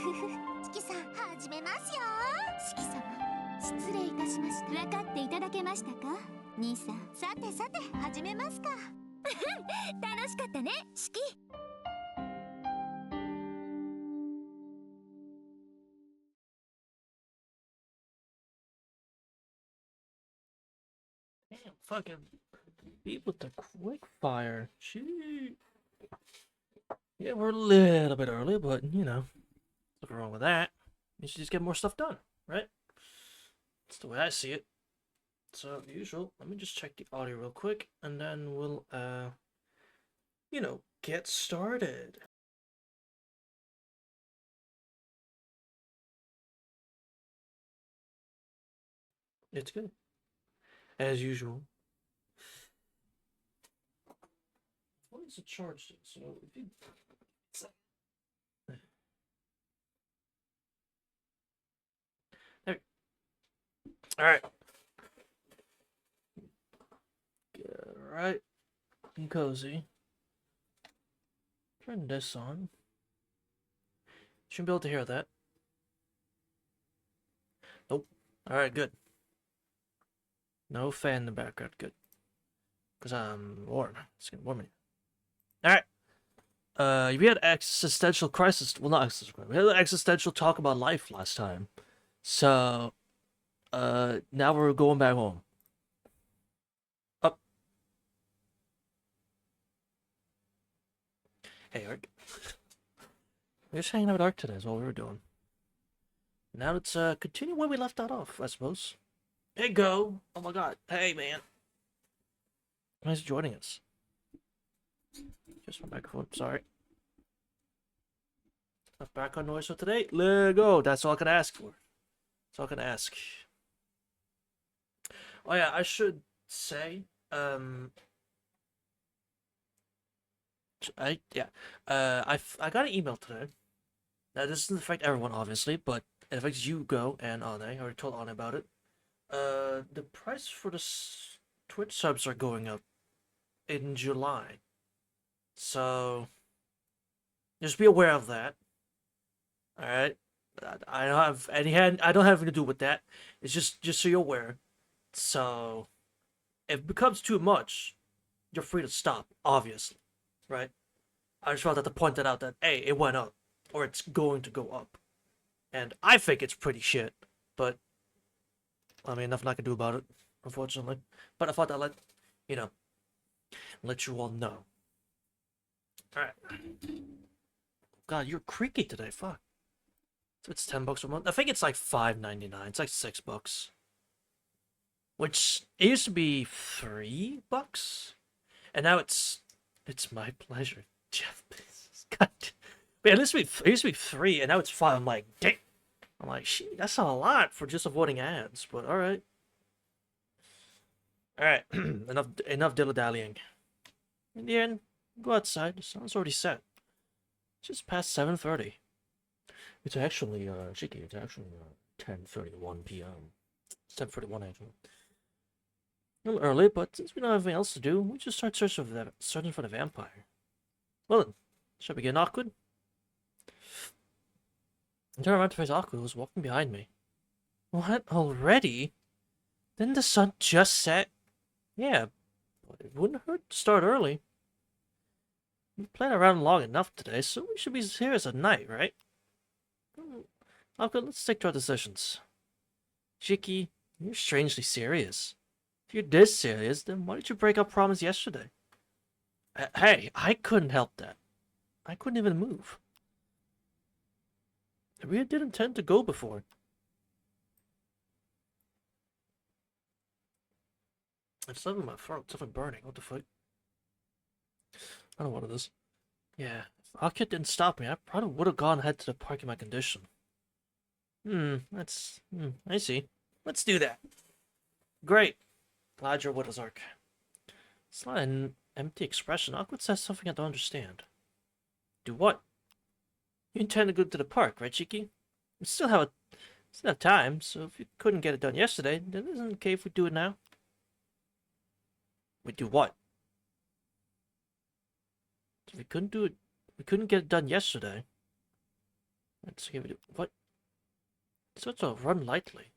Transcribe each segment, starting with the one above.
チキさん、始めますよ。チキ様、失礼いたしました。分かっていただけましたか、兄さん。さてさて、始めますか。楽しかったね、チキ。Damn, fucking beat with the quick fire. Gee. Yeah, we're a little bit early, but you know, nothing wrong with that. You should just get more stuff done, right? That's the way I see it. So, usual, let me just check the audio real quick, and then we'll, get started. It's good. As usual. What is it charged in? So, if you... There. Alright. Get right and cozy. Turn this on. Shouldn't be able to hear that. Nope. Alright, good. No fan in the background, good. Because I'm warm. It's getting warm in here. Alright. We had existential crisis. Well, not existential crisis. We had an existential talk about life last time. So, now we're going back home. Up. Hey, Ark. We're just hanging out with Ark today is what we were doing. Now let's, continue where we left that off, I suppose. Hey, Go! Oh my god. Hey, man. Thanks for joining us. Just my microphone, sorry. Enough background noise for today. Let go. That's all I can ask for. That's all I can ask. Oh yeah, I should say, I got an email today. Now this doesn't affect everyone, obviously, but it affects you, Go, and Ane. I already told Ane about it. The price for the Twitch subs are going up in July, so just be aware of that. All right. I don't have I don't have anything to do with that. It's just so you're aware. So if it becomes too much, you're free to stop, obviously, right? I just wanted to point that out that hey, it went up, or it's going to go up, and I think it's pretty shit. But I mean, nothing I can do about it, unfortunately. But I thought I'd let you all know. All right. God, you're creaky today. Fuck. So it's $10 a month. I think it's like $5.99. It's like $6, which it used to be $3, and now it's my pleasure. Jeff Bezos. God. But it used to be 3, and now it's 5. I'm like, dang. I'm like, shit, that's not a lot for just avoiding ads. But all right. All right. enough dilly dallying. In the end, go outside. The sun's already set. It's just past 7:30. It's actually Shiki. It's actually 10:31 p.m. It's 10:31 actually. A little early, but since we don't have anything else to do, we just start searching for the vampire. Well then, shall we get awkward? I turned around to face Aqua, who was walking behind me. What? Already? Didn't the sun just set? Yeah, but it wouldn't hurt to start early. We played around long enough today, so we should be serious at night, right? Aqua, let's stick to our decisions. Shiki, you're strangely serious. If you're this serious, then why did you break our promise yesterday? Hey, I couldn't help that. I couldn't even move. I really did intend to go before. It's something in my throat, something burning. What the fuck? I don't know what it is. Yeah, if Akit didn't stop me, I probably would have gone ahead to the park in my condition. I see. Let's do that. Great. Glad you're with us, Ark. It's not an empty expression. Aqua says something I don't understand. Do what? You intend to go to the park, right, Chiki? We still have time, so if you couldn't get it done yesterday, then isn't it okay if we do it now? We do what? If we couldn't get it done yesterday. Tsukihime, what? Such a run lightly.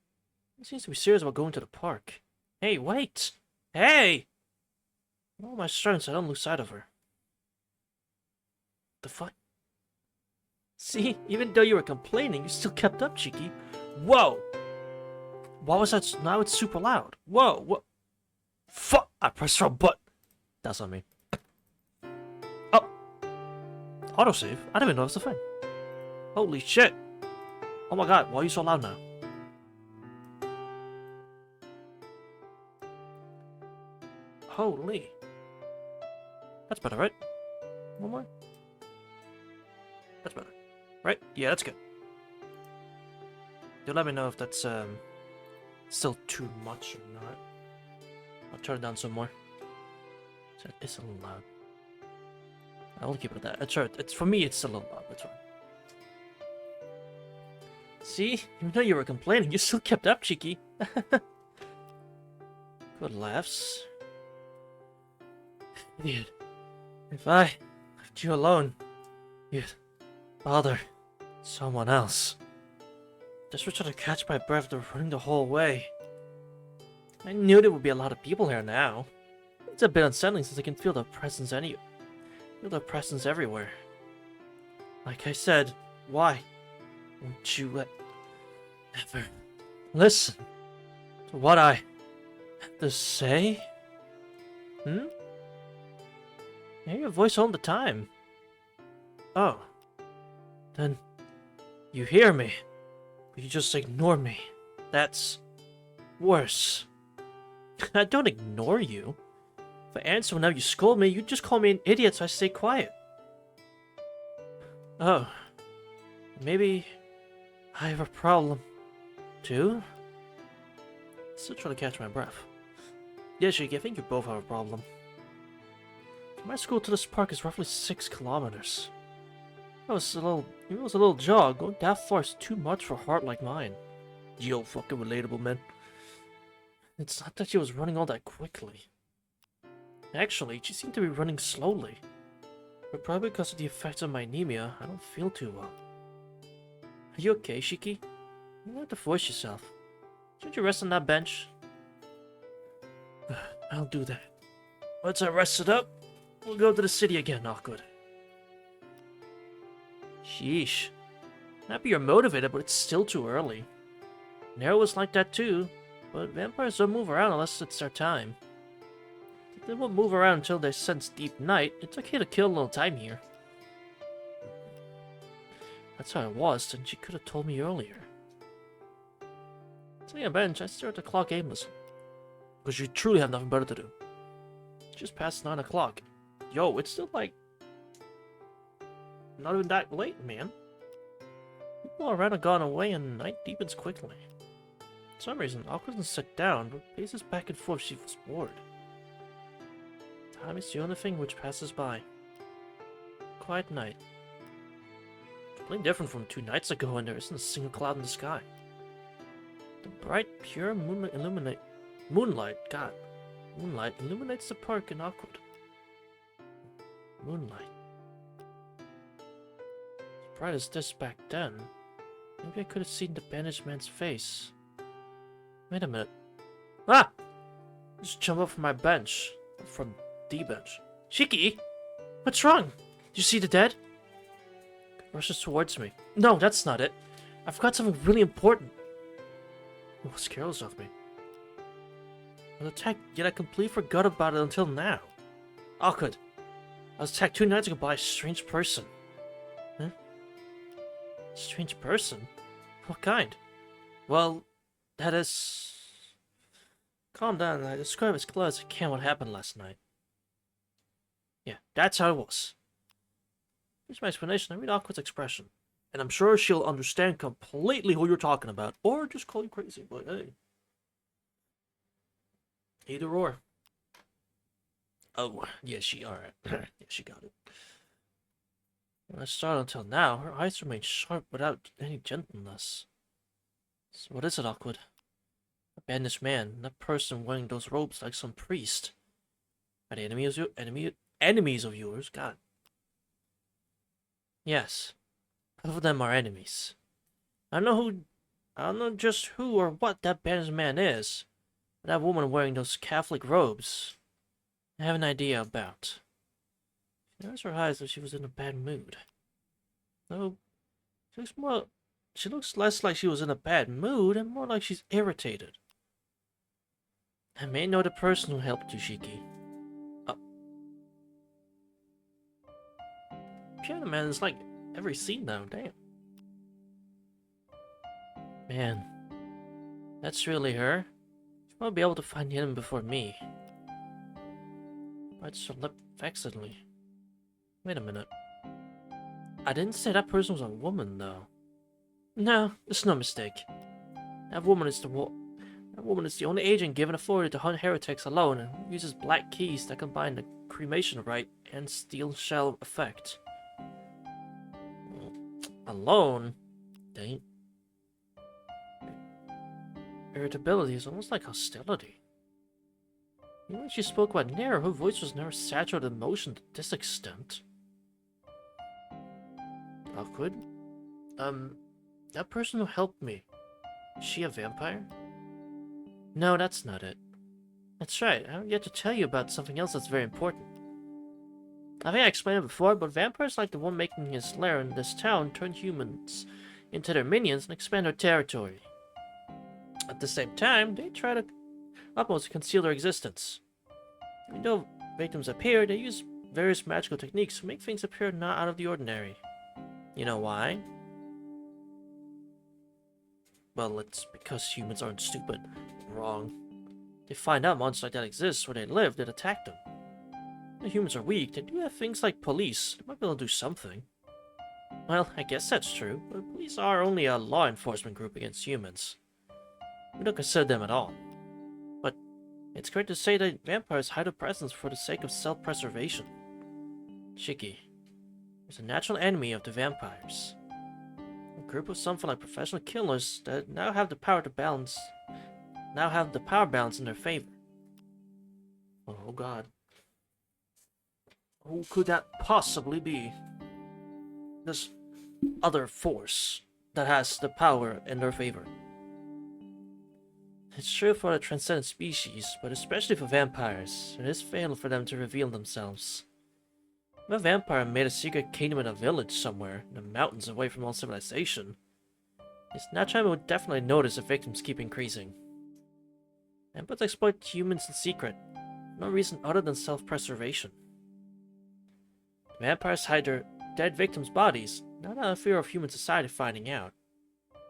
He seems to be serious about going to the park. Hey, wait! Hey! With all my strengths, I don't lose sight of her. The fuck? See, even though you were complaining, you still kept up, Cheeky. Whoa! Why was that? Now it's super loud. Whoa, what? Fuck! I pressed the wrong button. That's on me. Oh! Autosave? I didn't even notice the thing. Holy shit! Oh my god, why are you so loud now? Holy. That's better, right? One more? That's better. Right? Yeah, that's good. Do let me know if that's still too much or not. I'll turn it down some more. It's a little loud. I'll keep it at that. It's right. It's for me. It's a little loud. That's fine. See, even though you were complaining, you still kept up, Cheeky. Good laughs. Dude, if I left you alone, you'd bother someone else. Just for trying to catch my breath after running the whole way. I knew there would be a lot of people here now. It's a bit unsettling since I can feel their presence everywhere. Like I said, why won't you ever listen to what I have to say? I hear your voice all the time. Oh. Then you hear me, but you just ignore me. That's worse. I don't ignore you. If I answer whenever you scold me, you just call me an idiot, so I stay quiet. Oh. Maybe I have a problem, too? Still trying to catch my breath. Yeah, Shiki, I think you both have a problem. From my school to this park is roughly 6 kilometers. It was a little jog. Going that far is too much for a heart like mine. Yo, fucking relatable, man. It's not that she was running all that quickly. Actually, she seemed to be running slowly. But probably because of the effects of my anemia, I don't feel too well. Are you okay, Shiki? You don't have to force yourself. Shouldn't you rest on that bench? I'll do that. Once I rested up, we'll go to the city again. Oh, good. Sheesh. Happy you're motivated, but it's still too early. Nero was like that too, but vampires don't move around unless it's their time. They won't move around until they sense deep night. It's okay to kill a little time here. That's how it was, and she could have told me earlier. Sitting on a bench, I stare at the clock aimlessly. Because you truly have nothing better to do. It's just past 9 o'clock. Yo, it's still like... not even that late, man. People around have gone away and night deepens quickly. For some reason, Aqua doesn't sit down, but paces back and forth. She was bored. Time is the only thing which passes by. Quiet night. Completely different from 2 nights ago when there isn't a single cloud in the sky. The bright, pure moonlight illuminates the park in Awkward. Moonlight. As bright as this back then, maybe I could have seen the bandaged man's face. Wait a minute. Ah! Just jump up from my bench. From the bench. Shiki! What's wrong? Did you see the dead? He rushes towards me. No, that's not it. I forgot something really important. He was careless of me. I was attacked, yet I completely forgot about it until now. Awkward. I was attacked 2 nights ago by a strange person. Huh? Strange person? What kind? Well, that is... Calm down, I describe as clear as I can what happened last night. Yeah, that's how it was. Here's my explanation. I read Awkward's expression. And I'm sure she'll understand completely who you're talking about. Or just call you crazy, but hey. Either or. Oh, yeah, alright. Yeah, she got it. When I started until now, her eyes remain sharp without any gentleness. So what is it, Awkward? A banished man, that person wearing those robes like some priest. Are they enemies of yours? God. Yes. Both of them are enemies. I don't know just who or what that banished man is, but that woman wearing those Catholic robes, I have an idea about. She narrows her eyes as she was in a bad mood. Though, she looks less like she was in a bad mood and more like she's irritated. I may know the person who helped you, Shiki. Piano Man is like every scene now, damn. Man, that's really her? She won't be able to find him before me. Bites her lip vexedly. Wait a minute. I didn't say that person was a woman, though. No, it's no mistake. That woman is the only agent given authority to hunt heretics alone and uses black keys that combine the cremation rite and steel shell effect. Alone? Dang. Irritability is almost like hostility. Even when she spoke about Nero, her voice was never saturated with emotion to this extent. Awkward. That person who helped me, is she a vampire? No, that's not it. That's right, I have yet to tell you about something else that's very important. I think I explained it before, but vampires like the one making his lair in this town turn humans into their minions and expand their territory. At the same time, they try to utmost conceal their existence. Even though victims appear, they use various magical techniques to make things appear not out of the ordinary. You know why? Well, it's because humans aren't stupid. Wrong. They find out monsters like that exist where they live, they'd attack them. The humans are weak, they do have things like police. They might be able to do something. Well, I guess that's true, but police are only a law enforcement group against humans. We don't consider them at all. But it's correct to say that vampires hide a presence for the sake of self-preservation. Shiki is a natural enemy of the vampires. A group of something like professional killers that now have the power balance in their favor. Oh god. Who could that possibly be? This other force that has the power in their favor. It's true for the transcendent species, but especially for vampires, it is fatal for them to reveal themselves. If a vampire made a secret kingdom in a village somewhere, in the mountains away from all civilization, his natural would definitely notice the victims keep increasing. Vampires exploit humans in secret, for no reason other than self-preservation. Vampires hide their dead victims' bodies, not out of fear of human society finding out,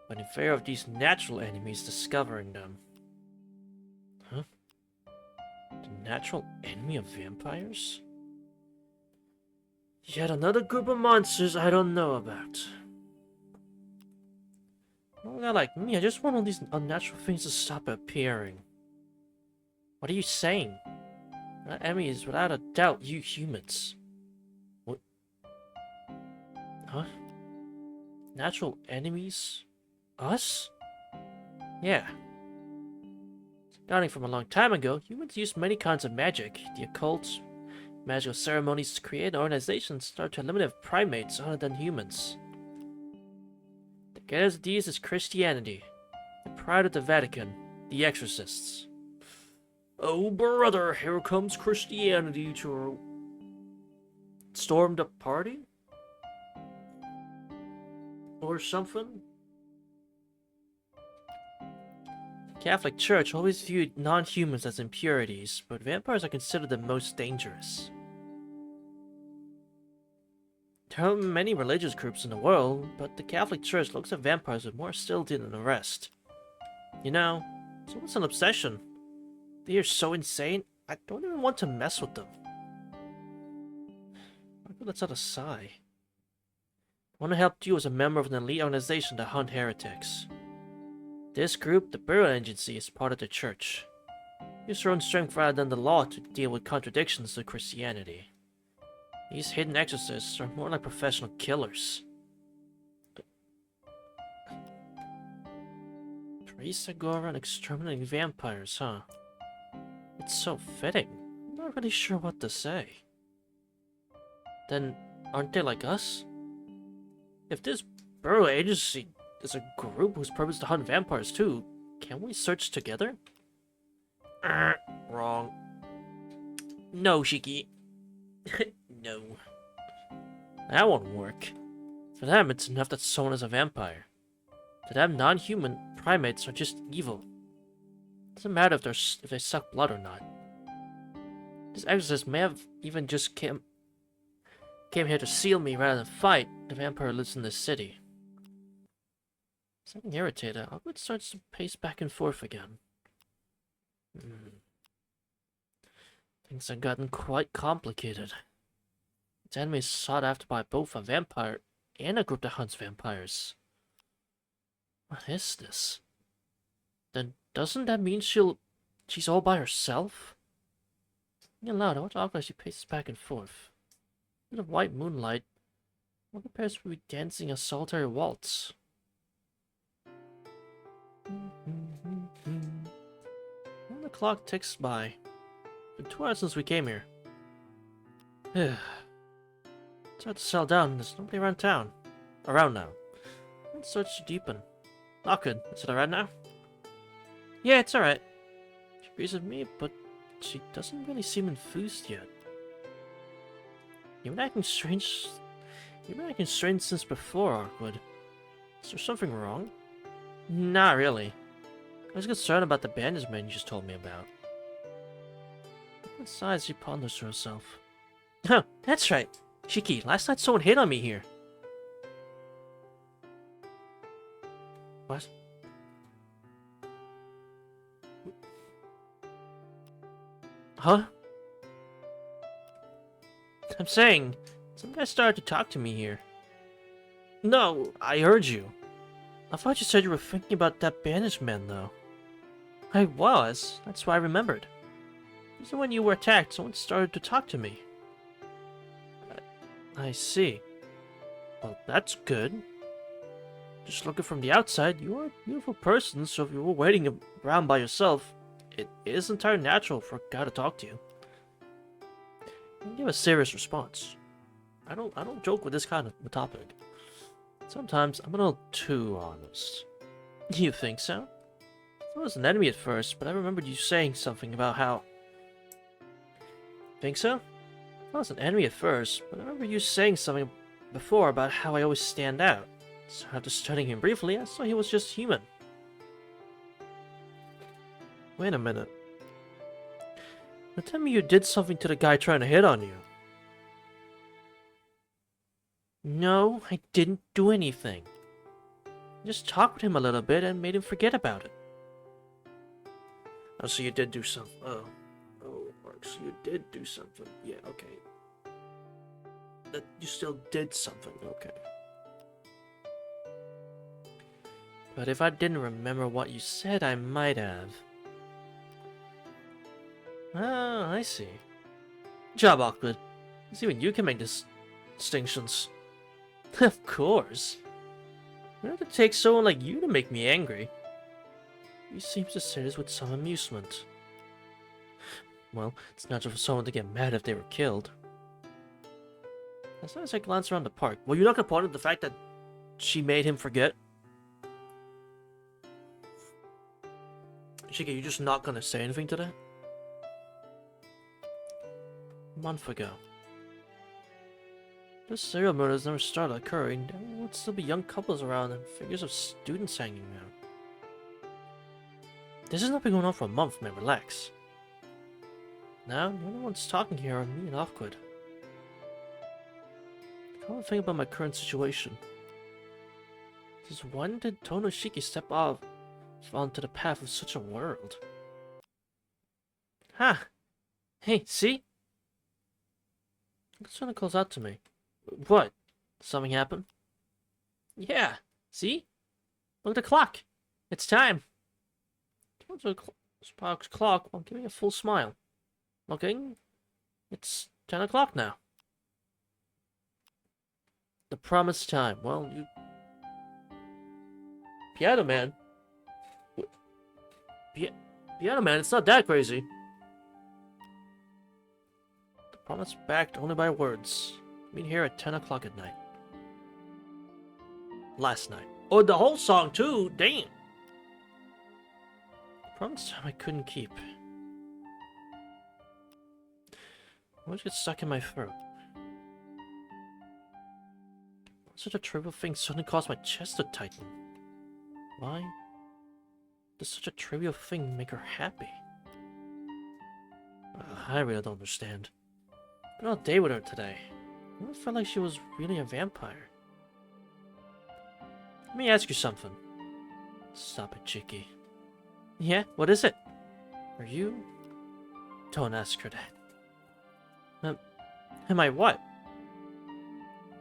but in fear of these natural enemies discovering them. Huh? The natural enemy of vampires? Yet another group of monsters I don't know about. No guy like me, I just want all these unnatural things to stop appearing. What are you saying? That enemy is without a doubt you humans. What? Huh? Natural enemies? Us? Yeah. Starting from a long time ago, humans used many kinds of magic, the occult, magical ceremonies to create organizations that are to eliminate primates other than humans. The greatest of these is Christianity, the pride of the Vatican, the exorcists. Oh brother, here comes Christianity to storm the party? Or something? The Catholic Church always viewed non-humans as impurities, but vampires are considered the most dangerous. There are many religious groups in the world, but the Catholic Church looks at vampires with more hostility than the rest. You know, it's almost an obsession. They are so insane, I don't even want to mess with them. Michael lets out a sigh. One who helped you as a member of an elite organization to hunt heretics. This group, the Burial Agency, is part of the church. Use your own strength rather than the law to deal with contradictions to Christianity. These hidden exorcists are more like professional killers. Trace Agora and exterminating vampires, huh? It's so fitting. I'm not really sure what to say. Then, aren't they like us? If this Burrow Agency is a group whose purpose is to hunt vampires too. Can we search together? Wrong. No, Shiki. No. That won't work. For them, it's enough that someone is a vampire. To them, non-human primates are just evil. Doesn't matter if they suck blood or not. This exorcist may have even just came here to seal me rather than fight. The vampire lives in this city. Something irritated. Albert starts to pace back and forth again. Things have gotten quite complicated. Its enemy is sought after by both a vampire and a group that hunts vampires. What is this? Then doesn't that mean she's all by herself? Thinking aloud, I watch Aqua as she paces back and forth. In the white moonlight, what appears to be dancing a solitary waltz. And the clock ticks by. It's been 2 hours since we came here. It's hard to settle down. There's nobody around now. It starts to deepen. Not good. Is it alright now? Yeah, it's alright. She agrees with me, but she doesn't really seem enthused yet. You've been acting strange. Since before, Arkwood. Is there something wrong? Not really. I was concerned about the bandagement you just told me about. What sighs she ponders to herself. Oh, that's right. Shiki, last night someone hit on me here. What? Huh? I'm saying, some guy started to talk to me here. No, I heard you. I thought you said you were thinking about that bandaged man, though. I was. That's why I remembered. Just when you were attacked, someone started to talk to me. I see. Well, that's good. Just looking from the outside, you are a beautiful person, so if you were waiting around by yourself, it is entirely natural for a guy to talk to you. And give a serious response. I don't joke with this kind of topic. Sometimes I'm a little too honest. You think so? I was an enemy at first, but I remembered you saying something about how... Think so? I was an enemy at first, but I remember you saying something before about how I always stand out. So after studying him briefly, I saw he was just human. Wait a minute. Now tell me you did something to the guy trying to hit on you. No, I didn't do anything. I just talked with him a little bit and made him forget about it. Oh, so you did do something. Oh, Mark, so you did do something. Yeah, okay. That you still did something, okay. But if I didn't remember what you said, I might have. Oh, I see. Good job, Awkward. Even you can make distinctions. Of course. Why did it take someone like you to make me angry? You seem to say this with some amusement. Well, it's natural for someone to get mad if they were killed. As soon as I glance around the park, well, you're not gonna point at the fact that she made him forget? Shiki, you're just not gonna say anything to that? A month ago. This serial murders never started occurring, there would still be young couples around and figures of students hanging out. This has not been going on for a month, man, relax. Now, the only ones talking here are me and Awkward. I can't think about my current situation. Just when did Tonoshiki step off onto the path of such a world? Ha! Hey, see? Someone calls out to me. What? Something happened? Yeah, see? Look at the clock. It's time. Towards the Spark's clock while giving a full smile. Looking, it's 10 o'clock now. The promised time. Well, you... Piano Man? Piano Man, it's not that crazy. The promise backed only by words. Meet here at 10 o'clock at night. last night. Oh, the whole song too. Damn. Promise time I couldn't keep. What get stuck in my throat? Such a trivial thing suddenly caused my chest to tighten. Why does such a trivial thing make her happy? I really don't understand. Been on a date with her today. I never felt like she was really a vampire. Let me ask you something. Stop it, Cheeky. Yeah, what is it? Are you? Don't ask her that. Am I what?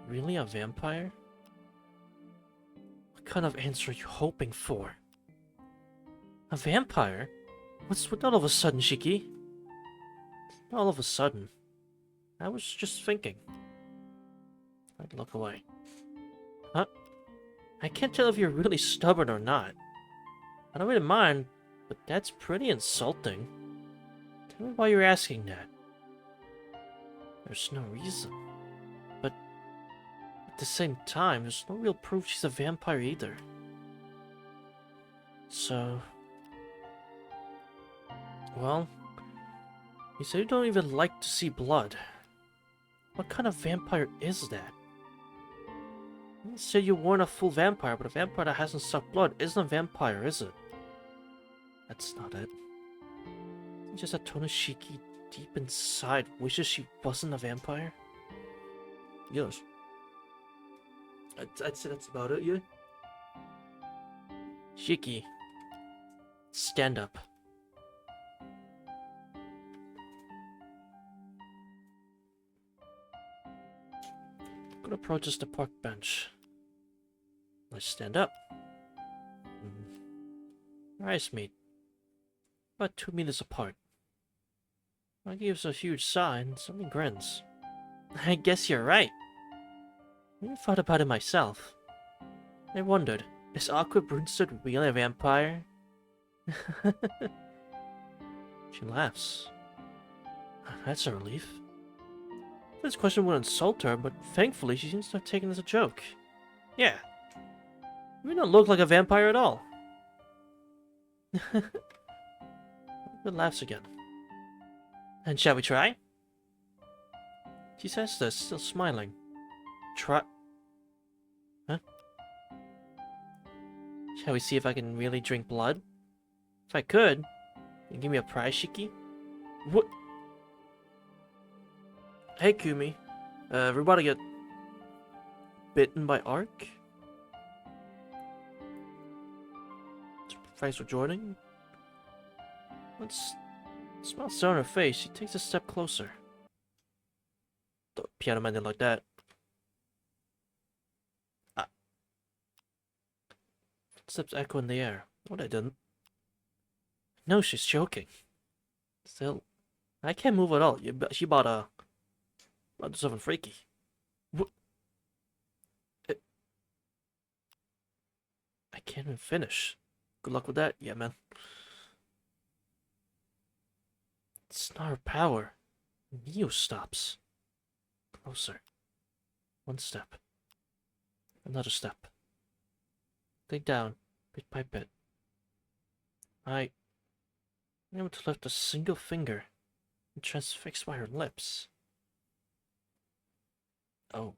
Really a vampire? What kind of answer are you hoping for? A vampire? What's with all of a sudden, Shiki? Not all of a sudden. I was just thinking. I'd look away. Huh? I can't tell if you're really stubborn or not. I don't really mind, but that's pretty insulting. Tell me why you're asking that. There's no reason. But at the same time, there's no real proof she's a vampire either. So... well... you say you don't even like to see blood. What kind of vampire is that? You said you weren't a full vampire, but a vampire that hasn't sucked blood isn't a vampire, is it? That's not it. It's just that Tonoshiki deep inside wishes she wasn't a vampire? Yes. I'd say that's about it, yeah? Shiki. Stand up. Good approaches the park bench. Let's stand up. Our eyes meet. About 2 meters apart. I gives a huge sigh and suddenly grins. I guess you're right. I even thought about it myself. I wondered, is Aqua Brunstad really a vampire? She laughs. That's a relief. This question would insult her, but thankfully she seems to have taken it as a joke. Yeah. You don't look like a vampire at all. It laughs again. And shall we try? She says this, still smiling. Try... huh? Shall we see if I can really drink blood? If I could, you give me a prize, Shiki? What? Hey, Kumi. We're about to get bitten by Ark? Thanks for joining. Let's smile still on her face. She takes a step closer. The piano man didn't like that. Steps echo in the air. What I didn't. No, she's joking. Still, I can't move at all. She about to do something freaky. What? I can't even finish. Good luck with that, yeah, man. It's not her power. Neo stops. Closer. One step. Another step. Dig down, bit by bit. I'm able to lift a single finger and transfixed by her lips. Oh.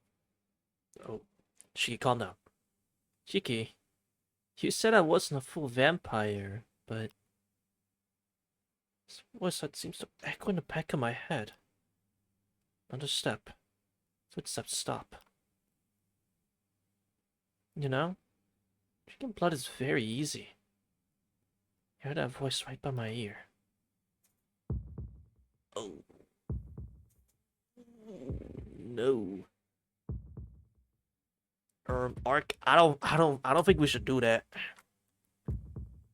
Shiki, calm down. Shiki, you said I wasn't a full vampire, but... this voice that seems to echo in the back of my head. Another step. Footsteps stop. You know? Drinking blood is very easy. I heard that voice right by my ear. Oh. No. Ark, I don't think we should do that.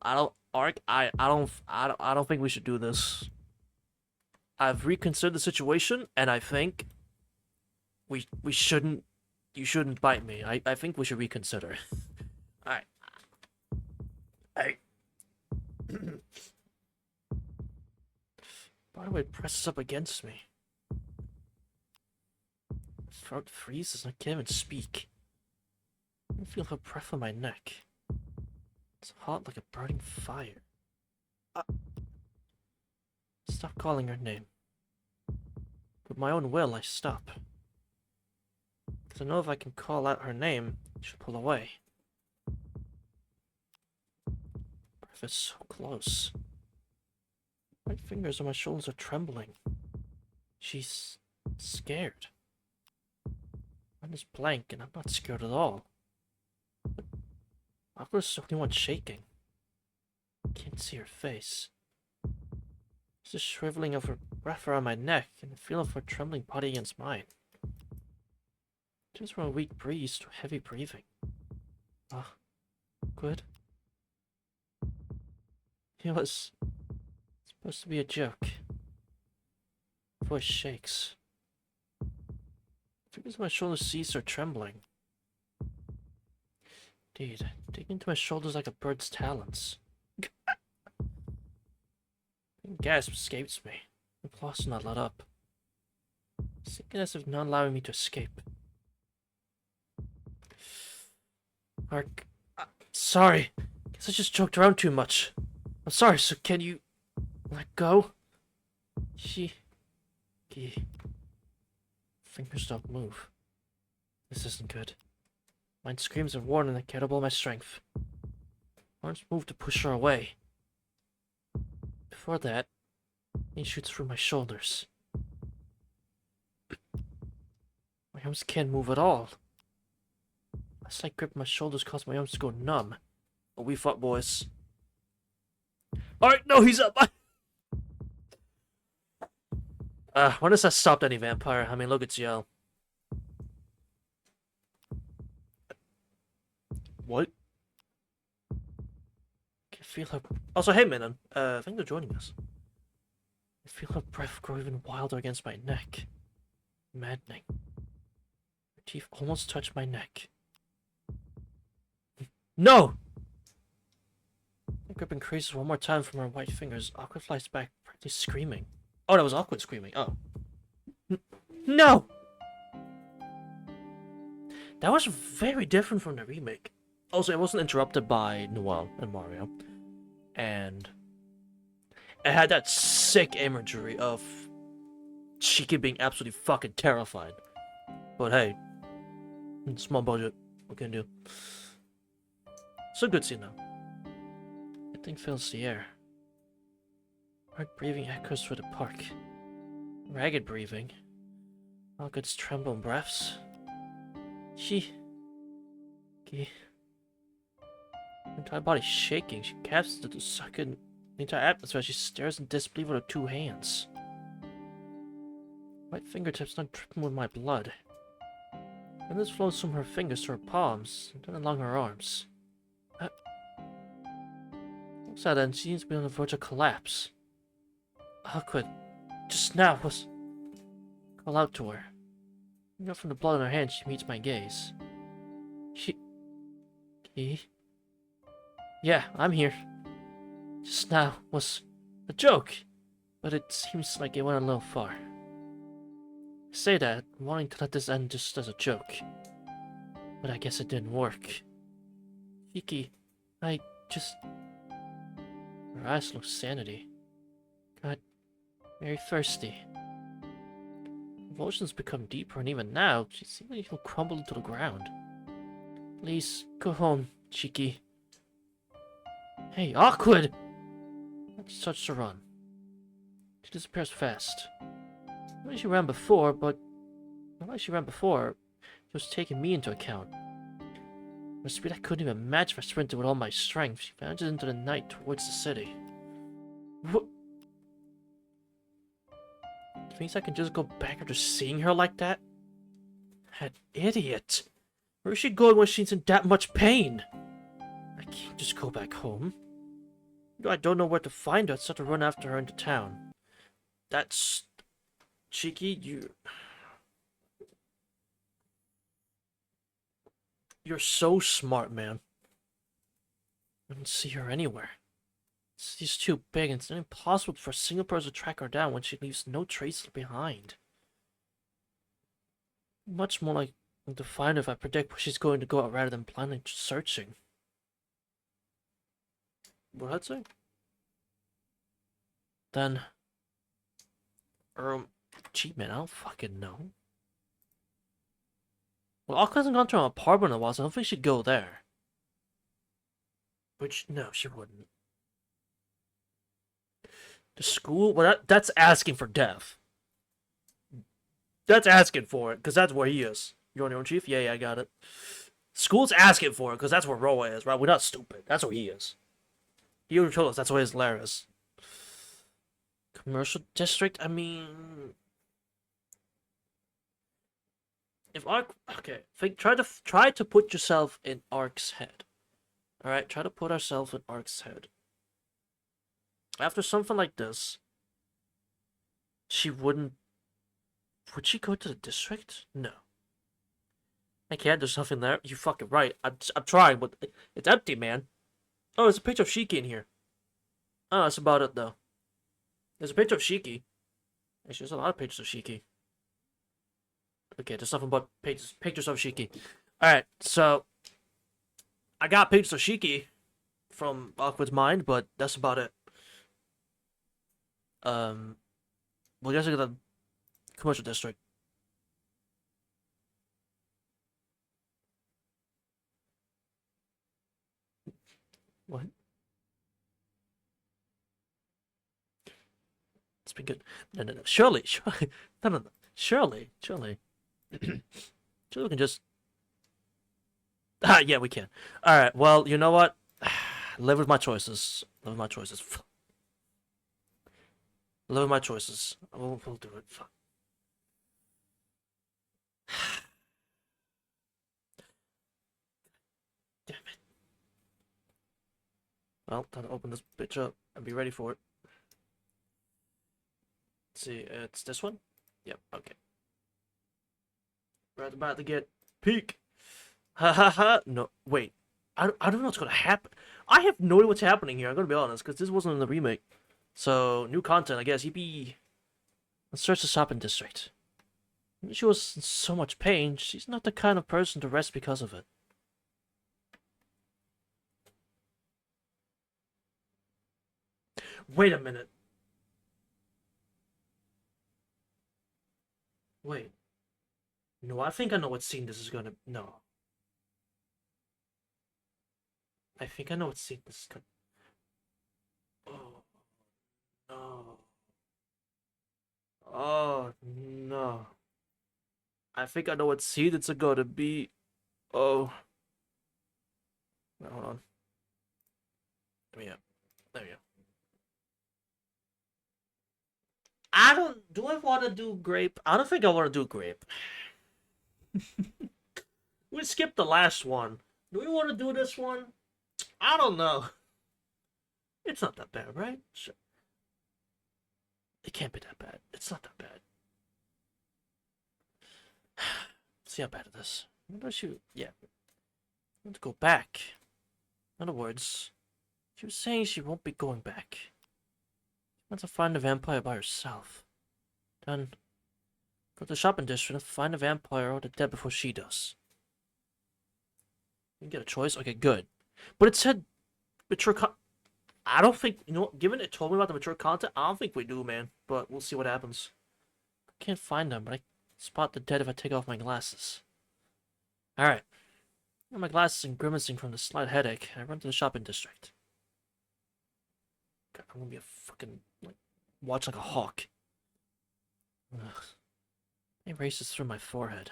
Ark, I don't think we should do this. I've reconsidered the situation, and I think we shouldn't. You shouldn't bite me. I think we should reconsider. Alright. Hey. By the way, it presses up against me. Throat freezes and I can't even speak. I feel her breath on my neck. It's hot like a burning fire. Stop calling her name. With my own will, I stop. Because I know if I can call out her name, she'll pull away. Breath is so close. My fingers on my shoulders are trembling. She's scared. I'm just blank and I'm not scared at all. But Aqua's the only one shaking. Can't see her face. It's the shriveling of her breath around my neck and the feel of her trembling body against mine. Just from a weak breeze to heavy breathing. Good. It was supposed to be a joke. Her voice shakes. Fingers on my shoulders cease her trembling. Indeed, digging into my shoulders like a bird's talons. A gasp escapes me. The claws do not let up. Sinking as if not allowing me to escape. Mark, sorry. Guess I just joked around too much. I'm sorry, so can you let go? Fingers don't move. This isn't good. Mine screams of warning and I can't double my strength. Arms move to push her away. Before that, he shoots through my shoulders. My arms can't move at all. As I grip my shoulders cause my arms to go numb. But we fought, boys. Alright, no, he's up! When does that stop any vampire? I mean, look, it's yellow. What? I can feel her... Also, hey, Minnan. Thanks for joining us. I feel her breath grow even wilder against my neck. Maddening. Her teeth almost touch my neck. No! My grip increases one more time from her white fingers. Aqua flies back, practically screaming. Oh, that was Aqua screaming. Oh. No! That was very different from the remake. Also, it wasn't interrupted by Noelle and Mario. And it had that sick imagery of Shiki being absolutely fucking terrified. But hey, small budget. What can you do? It's a good scene though. That thing fills the air. Hard breathing echoes through the park. Ragged breathing. Algood's trembling breaths. Her entire body shaking. She gasps to suck in the entire atmosphere as she stares in disbelief with her two hands. White fingertips not dripping with my blood. And this flows from her fingers to her palms, and then along her arms. Looks at her and she seems to be on the verge of collapse. Awkward. Just now was... Call out to her. Looking up from the blood on her hand, she meets my gaze. Yeah, I'm here. Just now was a joke, but it seems like it went a little far. I say that, wanting to let this end just as a joke. But I guess it didn't work. Shiki, I just... Her eyes look sanity. Got very thirsty. Convulsions become deeper, and even now, she seems like she'll crumble into the ground. Please, go home, Shiki. Hey, awkward! She starts to run. She disappears fast. Not like she ran before, but... Not like she ran before. She was taking me into account. With speed I couldn't even match if I sprinted with all my strength. She vanishes into the night towards the city. What? Thinks I can just go back after seeing her like that? That idiot! Where is she going when she's in that much pain? I can't just go back home. I don't know where to find her. I start to run after her into town. That's... Cheeky, You're so smart, man. I don't see her anywhere. She's too big and it's impossible for a single person to track her down when she leaves no trace behind. Much more like To find if I predict where she's going to go out rather than planning searching. What did I say? Then, gee man, I don't fucking know. Well, Aqua hasn't gone to an apartment in a while, so I don't think she'd go there. Which, no, she wouldn't. The school? Well, that's asking for death. That's asking for it, because that's where he is. You're on your own, Chief? Yeah, I got it. School's asking for it, because that's where Roa is, right? We're not stupid. That's where he is. He already told us that's where his lair is. Commercial district? I mean... If Ark... Okay, try to put yourself in Ark's head. Alright, try to put ourselves in Ark's head. After something like this, she wouldn't... Would she go to the district? No. I can't, there's nothing there. You're fucking right. I'm trying, but it's empty, man. Oh, there's a picture of Shiki in here. Oh, that's about it, though. There's a picture of Shiki. Actually, there's a lot of pictures of Shiki. Okay, there's nothing but pictures of Shiki. Alright, so... I got pictures of Shiki from Awkward's mind, but that's about it. Well, I guess I got the commercial district. What? It's been good. No. Surely. No. Surely. Surely we can just... Ah, yeah, we can. Alright, well, you know what? Live with my choices. Live with my choices. Live with my choices. We'll do it. Fuck. Damn it. Well, time to open this bitch up and be ready for it. Let's see, it's this one? Yep, okay. We're about to get peak. Ha ha ha. No, wait. I don't know what's gonna happen. I have no idea what's happening here, I'm gonna be honest, because this wasn't in the remake. So, new content, I guess. Yippee. Let's search the shopping district. She was in so much pain, she's not the kind of person to rest because of it. Wait a minute. Wait. No, I think I know what scene this is gonna... No. I think I know what scene this is gonna... Oh. No. Oh, no. I think I know what scene it's gonna be. Oh. Wait, hold on. There we go. There we go. Do I want to do grape? I don't think I want to do grape. We skipped the last one. Do we want to do this one? I don't know. It's not that bad, right? Sure. It can't be that bad. It's not that bad. See how bad it is. What does she... Yeah. Let's go back. In other words, she was saying she won't be going back. She wants to find a vampire by herself. Then, go to the shopping district and find a vampire or the dead before she does. You get a choice? Okay, good. But it said mature I don't think, you know, given it told me about the mature content, I don't think we do, man. But we'll see what happens. I can't find them, but I can spot the dead if I take off my glasses. Alright. My glasses and grimacing from the slight headache, I run to the shopping district. God, I'm gonna be a fucking, like, watch like a hawk. Ugh. It races through my forehead.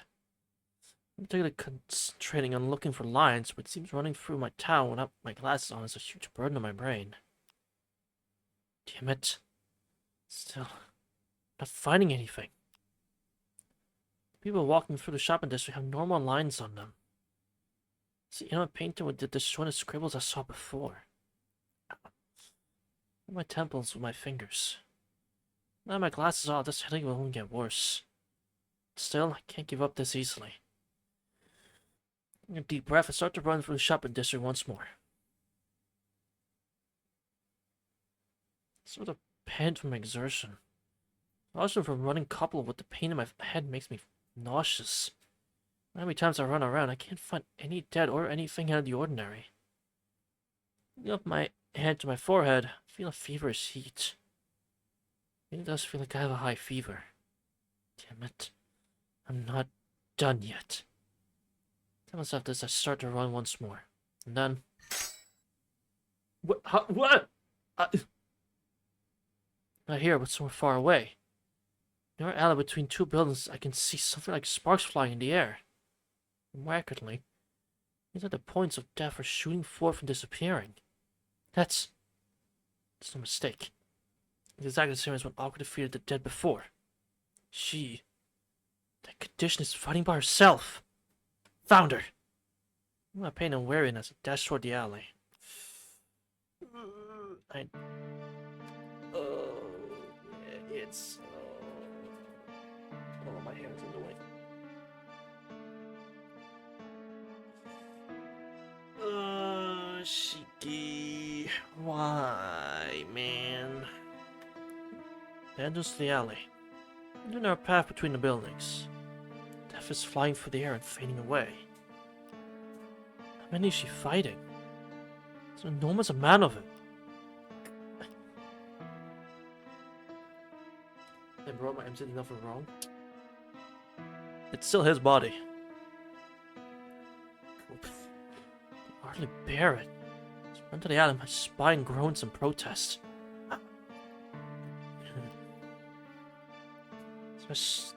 I'm particularly concentrating on looking for lines, but it seems running through my town without my glasses on is a huge burden on my brain. Damn it. Still, not finding anything. People walking through the shopping district have normal lines on them. See, you know, painted with the disjointed scribbles I saw before. My temples with my fingers. Now my glasses off, this headache will only get worse. Still, I can't give up this easily. A deep breath and start to run through the shopping district once more. Sort of pant from Also from running coupled with the pain in my head makes me nauseous. How many times I run around, I can't find any dead or anything out of the ordinary. Putting up my hand to my forehead, I feel a feverish heat. It does feel like I have a high fever. Damn it. I'm not done yet. Tell myself this, I start to run once more. And then... What? What? Not here, but somewhere far away. In our alley between two buildings, I can see something like sparks flying in the air. Markedly, these are the points of death are shooting forth and disappearing. That's no mistake. It's exactly the same as when Aqua defeated the dead before. That condition is fighting by herself. Found her. My pain and weariness, I dash toward the alley. It's... Oh, my hair's in the way. Shiki... Why, man? The entrance to the alley. And then our path between the buildings. Death is flying through the air and fading away. How many is she fighting? There's an enormous amount of it. Hey bro, am I saying nothing wrong? It's still his body. I can hardly bear it. I run to the alley, my spine groans in protest. As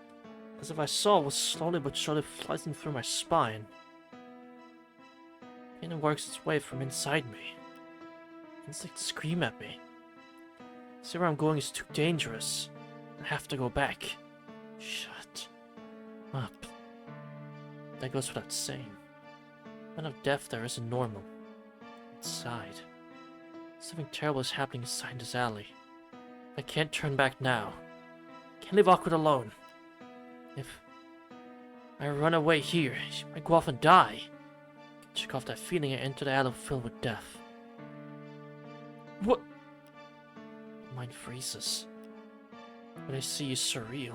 if I saw what was slowly but surely slicing through my spine. Pain works its way from inside me. Instincts scream at me. See where I'm going is too dangerous. I have to go back. Shut up. That goes without saying. The amount of death there isn't normal. Inside. Something terrible is happening inside this alley. I can't turn back now. Can't leave Awkward alone. If I run away here, she might go off and die. Check off that feeling and enter the alley filled with death. What? My mind freezes. What I see is surreal.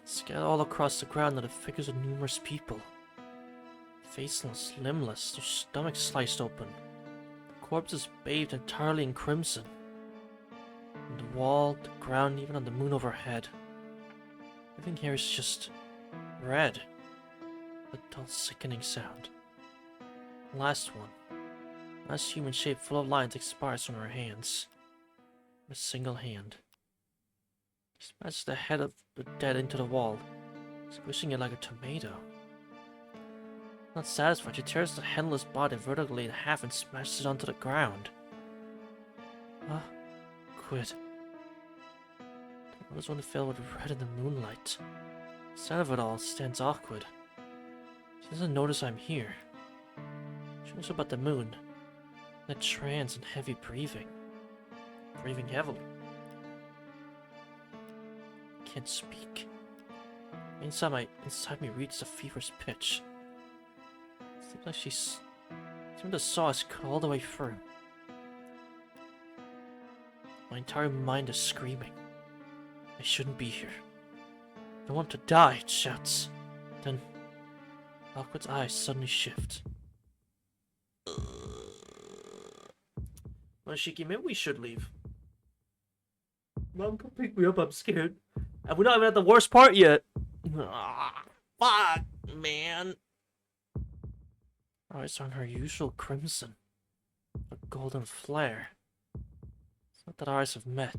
Scattered all across the ground are the figures of numerous people. Faceless, limbless, their stomachs sliced open. The corpses bathed entirely in crimson. On the wall, the ground, even on the moon overhead. Everything here is just red. A dull, sickening sound. The last one. Last human shape full of lines expires from her hands. A single hand. She smashes the head of the dead into the wall, squishing it like a tomato. Not satisfied, she tears the headless body vertically in half and smashes it onto the ground. Quit. The others want to fill with red in the moonlight. The sight of it all stands awkward. She doesn't notice I'm here. She knows about the moon. That trance and heavy breathing. Breathing heavily. Can't speak. Inside me reaches a feverish pitch. Seems like she's... the saw is cut all the way through. My entire mind is screaming. I shouldn't be here. I don't want to die, it shouts. Then, Awkward's eyes suddenly shift. Well, Shiki, maybe we should leave. Mom, come pick me up, I'm scared. And we're not even at the worst part yet. Fuck, man. Eyes aren't her usual crimson. A golden flare. It's not that our eyes have met.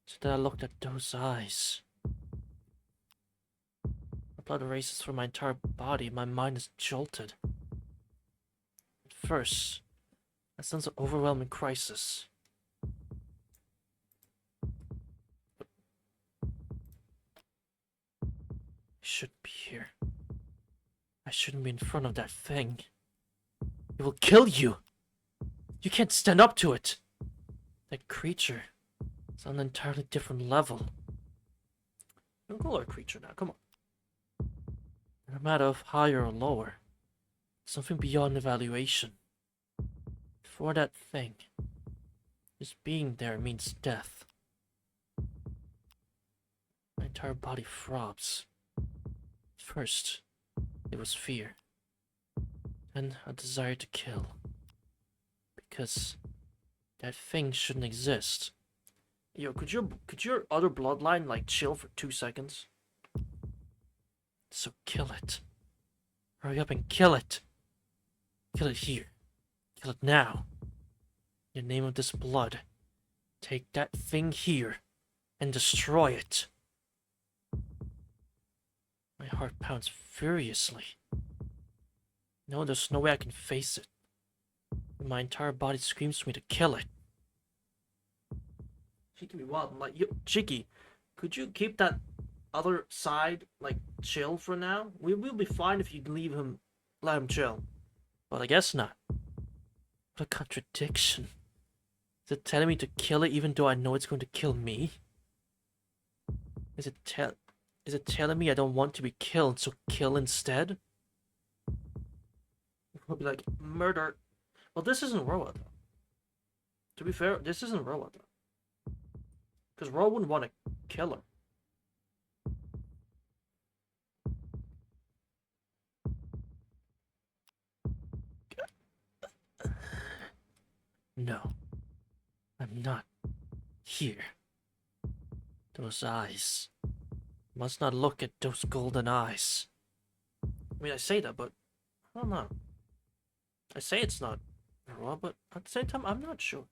It's that I looked at those eyes. My blood races through my entire body. My mind is jolted. At first, I sense an overwhelming crisis. I shouldn't be here. I shouldn't be in front of that thing. It will kill you. You can't stand up to it. That creature is on an entirely different level. Don't call her a creature now, come on. No matter of higher or lower, something beyond evaluation. For that thing, just being there means death. My entire body throbs. First, it was fear. Then a desire to kill. Because that thing shouldn't exist. Yo, could your other bloodline like chill for 2 seconds? So kill it. Hurry up and kill it. Kill it here. Kill it now. In the name of this blood, take that thing here and destroy it. My heart pounds furiously. No, there's no way I can face it. My entire body screams for me to kill it. She can be wild. I'm like, yo, Chicky, could you keep that other side, like, chill for now? We'll be fine if you let him chill. But I guess not. What a contradiction. Is it telling me to kill it even though I know it's going to kill me? Is it telling me I don't want to be killed, so kill instead? I'll be like, murder. Well, this isn't Roa, though. To be fair, this isn't Roa, though. Because Roa wouldn't want to kill her. No. I'm not here. Those eyes. Must not look at those golden eyes. I mean, I say that, but I don't know. I say it's not Roa, but at the same time, I'm not sure.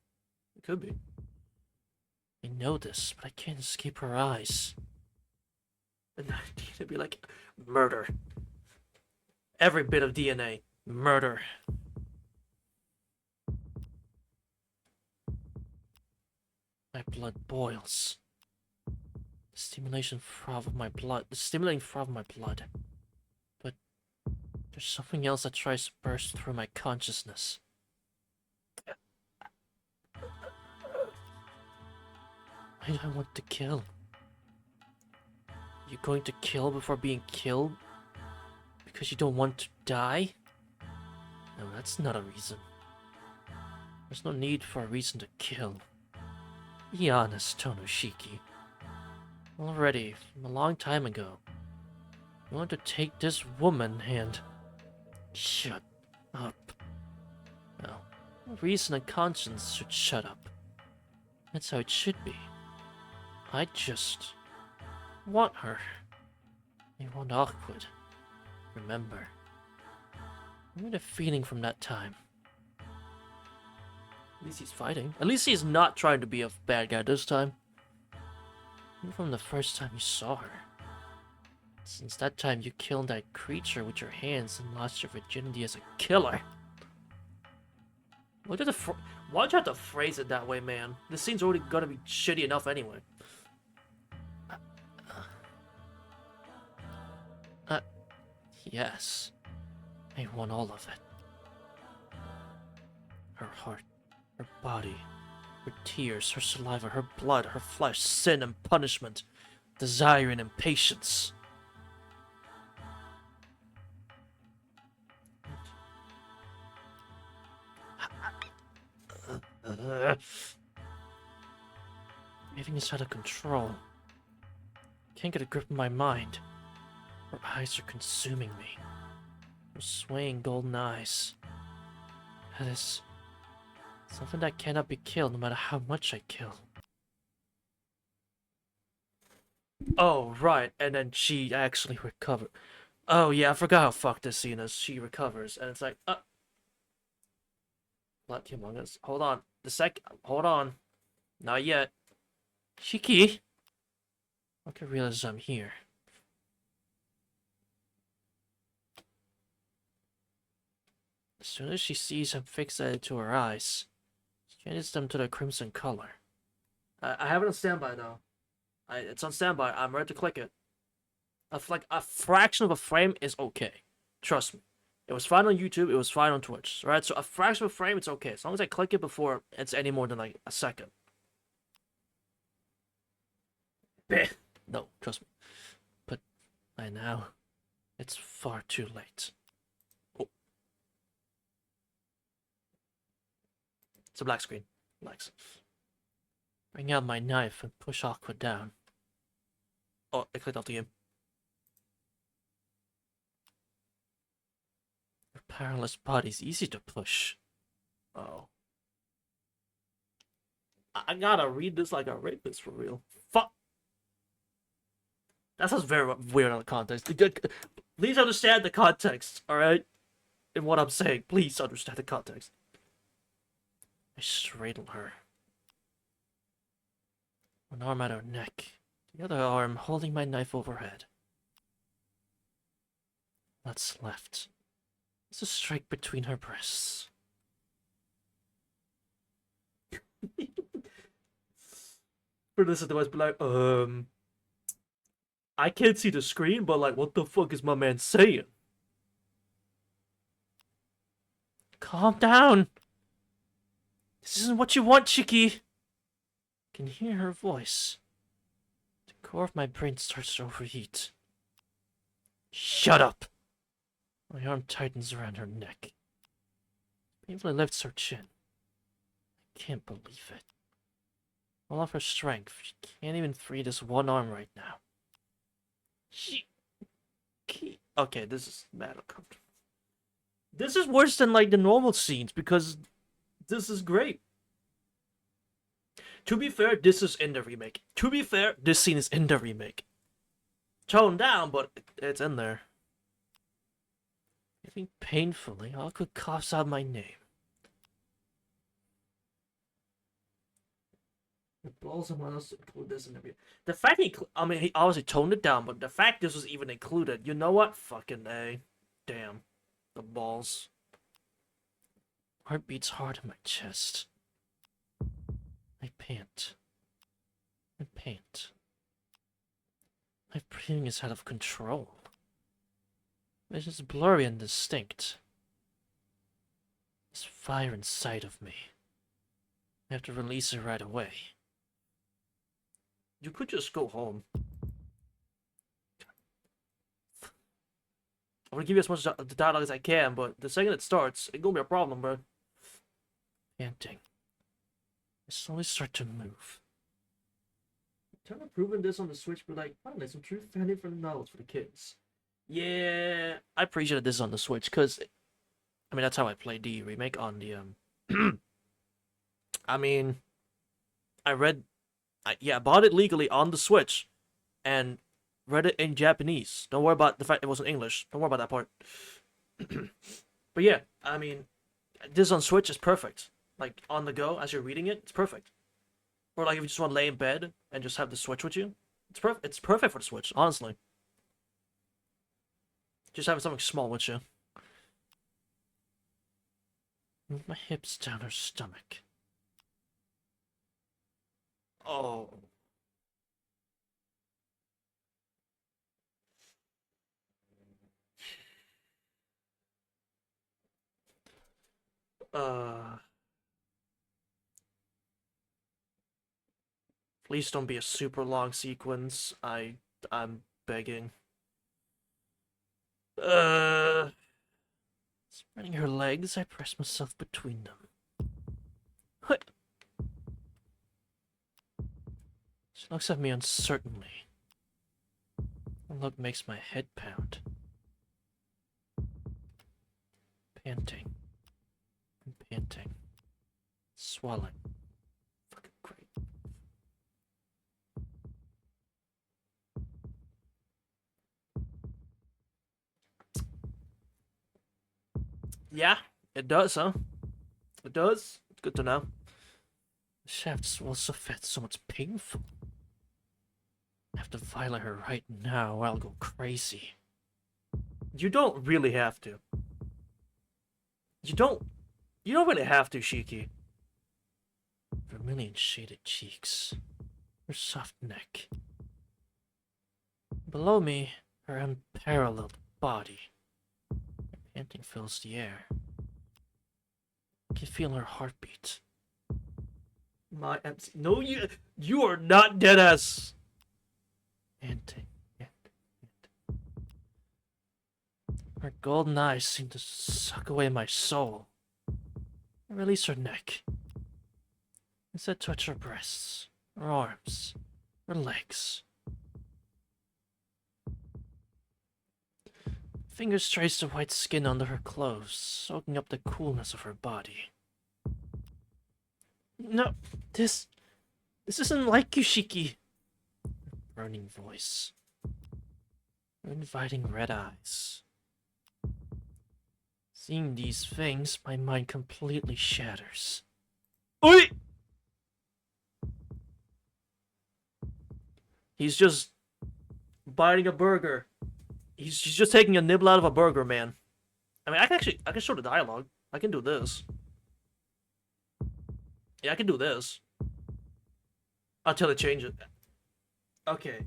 It could be. I know this, but I can't escape her eyes. And I need to be like, murder. Every bit of DNA. Murder. My blood boils. The stimulating throb of my blood. But there's something else that tries to burst through my consciousness. Why do I want to kill? You going to kill before being killed? Because you don't want to die? No, that's not a reason. There's no need for a reason to kill. Be honest, Tonoshiki. Already, from a long time ago, you want to take this woman and... Shut up. No, reason and conscience should shut up. That's how it should be. I just... want her. I want awkward. Remember. Remember the feeling from that time. At least he's fighting. At least he's not trying to be a bad guy this time. Even from the first time you saw her. Since that time you killed that creature with your hands and lost your virginity as a killer. Why'd you have to phrase it that way, man? This scene's already gonna be shitty enough anyway. Yes. I want all of it. Her heart, her body, her tears, her saliva, her blood, her flesh, sin and punishment, desire and impatience. Everything is out of control. Can't get a grip of my mind. Her eyes are consuming me. Her swaying golden eyes. That is something that cannot be killed no matter how much I kill. Oh, right, and then she actually recovered. Oh, yeah, I forgot how fucked this scene is. She recovers, and it's like, Blood Among Us. Hold on. Hold on. Not yet. Shiki! I can realize I'm here. As soon as she sees him fixated to her eyes, she changes them to the crimson color. I have it on standby, though. It's on standby. I'm ready to click it. Like, a fraction of a frame is okay. Trust me. It was fine on YouTube. It was fine on Twitch. Right? So a fraction of a frame, it's okay. As long as I click it before it's any more than, like, a second. No, trust me. But by now, it's far too late. Oh. It's a black screen. Relax. Bring out my knife and push Aqua down. Oh, I clicked off the game. Your powerless body's easy to push. Oh. I gotta read this like a rapist for real. Fuck. That sounds very weird out of context. Please understand the context, alright? In what I'm saying. Please understand the context. I straddle her. One arm at her neck, the other arm holding my knife overhead. That's left. It's a strike between her breasts. For this, otherwise be like, I can't see the screen, but like, what the fuck is my man saying? Calm down. This isn't what you want, Chiki. I can hear her voice. The core of my brain starts to overheat. Shut up! My arm tightens around her neck. Painfully lifts her chin. I can't believe it. All of her strength, she can't even free this one arm right now. Okay, this is mad uncomfortable. This is worse than like the normal scenes because this is great. To be fair, this is in the remake. To be fair, this scene is in the remake. Toned down, but it's in there. Giving painfully, Aqua coughs out my name. The balls and want us to include this in every. The fact he obviously toned it down, but the fact this was even included, you know what? Fucking A. Damn. The balls. Heart beats hard in my chest. I pant. I pant. My breathing is out of control. Vision's blurry and distinct. There's fire inside of me. I have to release it right away. You could just go home. I'm gonna give you as much dialogue as I can, but the second it starts, it's gonna be a problem, bro. Panting. I slowly start to move. Turn of proving this on the Switch, but like, finally, some true family friendly novels for the kids. Yeah, I appreciated this on the Switch, because, I mean, that's how I played the remake on the, I mean, I bought it legally on the Switch, and read it in Japanese. Don't worry about the fact it wasn't English. Don't worry about that part. But yeah, I mean, this on Switch is perfect. Like, on the go, as you're reading it, it's perfect. Or like, if you just want to lay in bed and just have the Switch with you, it's perfect for the Switch, honestly. Just having something small with you. Move my hips down her stomach. Oh. Please don't be a super long sequence. I'm begging. Spreading her legs, I press myself between them. What? She looks at me uncertainly. Her look makes my head pound. Panting. And panting. Swelling. Fucking great. Yeah, it does, huh? It does? It's good to know. The shaft swells so fast, so much painful. I have to violate her right now or I'll go crazy. You don't really have to. You don't really have to, Shiki. Vermilion shaded cheeks. Her soft neck. Below me, her unparalleled body. Her panting fills the air. I can feel her heartbeat. My MC. No, you are not deadass. Panting. Her golden eyes seem to suck away my soul. I release her neck. As I touch her breasts, her arms, her legs. Fingers trace the white skin under her clothes, soaking up the coolness of her body. No, this isn't like Yushiki. Burning voice. Her inviting red eyes. Seeing these things, my mind completely shatters. Oi! He's just biting a burger. He's just taking a nibble out of a burger, man. I mean, I can show the dialogue. I can do this. Yeah, I can do this. Until they change it. Okay.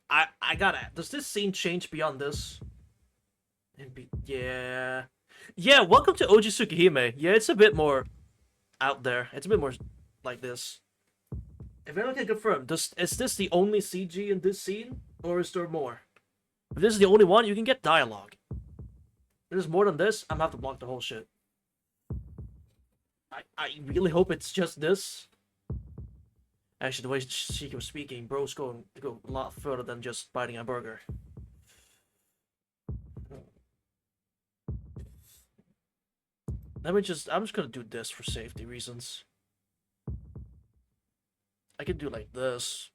I gotta. Does this scene change beyond this? Yeah. Yeah, welcome to OG Tsukihime. Yeah, it's a bit more out there. It's a bit more like this. If anyone can confirm, is this the only CG in this scene? Or is there more? If this is the only one, you can get dialogue. If there's more than this, I'm gonna have to block the whole shit. I really hope it's just this. Actually, the way she was speaking, bro's going to go a lot further than just biting a burger. I'm just gonna do this for safety reasons. I can do like this.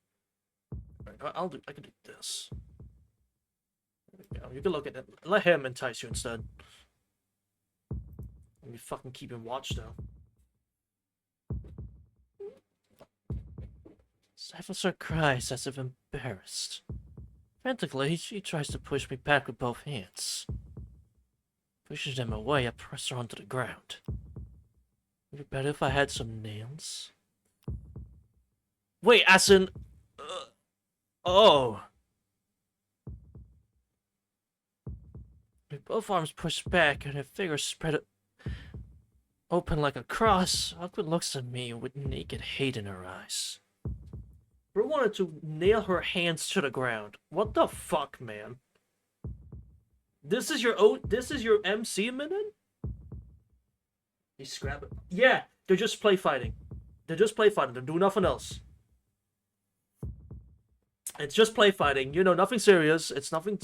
I can do this. You can look at it. Let him entice you instead. Let me fucking keep him watch though. Cypher cries as if embarrassed. Frantically, she tries to push me back with both hands. Pushes them away, I press her onto the ground. Would it be better if I had some nails? Wait, as in... oh. With both arms pushed back and her fingers spread open like a cross, Awkward looks at me with naked hate in her eyes. Bro wanted to nail her hands to the ground. What the fuck, man? This is your MC minute? He's scrapping. Yeah, they're just play fighting. They're just play fighting. They're doing nothing else. It's just play fighting. You know, nothing serious. It's nothing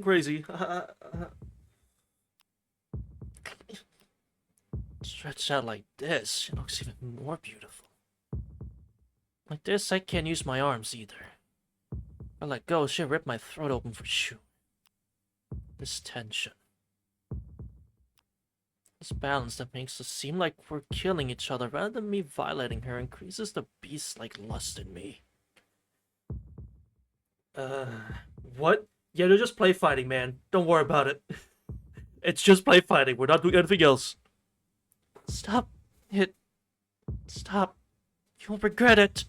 crazy. Stretched out like this, she looks even more beautiful. Like this, I can't use my arms either. If I let go, she'll rip my throat open for sure. This tension. This balance that makes us seem like we're killing each other rather than me violating her increases the beast-like lust in me. What? Yeah, they're just play fighting, man. Don't worry about it. It's just play fighting. We're not doing anything else. Stop it. Stop. You'll regret it.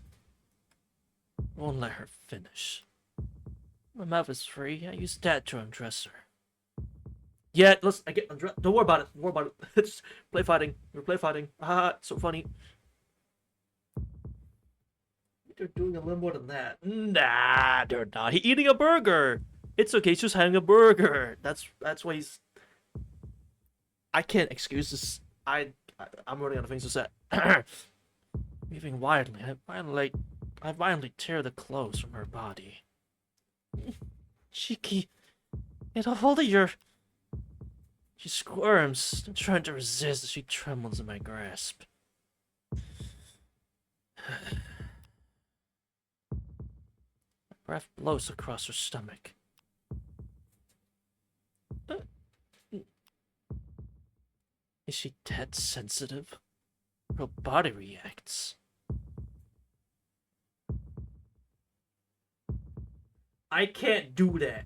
Won't let her finish. My mouth is free. I use that to undress her. Yeah, I get undressed. Don't worry about it. Don't worry about it. It's play fighting. We're play fighting. Ah, it's so funny. They're doing a little more than that. Nah, they're not. He's eating a burger. It's okay. He's just having a burger. That's why he's. I can't excuse this. I'm running out of things to say. Moving wildly, I violently tear the clothes from her body. Shiki, get a hold of your. She squirms, trying to resist as she trembles in my grasp. My breath blows across her stomach. Is she that sensitive? Her body reacts. I can't do that.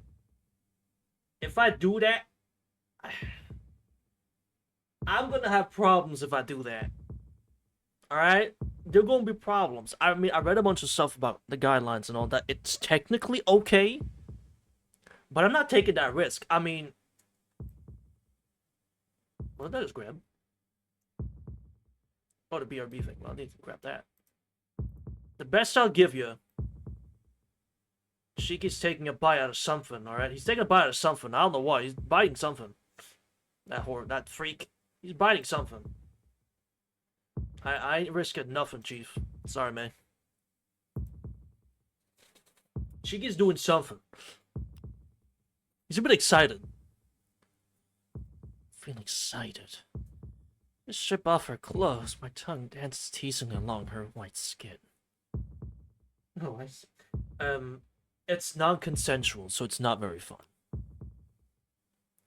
If I do that, I'm gonna have problems if I do that. Alright? There are gonna be problems. I mean, I read a bunch of stuff about the guidelines and all that. It's technically okay, but I'm not taking that risk. I mean, what did I just grab? Oh, the BRB thing. Well, I need to grab that. The best I'll give you. Shiki's taking a bite out of something, alright? He's taking a bite out of something. I don't know what. He's biting something. That freak. He's biting something. I ain't risking nothing, Chief. Sorry, man. Shiki's doing something. He's a bit excited. Feeling excited. I strip off her clothes. My tongue dances teasingly along her white skin. Oh, I see. It's non-consensual, so it's not very fun.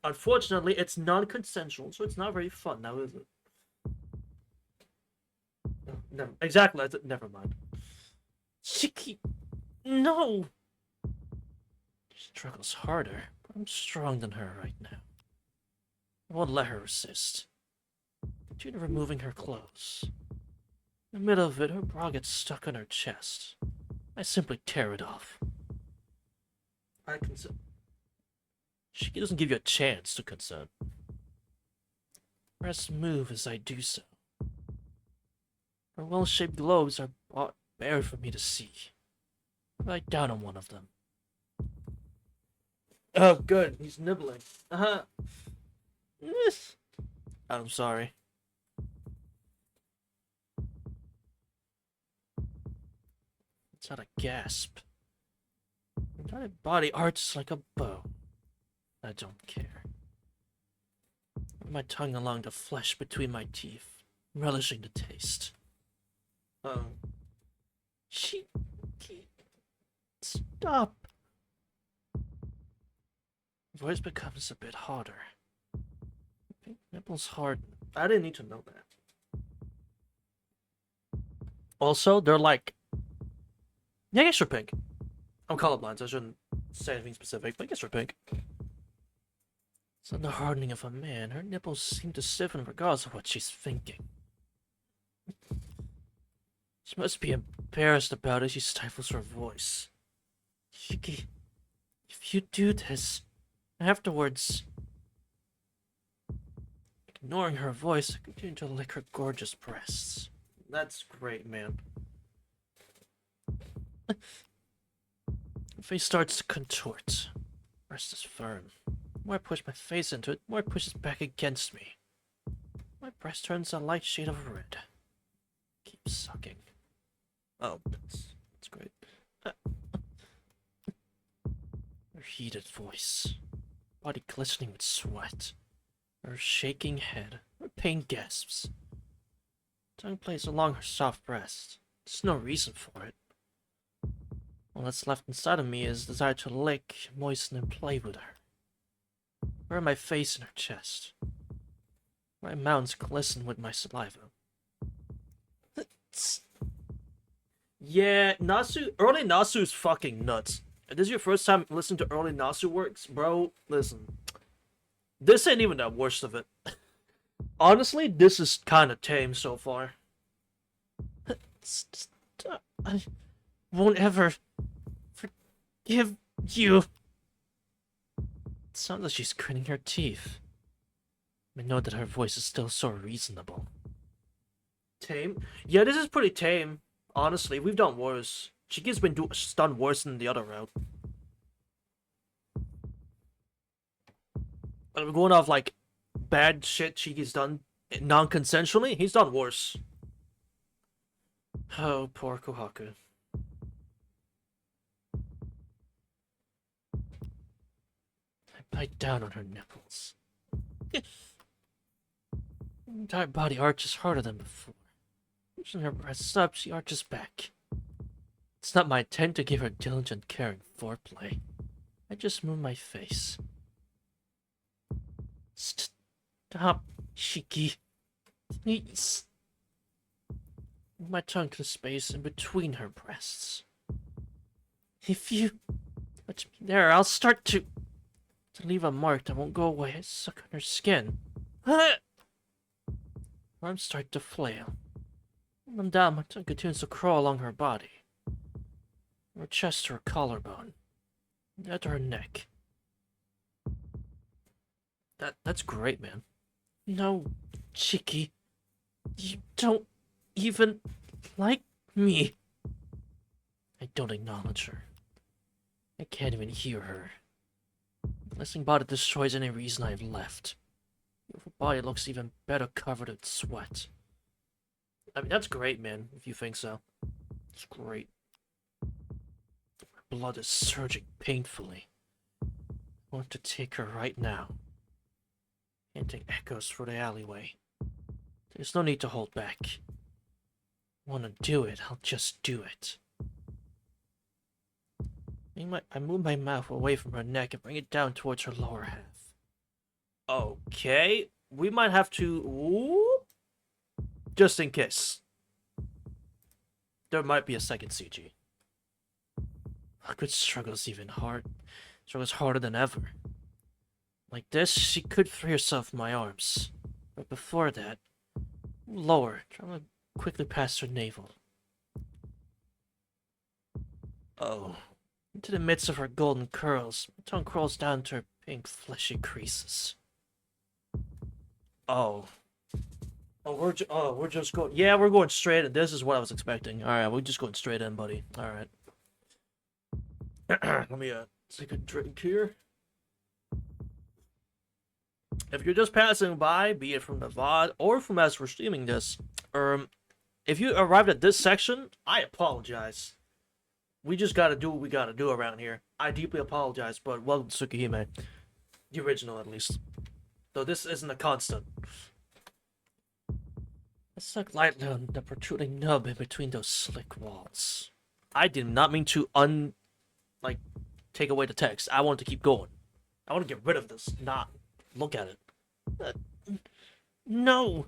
Unfortunately, it's non-consensual, so it's not very fun now, is it? No, never. Exactly. Never mind. Shiki, no. She struggles harder, but I'm stronger than her right now. I won't let her resist. Continue removing her clothes. In the middle of it, her bra gets stuck on her chest. I simply tear it off. I consent. She doesn't give you a chance to consent. Breasts move as I do so. Her well-shaped globes are brought bare for me to see. I lie down on one of them. Oh, good. He's nibbling. I'm sorry. It's not a gasp. Her entire body arches like a bow. I don't care. Run my tongue along the flesh between my teeth, relishing the taste. She... Stop. Voice becomes a bit harder. Pink nipples harden. I didn't need to know that. Also, they're like... Yeah, I guess you're pink. I'm colorblind, so I shouldn't say anything specific, but I guess you're pink. It's not the hardening of a man. Her nipples seem to stiffen regardless of what she's thinking. She must be embarrassed about it. She stifles her voice. Shiki, if you do this, afterwards... Ignoring her voice, I continue to lick her gorgeous breasts. That's great, man. Her face starts to contort. Breast is firm. The more I push my face into it, the more it pushes back against me. My breast turns a light shade of red. Keep sucking. Oh, that's great. Her heated voice. Body glistening with sweat. Her shaking head. Her pain gasps. Tongue plays along her soft breast. There's no reason for it. All that's left inside of me is desire to lick, moisten, and play with her. Burn my face in her chest. My mouths glisten with my saliva. Yeah, early Nasu's fucking nuts. If this is your first time listening to early Nasu works, bro, listen. This ain't even the worst of it. Honestly, this is kind of tame so far. I won't ever forgive you. It sounds like she's gritting her teeth. I know that her voice is still so reasonable. Tame? Yeah, this is pretty tame. Honestly, we've done worse. Chiki's been done worse than the other route. But we're going off like bad shit Chiki's done non-consensually. He's done worse. Oh, poor Kohaku. I bite down on her nipples. Her entire body arches harder than before. Pushing her breasts up, she arches back. It's not my intent to give her diligent, caring foreplay. I just move my face. Stop, Shiki. Please. Move my tongue to the space in between her breasts. If you touch me there, I'll start to leave a mark that won't go away. I suck on her skin. Arms start to flail. When I'm down, my tongue continues to crawl along her body. From her chest to her collarbone. Then to her neck. That's great, man. No, Chiki. You don't even like me. I don't acknowledge her. I can't even hear her. Blessing body destroys any reason I've left. Her body looks even better covered in sweat. I mean, that's great, man, if you think so. It's great. My blood is surging painfully. I want to take her right now. Hinting echoes through the alleyway. There's no need to hold back. Want to do it, I'll just do it. I move my mouth away from her neck and bring it down towards her lower half. Okay, we might have to... Ooh, just in case. There might be a second CG. Good struggles struggles harder than ever. Like this, she could free herself from my arms. But before that, lower, trying to quickly past her navel. Oh. Into the midst of her golden curls, my tongue crawls down to her pink, fleshy creases. Oh. We're just going... Yeah, we're going straight in. This is what I was expecting. Alright, we're just going straight in, buddy. Alright. Let me take a drink here. If you're just passing by, be it from the VOD or from as we're streaming this, if you arrived at this section, I apologize. We just gotta do what we gotta do around here. I deeply apologize, but welcome to Tsukihime. The original, at least. Though this isn't a constant. I suck lightly on the protruding nub in between those slick walls. I did not mean to take away the text. I want to keep going. I want to get rid of this, not look at it. No!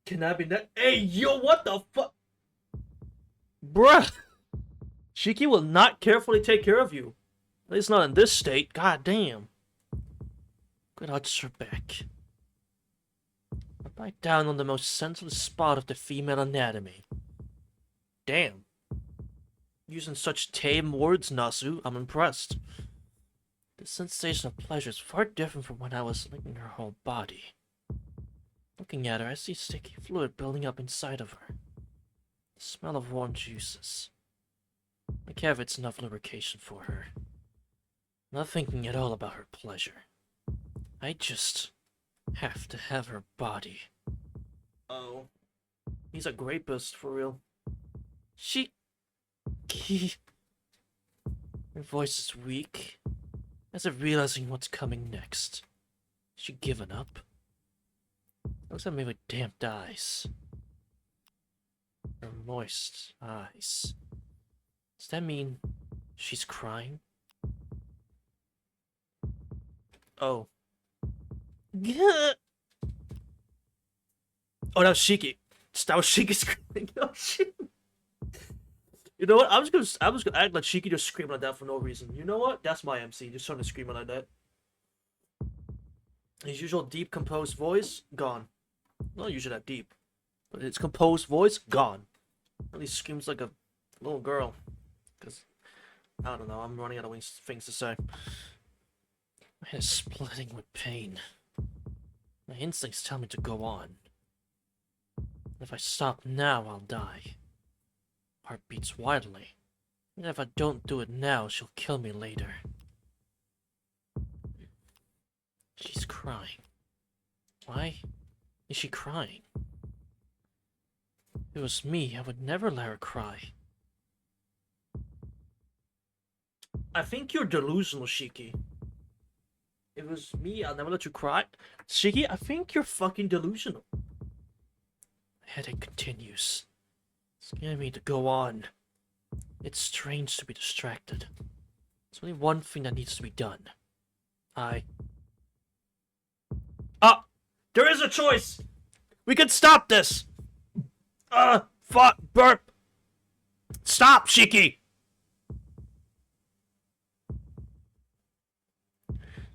Can I be that? Hey, yo, what the fuck? Bruh! Shiki will not carefully take care of you. At least not in this state. God damn. Good odds her back. I bite down on the most sensitive spot of the female anatomy. Damn. Using such tame words, Nasu, I'm impressed. The sensation of pleasure is far different from when I was licking her whole body. Looking at her, I see sticky fluid building up inside of her. The smell of warm juices. Like have it's enough lubrication for her. Not thinking at all about her pleasure. I just have to have her body. Oh. He's a rapist, for real. Her voice is weak, as if realizing what's coming next. Has she given up? Looks at me with damp eyes. Her moist eyes. Does that mean she's crying? Oh. Oh, that was Shiki. That was Shiki screaming. Oh, shit. You know what? I'm just gonna act like Shiki just screaming like that for no reason. You know what? That's my MC. Just starting screaming like that. His usual deep, composed voice gone. Not usually that deep, but its composed voice gone. At least screams like a little girl. Cause I don't know. I'm running out of things to say. My head is splitting with pain. My instincts tell me to go on. If I stop now, I'll die. Heart beats wildly. And if I don't do it now, she'll kill me later. She's crying. Why is she crying? If it was me, I would never let her cry. I think you're delusional, Shiki. If it was me, I'll never let you cry. Shiki, I think you're fucking delusional. My headache continues. Scaring me to go on. It's strange to be distracted. There's only one thing that needs to be done. There is a choice! We can stop this! Fuck, burp! Stop, Shiki!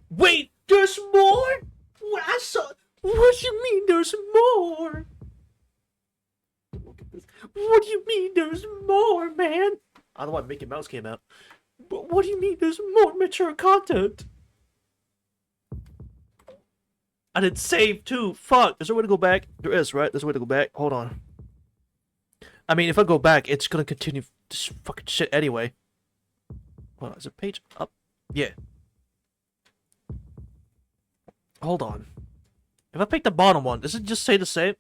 Wait, there's more? What do you mean there's more? What do you mean there's more, man? I don't know why Mickey Mouse came out. But what do you mean there's more mature content? I did save too. Fuck. Is there a way to go back? There is, right? There's a way to go back. Hold on. I mean, if I go back, it's gonna continue this fucking shit anyway. Hold on. Is it page up? Yeah. Hold on. If I pick the bottom one, does it just say the same?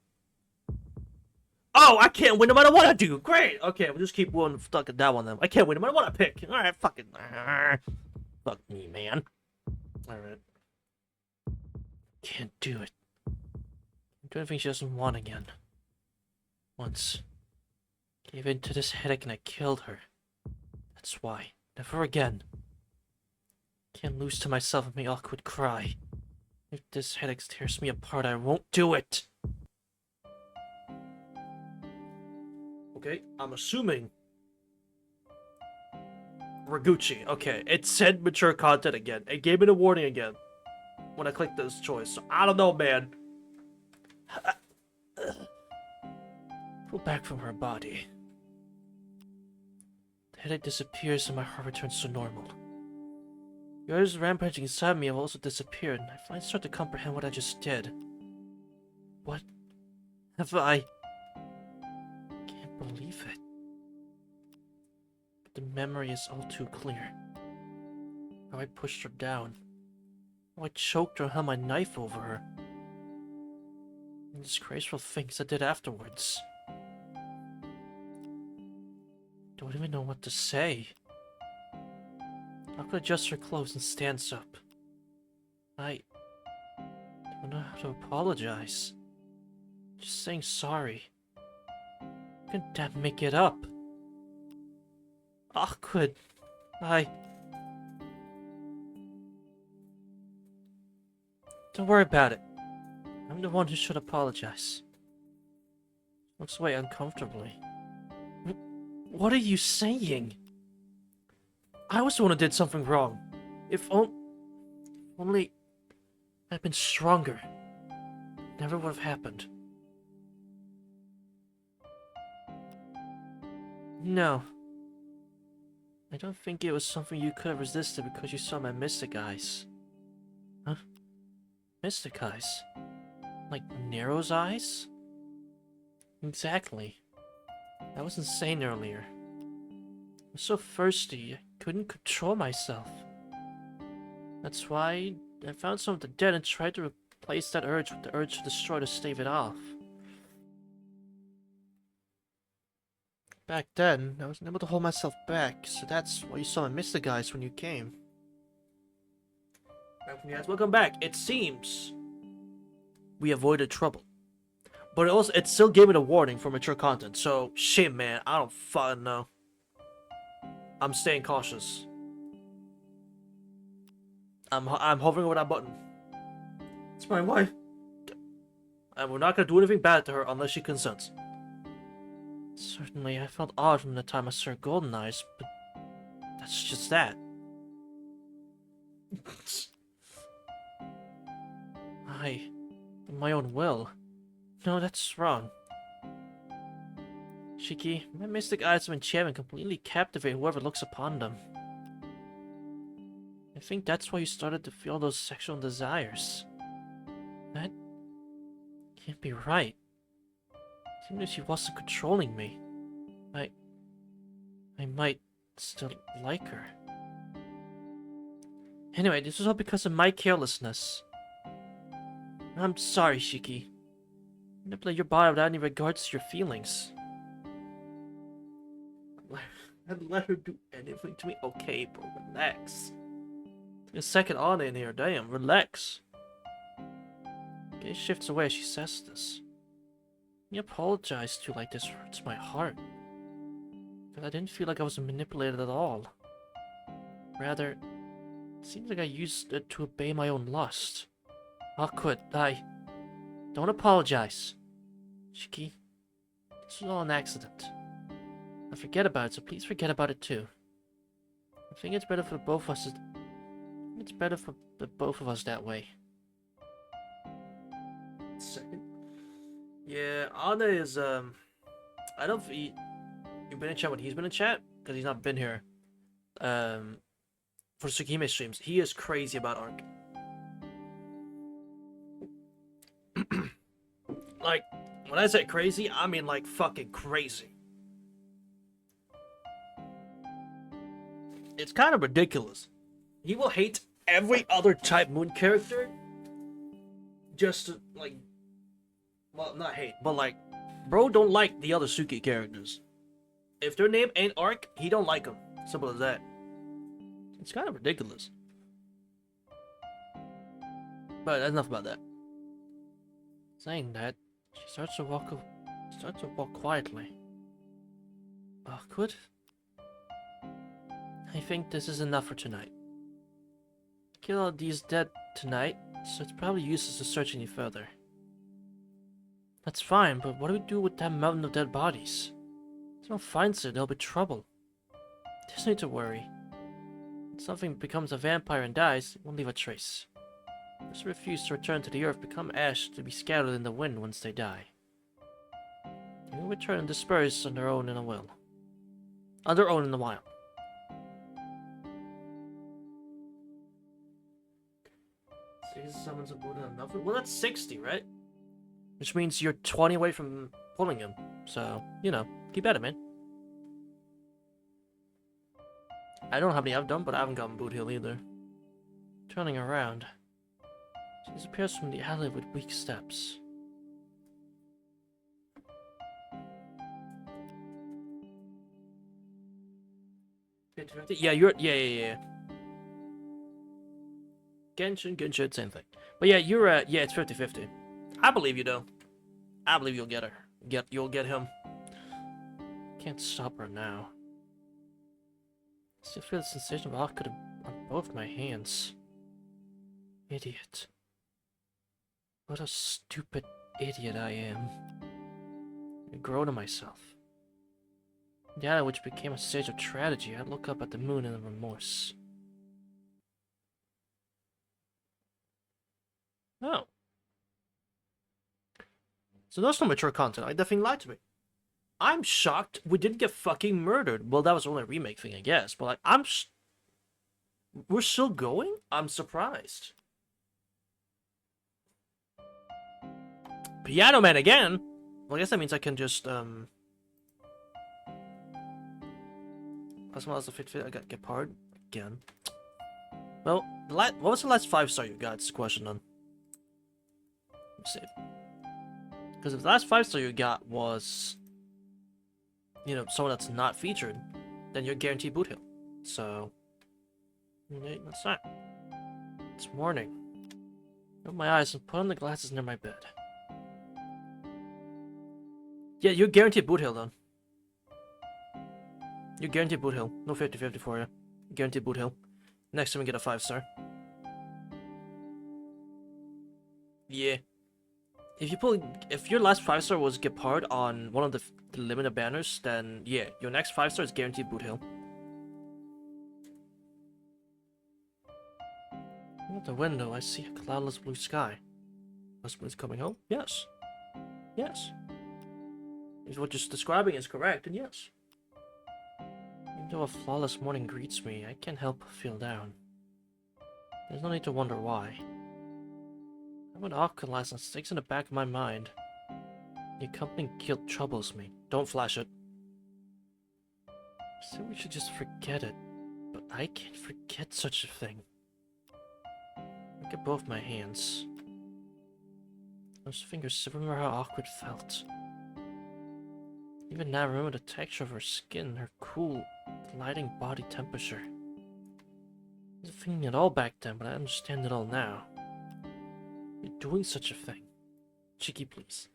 Oh, I can't win no matter what I do. Great. Okay, we'll just keep one stuck at that one then. I can't win no matter what I pick. All right, fucking. Fuck me, man. All right. Can't do it. Do anything she doesn't want again. Once. Gave in to this headache and I killed her. That's why. Never again. Can't lose to myself and make awkward cry. If this headache tears me apart, I won't do it. Okay, I'm assuming Raguchi. Okay, it said mature content again. It gave me the warning again when I clicked this choice. So I don't know, man. Pull back from her body. The headache disappears and my heart returns to normal. The others rampaging inside me have also disappeared, and I finally start to comprehend what I just did. What have I? Can't believe it. But the memory is all too clear. How I pushed her down. How I choked her and held my knife over her. And disgraceful things I did afterwards. Don't even know what to say. How could I adjust her clothes and stands up? I don't know how to apologize. Just saying sorry. Couldn't that make it up? Awkward. Don't worry about it. I'm the one who should apologize. Looks away uncomfortably. What are you saying? I was the one who did something wrong. If only I'd been stronger, it never would have happened. No. I don't think it was something you could have resisted because you saw my mystic eyes. Huh? Mystic eyes? Like Nero's eyes? Exactly. I was insane earlier. I was so thirsty, I couldn't control myself. That's why I found some of the dead and tried to replace that urge with the urge to destroy to stave it off. Back then, I wasn't able to hold myself back, so that's why you saw my mystic eyes when you came. Guys, welcome back. It seems we avoided trouble. But it still gave me the warning for mature content, so shit, man, I don't fucking know. I'm staying cautious. I'm hovering over that button. It's my wife. And we're not gonna do anything bad to her unless she consents. Certainly, I felt odd from the time I saw her golden eyes, but that's just that. My own will. No, that's wrong. Shiki, my mystic eyes of enchantment completely captivate whoever looks upon them. I think that's why you started to feel those sexual desires. That can't be right. Even if she wasn't controlling me, I might still like her. Anyway, this was all because of my carelessness. I'm sorry, Shiki. Manipulate your body without any regards to your feelings. I'd let her do anything to me. Okay, bro, relax. Take a second on in here, damn, relax. Gaze shifts away as she says this. Me apologize to you like this hurts my heart. But I didn't feel like I was manipulated at all. Rather, it seems like I used it to obey my own lust. Awkward, don't apologize. Shiki, this was all an accident. I forget about it, so please forget about it too. I think it's better for both of us. It's better for the both of us that way. Second. Yeah, Anna is I don't think you've been in chat when he's been in chat because he's not been here. For Tsukihime streams, he is crazy about Ark. Like, when I say crazy, I mean like fucking crazy. It's kind of ridiculous. He will hate every other type Moon character just to, like, well, not hate, but like, Bro don't like the other Suki characters. If their name ain't Arc, he don't like them. Simple as that. It's kind of ridiculous. But enough about that. Saying that, she starts to walk quietly. Awkward? I think this is enough for tonight. Kill all these dead tonight, so it's probably useless to search any further. That's fine, but what do we do with that mountain of dead bodies? If someone finds it, there'll be trouble. There's no need to worry. When something becomes a vampire and dies, it won't leave a trace. Those who refuse to return to the earth become ash to be scattered in the wind once they die. They will return and disperse on their own in the wild. On their own in the wild. Summons a Buddha enough. Well, that's 60, right? Which means you're 20 away from pulling him. So, you know, keep at it, man. I don't know how many I've done, but I haven't gotten Boot Hill either. Turning around, she disappears from the alley with weak steps. Yeah, yeah. Genshin, same thing. But yeah, you're yeah, it's 50-50. I believe you though. I believe you'll get her. You'll get him. Can't stop her now. I still feel the sensation of alcohol on both my hands. Idiot. What a stupid idiot I am. I grow to myself. The alley which became a stage of tragedy, I look up at the moon in remorse. Oh. So that's not mature content. I definitely lied to me. I'm shocked we didn't get fucking murdered. Well, that was only a remake thing, I guess. But like, we're still going? I'm surprised. Piano Man again? Well, I guess that means I can just, That's what else the fit. I got Gepard again. Well, what was the last 5-star you got? It's a question on. Save. Because if the last 5-star you got was, you know, someone that's not featured, then you're guaranteed Boot Hill. So, that's that. It's morning. Open my eyes and put on the glasses near my bed. Yeah, you're guaranteed Boot Hill then. You're guaranteed Boot Hill. No 50-50 for you. Guaranteed Boot Hill. Next time we get a 5-star. Yeah. If your last 5-star was Gepard on one of the limited banners, then yeah, your next 5-star is guaranteed Boot Hill. At the window, I see a cloudless blue sky. Husband's coming home? Yes. Yes. If what you're describing is correct, then yes. Even though a flawless morning greets me, I can't help but feel down. There's no need to wonder why. I'm an awkward and sticks in the back of my mind. The accompanying guilt troubles me. Don't flash it. I said we should just forget it, but I can't forget such a thing. Look at both my hands. Those fingers still remember how awkward it felt. Even now I remember the texture of her skin, her cool, gliding body temperature. I wasn't thinking it all back then, but I understand it all now. You're doing such a thing. Cheeky, please.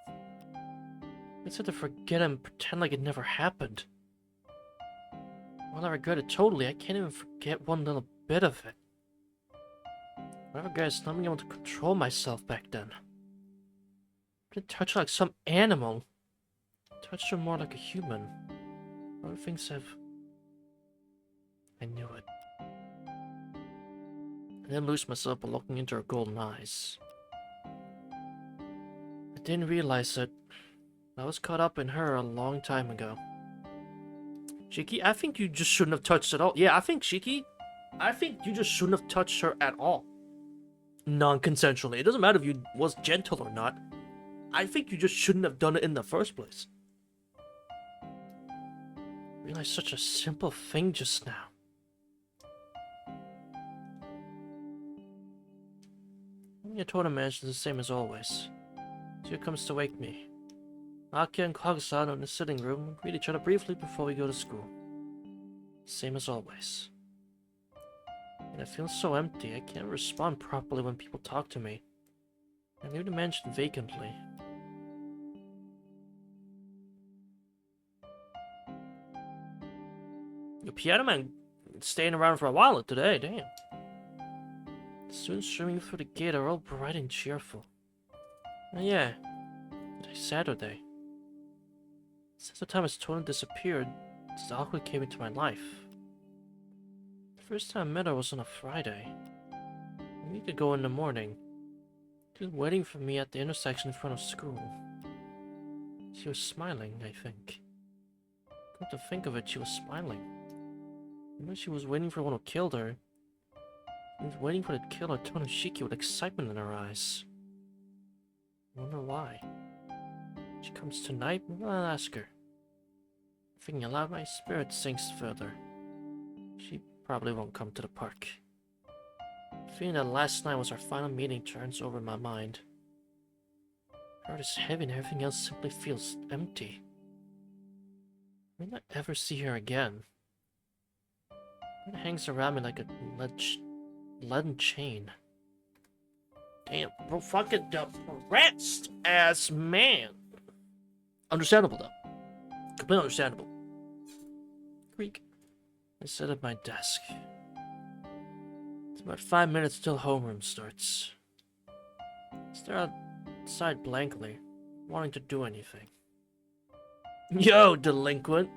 I said to forget and pretend like it never happened. While I regret it totally, I can't even forget one little bit of it. What I regret is not being able to control myself back then. I didn't touch her like some animal. I touched her more like a human. Other things have... I knew it. I then loosed myself by looking into her golden eyes. I didn't realize it. I was caught up in her a long time ago. Shiki, I think you just shouldn't have touched at all. Yeah, I think Shiki, you just shouldn't have touched her at all. Non-consensually. It doesn't matter if you was gentle or not. I think you just shouldn't have done it in the first place. I realized such a simple thing just now. I told him it's the same as always. So he comes to wake me. Aki and Kage-san are in the sitting room and greet each other briefly before we go to school. Same as always. And I feel so empty, I can't respond properly when people talk to me. I leave the mansion vacantly. The piano man staying around for a while today, damn. The students streaming through the gate are all bright and cheerful. Oh yeah, today's Saturday. Since the time his Tona disappeared, Zakui came into my life. The first time I met her was on a Friday. A week ago in the morning. She was waiting for me at the intersection in front of school. She was smiling, I think. Come to think of it, she was smiling. Maybe she was waiting for the one who killed her. She was waiting for the killer Tonoshiki with excitement in her eyes. I wonder why. She comes tonight, maybe I'll ask her. Thinking aloud, my spirit sinks further. She probably won't come to the park. Feeling that last night was our final meeting turns over in my mind. My heart is heavy and everything else simply feels empty. I may not ever see her again. It hangs around me like a leaden chain. Damn, bro, fucking depressed ass man. Understandable though. Completely understandable. Creak. I sit at my desk. It's about 5 minutes till homeroom starts. I stare outside blankly, wanting to do anything. Yo, delinquent!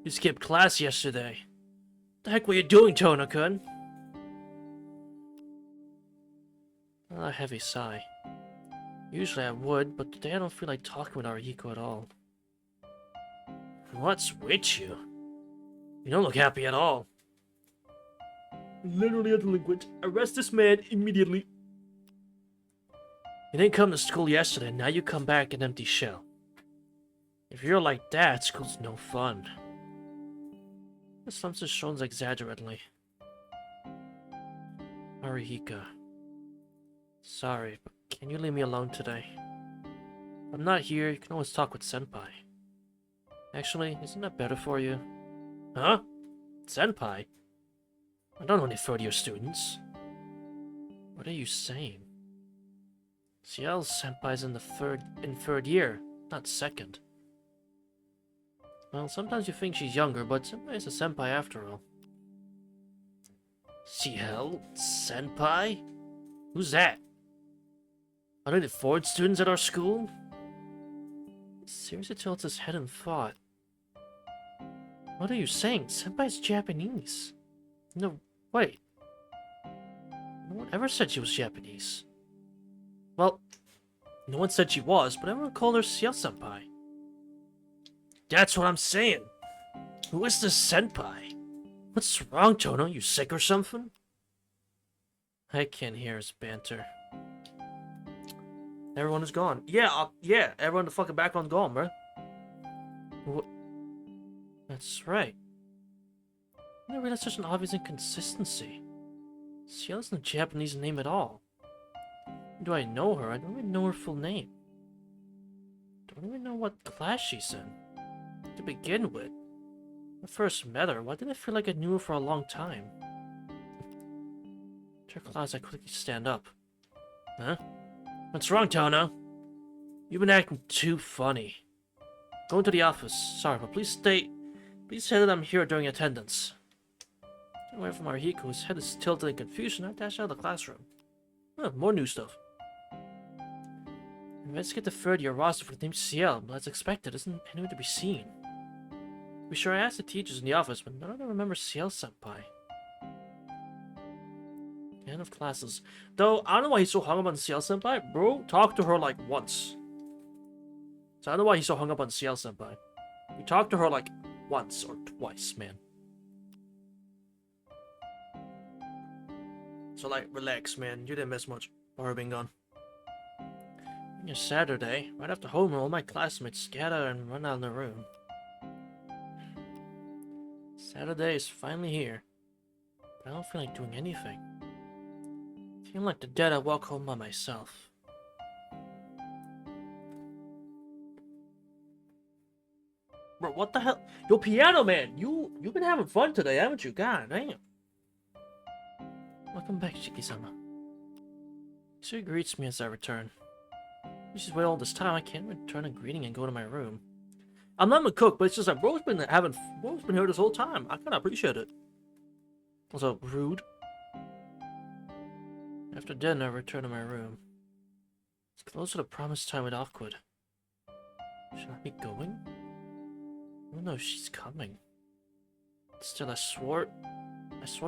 You skipped class yesterday. What the heck were you doing, Tona-kun? A heavy sigh. Usually I would, but today I don't feel like talking with Arihiko at all. What's with you? You don't look happy at all. Literally a delinquent. Arrest this man immediately. You didn't come to school yesterday, now you come back an empty shell. If you're like that, school's no fun. The slumps his shoulders exaggeratedly. Arihiko. Sorry, but can you leave me alone today? If I'm not here, you can always talk with Senpai. Actually, isn't that better for you? Huh? Senpai? I don't know any third-year students. What are you saying? Ciel's senpai's in third year, not second. Well, sometimes you think she's younger, but senpai's a senpai after all. Ciel? Senpai? Who's that? Are they the foreign students at our school? He seriously tilts his head in thought. What are you saying? Senpai's Japanese. No, wait. No one ever said she was Japanese. Well, no one said she was, but everyone called her Ciel-senpai. That's what I'm saying. Who is this senpai? What's wrong, Tono? You sick or something? I can't hear his banter. Everyone is gone. Yeah, everyone in the fucking background's gone, bro. What? That's right. I never realized such an obvious inconsistency. Ciel isn't a Japanese name at all. Do I know her? I don't even know her full name. Don't even know what class she's in. To begin with, when I first met her, why did I feel like I knew her for a long time? To her class, I quickly stand up. Huh? What's wrong, Tono? You've been acting too funny. Go into the office. Sorry, but please say that I'm here during attendance. Away from Arihiko, whose head is tilted in confusion, I dash out of the classroom. Oh, more new stuff. Investigate the third-year roster for the name Ciel, but as expected, isn't anyone to be seen. To be sure, I asked the teachers in the office, but none of them remember Ciel-senpai. End of classes. Though, I don't know why he's so hung up on Ciel-senpai. Bro, talk to her like once. So I don't know why he's so hung up on Ciel-senpai. We talked to her like once or twice, man. So like, relax, man. You didn't miss much by her being gone. It's Saturday. Right after homeroom, all my classmates scatter and run out of the room. Saturday is finally here. But I don't feel like doing anything. Feeling like the dead, I walk home by myself. What the hell? Yo, Piano Man, you've been having fun today, haven't you? God damn. Welcome back, Shiki-sama. She greets me as I return. She's waited all this time. I can't return a greeting and go to my room. I'm not a cook, but it's just like bro's been here this whole time. I kind of appreciate it. Also, rude. After dinner, I return to my room. It's close to the promised time with Awkward. Should I be going? Oh no, she's coming. Still, I swore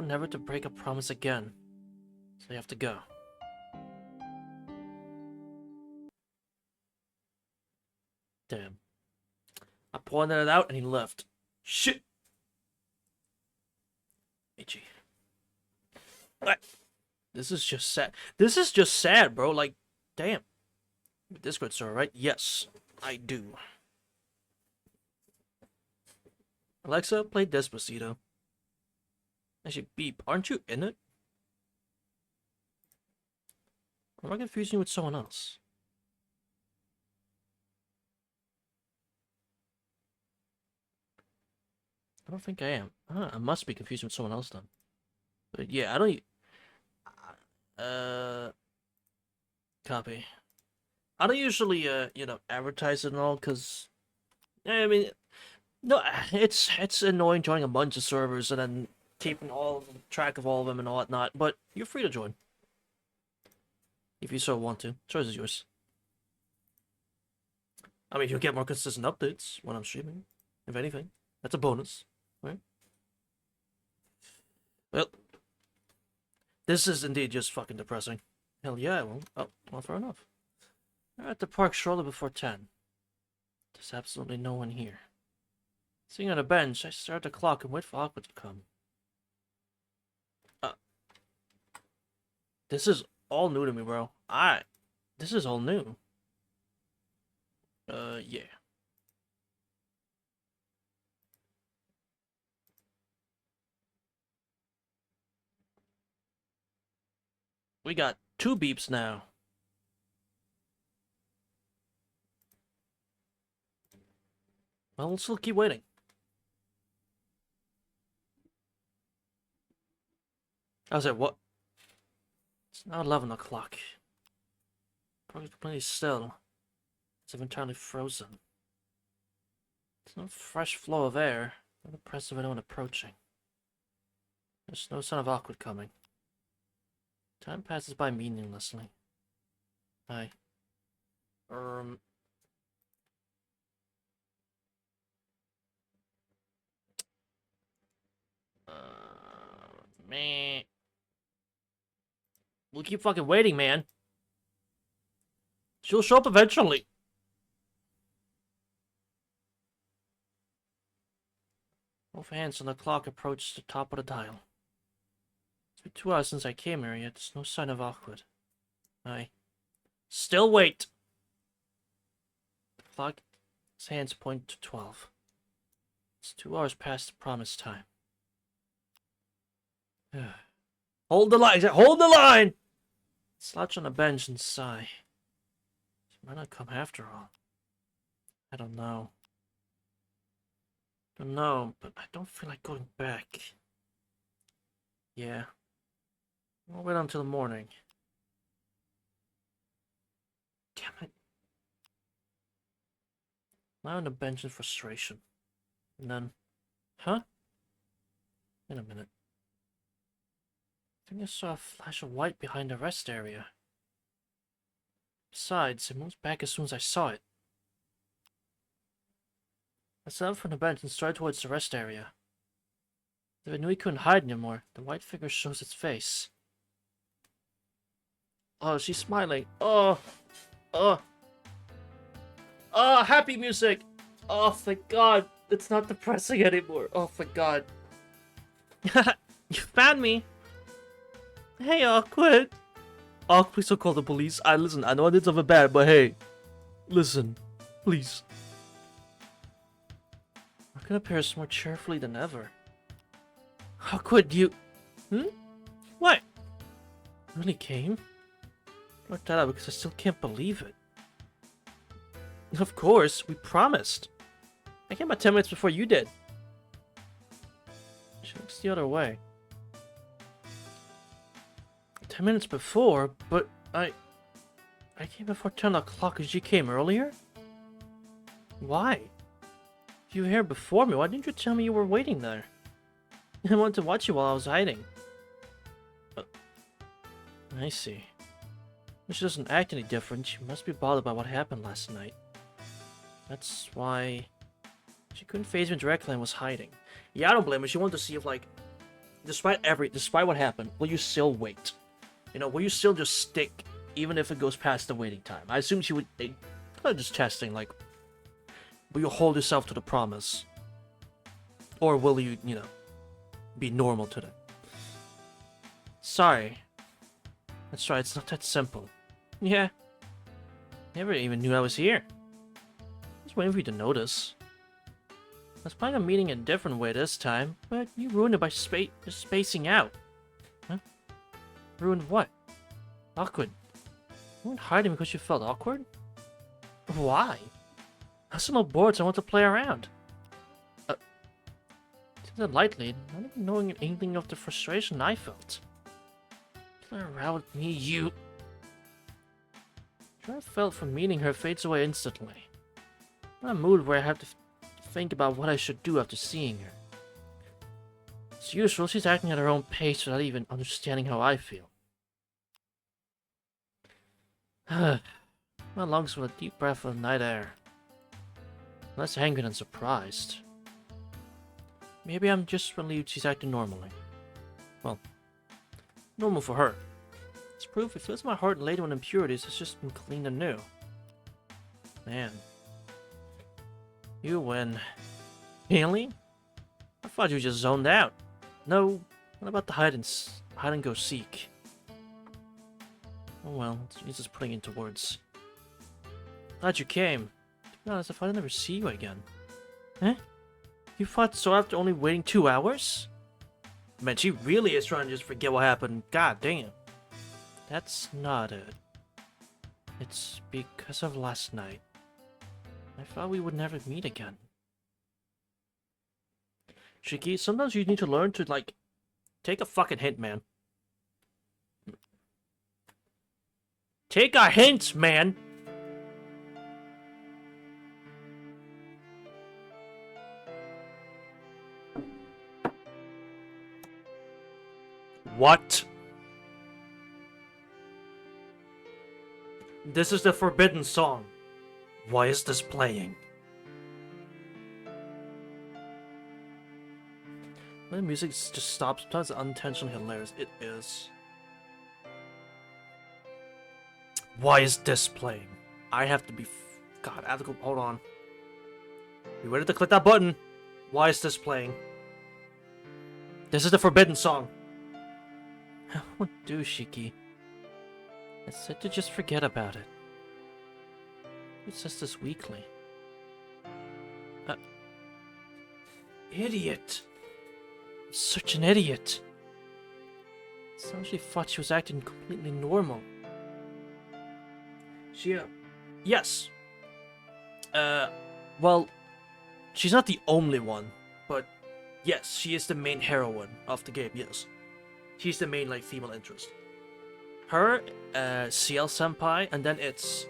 never to break a promise again. So you have to go. Damn. I pointed it out and he left. Shit! Ichi. What? This is just sad. This is just sad, bro. Like, damn. Discord server, right? Yes, I do. Alexa, play Despacito. Actually, Beep, aren't you in it? Or am I confusing you with someone else? I don't think I am. I must be confusing with someone else then. But yeah, I don't... Copy. I don't usually, you know, advertise it and all, because... I mean... No, it's annoying joining a bunch of servers and then keeping track of all of them and whatnot, but you're free to join. If you so want to. Choice is yours. I mean, you'll get more consistent updates when I'm streaming, if anything. That's a bonus, right? Well, this is indeed just fucking depressing. Hell yeah, I won't. Oh, well, fair enough. We're at the park shortly before 10. There's absolutely no one here. Sitting on a bench, I stare at the clock and wait for Aqua to come. This is all new to me, bro. This is all new. Yeah. We got 2 beeps now. Well, we'll still keep waiting. I was like, what? It's now 11 o'clock. Probably completely still. It's entirely frozen. There's no fresh flow of air, or the presence of anyone approaching. There's no sign of Awkward coming. Time passes by meaninglessly. Hi. Man. We'll keep fucking waiting, man. She'll show up eventually. Both hands on the clock approach the top of the dial. It's been 2 hours since I came here, yet there's no sign of Awkward. I still wait. The clock's hands point to 12. It's 2 hours past the promised time. Hold the line! Hold the line! Slouch on the bench and sigh. She might not come after all. I don't know. But I don't feel like going back. Yeah. We'll wait until the morning. Damn it. Lie on the bench in frustration. And then... Huh? Wait a minute. I think I saw a flash of white behind the rest area. Besides, it moved back as soon as I saw it. I sat up from the bench and started towards the rest area. If I knew he couldn't hide anymore, the white figure shows its face. Oh, she's smiling. Oh, happy music. Oh, thank God. It's not depressing anymore. Oh, thank God. You found me. Hey, Awkward. Oh, please don't call the police. Listen, I know I did something bad, but hey. Listen, please. Awkward appears more cheerfully than ever. Awkward, you... What? You really came? I looked that up because I still can't believe it. Of course, we promised. I came about 10 minutes before you did. She looks the other way. 10 minutes before, but I came before 10 o'clock because you came earlier? Why? If you were here before me, why didn't you tell me you were waiting there? I wanted to watch you while I was hiding. I see. She doesn't act any different. She must be bothered by what happened last night. That's why she couldn't face me directly and was hiding. Yeah, I don't blame her. She wanted to see if, like, despite what happened, will you still wait? You know, will you still just stick, even if it goes past the waiting time? I assume she would. They are just testing, like, will you hold yourself to the promise, or will you, you know, be normal to them? Sorry. That's right. It's not that simple. Yeah. Never even knew I was here. I was waiting for you to notice. I was planning on meeting in a different way this time, but you ruined it by spacing out. Huh? Ruined what? Awkward. You weren't hiding because you felt awkward? Why? I was so bored, so I want to play around. To that lightly, not even knowing anything of the frustration I felt. Play around with me, you. The joy I felt from meeting her fades away instantly. I'm in a mood where I have to think about what I should do after seeing her. As usual, she's acting at her own pace without even understanding how I feel. My lungs with a deep breath of night air. Less angry than surprised. Maybe I'm just relieved she's acting normally. Well, normal for her. It's proof it fills my heart laden with impurities has just been cleaned anew. Man. You win. Really? I thought you just zoned out. No, what about the hide and go seek? Oh well, it's just putting into words. Glad you came. To be honest, I thought I'd never see you again. Huh? You thought so after only waiting 2 hours? Man, she really is trying to just forget what happened. God damn. That's not it. It's because of last night. I thought we would never meet again. Shiki, sometimes you need to learn to, like, take a fucking hint, man. Take a hint, man! What? This is the forbidden song. Why is this playing? When the music just stops, sometimes it's unintentionally hilarious. It is. Why is this playing? I have to be... God, I have to go... Hold on. Be ready to click that button. Why is this playing? This is the forbidden song. What do, Shiki? I said to just forget about it. Who says this weekly? Idiot! Such an idiot! So she thought she was acting completely normal. She, yes. Well, she's not the only one, but yes, she is the main heroine of the game, yes. She's the main, like, female interest. Her, CL Senpai, and then it's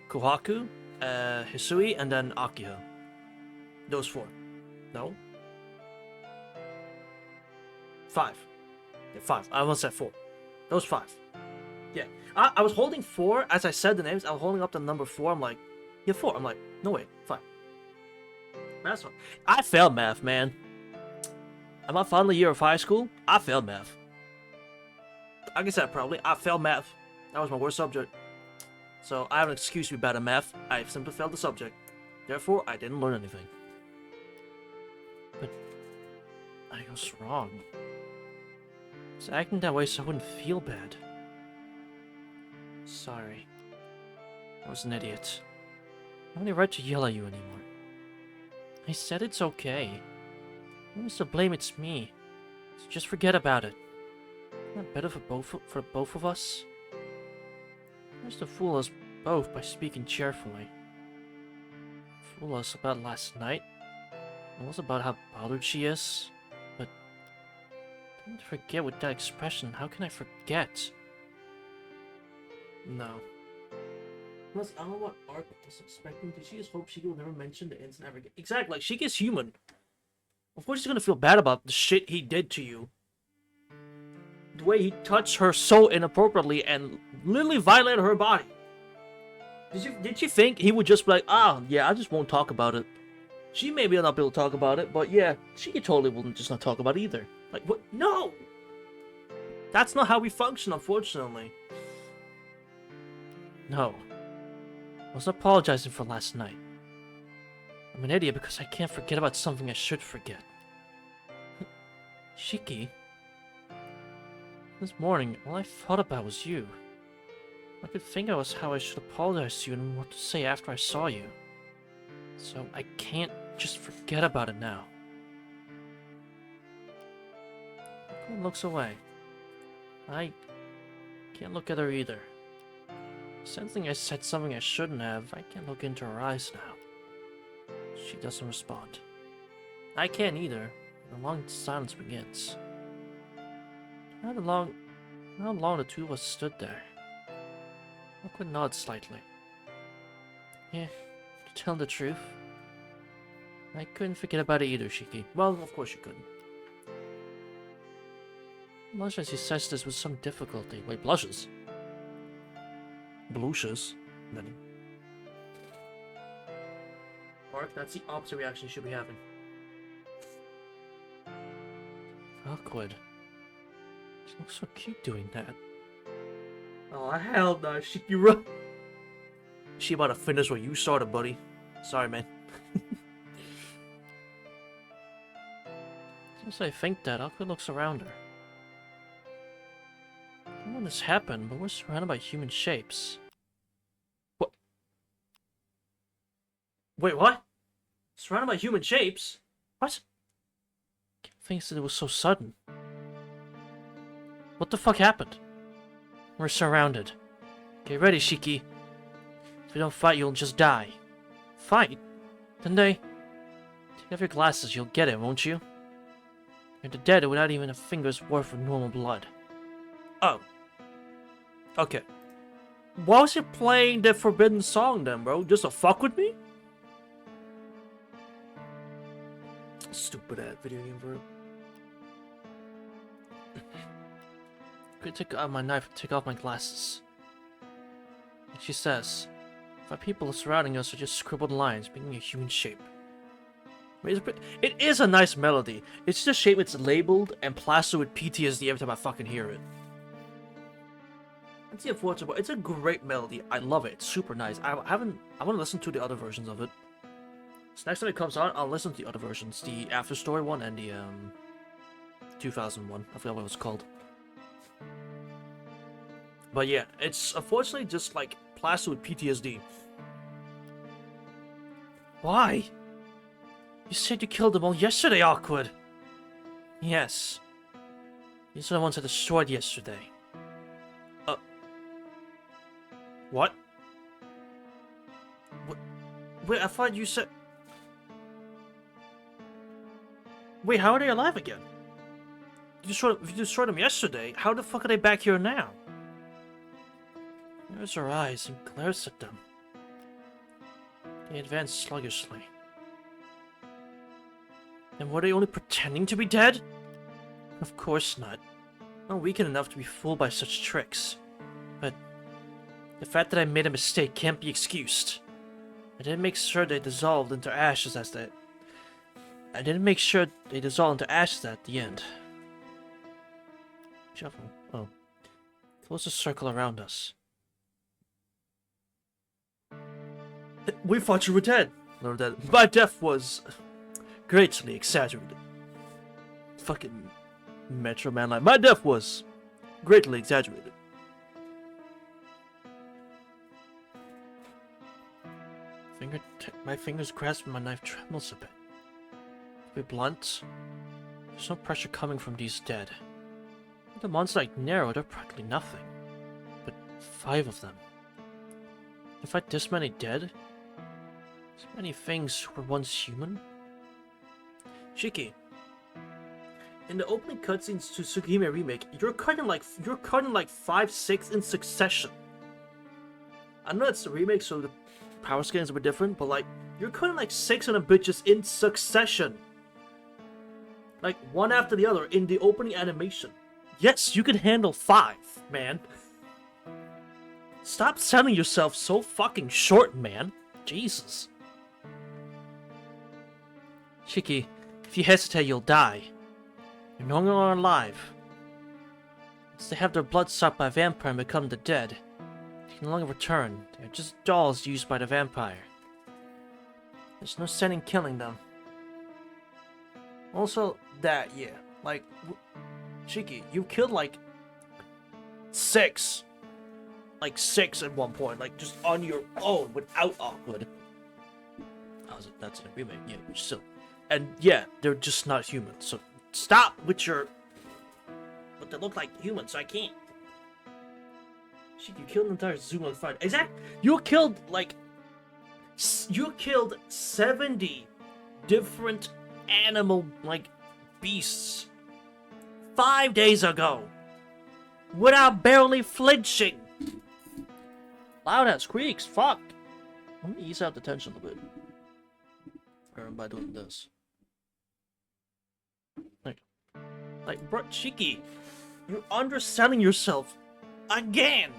Kohaku, Hisui, and then Akiha. Those 4. No? 5. Yeah, 5. I almost said 4. Those 5. Yeah. I was holding 4 as I said the names. I was holding up the number 4. I'm like, yeah, 4. I'm like, no wait, 5. That's fine. I failed math, man. In my final year of high school, I failed math. Like I said, probably, I failed math. That was my worst subject. So I have an excuse to be bad at math. I simply failed the subject. Therefore, I didn't learn anything. But I was wrong. I was acting that way so I wouldn't feel bad. Sorry. I was an idiot. I don't have any right to yell at you anymore. I said it's okay. Who is to blame? It's me. So just forget about it. Isn't that better for both of us? Just to fool us both by speaking cheerfully. Fool us about last night? It was about how bothered she is, but don't forget with that expression. How can I forget? No. Plus, I don't know what Ark was expecting. Did she just hope Shiki will never mention the incident ever again? Exactly, like, Shiki is human. Of course he's gonna feel bad about the shit he did to you. The way he touched her so inappropriately and literally violated her body. Did you think he would just be like, ah, yeah, I just won't talk about it? She may be not be able to talk about it, but yeah, she totally wouldn't just not talk about it either. Like, what? No! That's not how we function, unfortunately. No. I was apologizing for last night. I'm an idiot because I can't forget about something I should forget. Shiki. This morning, all I thought about was you. I could think of was how I should apologize to you and what to say after I saw you. So I can't just forget about it now. Akun looks away. I can't look at her either. Sensing I said something I shouldn't have, I can't look into her eyes now. She doesn't respond. I can't either, and a long silence begins. How long the two of us stood there. Akun nods slightly. Yeah, to tell the truth, I couldn't forget about it either, Shiki. Well, of course you couldn't. Much as he says this with some difficulty. Wait, blushes? Blushes? Then. Mark, that's the opposite reaction you should be having. Awkward. She looks so cute doing that. Oh, hell no, Shiki. She about to finish what you started, buddy. Sorry, man. Since I think that, Akun looks around her. I don't know when this happened, but we're surrounded by human shapes. What? Wait, what? Surrounded by human shapes? What? I can't think that it was so sudden. What the fuck happened? We're surrounded. Get ready, Shiki. If you don't fight, you'll just die. Fight? Then take off your glasses, you'll get it, won't you? You're the dead without even a finger's worth of normal blood. Oh. Okay. Why was he playing the forbidden song then, bro? Just to fuck with me? Stupid ass video game, bro. Could take out my knife and take off my glasses. And she says, 5 people surrounding us are just scribbled lines, making a human shape. It is a nice melody. It's just a shame it's labeled and plastered with PTSD every time I fucking hear it. It's the unfortunate part. It's a great melody. I love it. It's super nice. I want to listen to the other versions of it. So next time it comes on, I'll listen to the other versions. The After Story one and the 2001. I forgot what it was called. But yeah, it's unfortunately just like plastered with PTSD. Why? You said you killed them all yesterday, Awkward. Yes. These are the ones I destroyed yesterday. What? Wait, I thought you said... Wait, how are they alive again? You destroyed them yesterday. How the fuck are they back here now? There's her eyes and glares at them. They advance sluggishly. And were they only pretending to be dead? Of course not. Not weakened enough to be fooled by such tricks. But the fact that I made a mistake can't be excused. I didn't make sure they dissolved into ashes at the end. Shuffle. Oh. Close the circle around us. We thought you were dead. No, that my death was greatly exaggerated. Fucking Metro Man line. My death was greatly exaggerated. My fingers grasping my knife trembles a bit. To be blunt, there's no pressure coming from these dead. The monsters like Nero, they're practically nothing. But 5 of them. To fight this many dead? So many things who were once human? Shiki, in the opening cutscenes to Tsukihime remake, you're cutting like 5-6 in succession. I know it's a remake, so the power scaling is a bit different, but like you're cutting like 6 of them bitches in succession, like one after the other in the opening animation. Yes, you can handle 5, man. Stop selling yourself so fucking short, man. Jesus. Shiki, if you hesitate, you'll die. You're no longer alive. Once they have their blood sucked by a vampire and become the dead, they can no longer return. They're just dolls used by the vampire. There's no sense in killing them. Also, that, yeah. Like, Shiki, you killed like 6. Like 6 at one point, like just on your own without Awkward. How's it? That's a remake, yeah, still. And yeah, they're just not human. So stop with your. But they look like humans, so I can't. Shit, you killed an entire zoo on fire. Exactly. You killed like. You killed 70 different animal like beasts 5 days ago without barely flinching. Loud ass creaks, fuck. Let me ease out the tension a bit. By doing this. Like, bro, Shiki, you're underselling yourself again.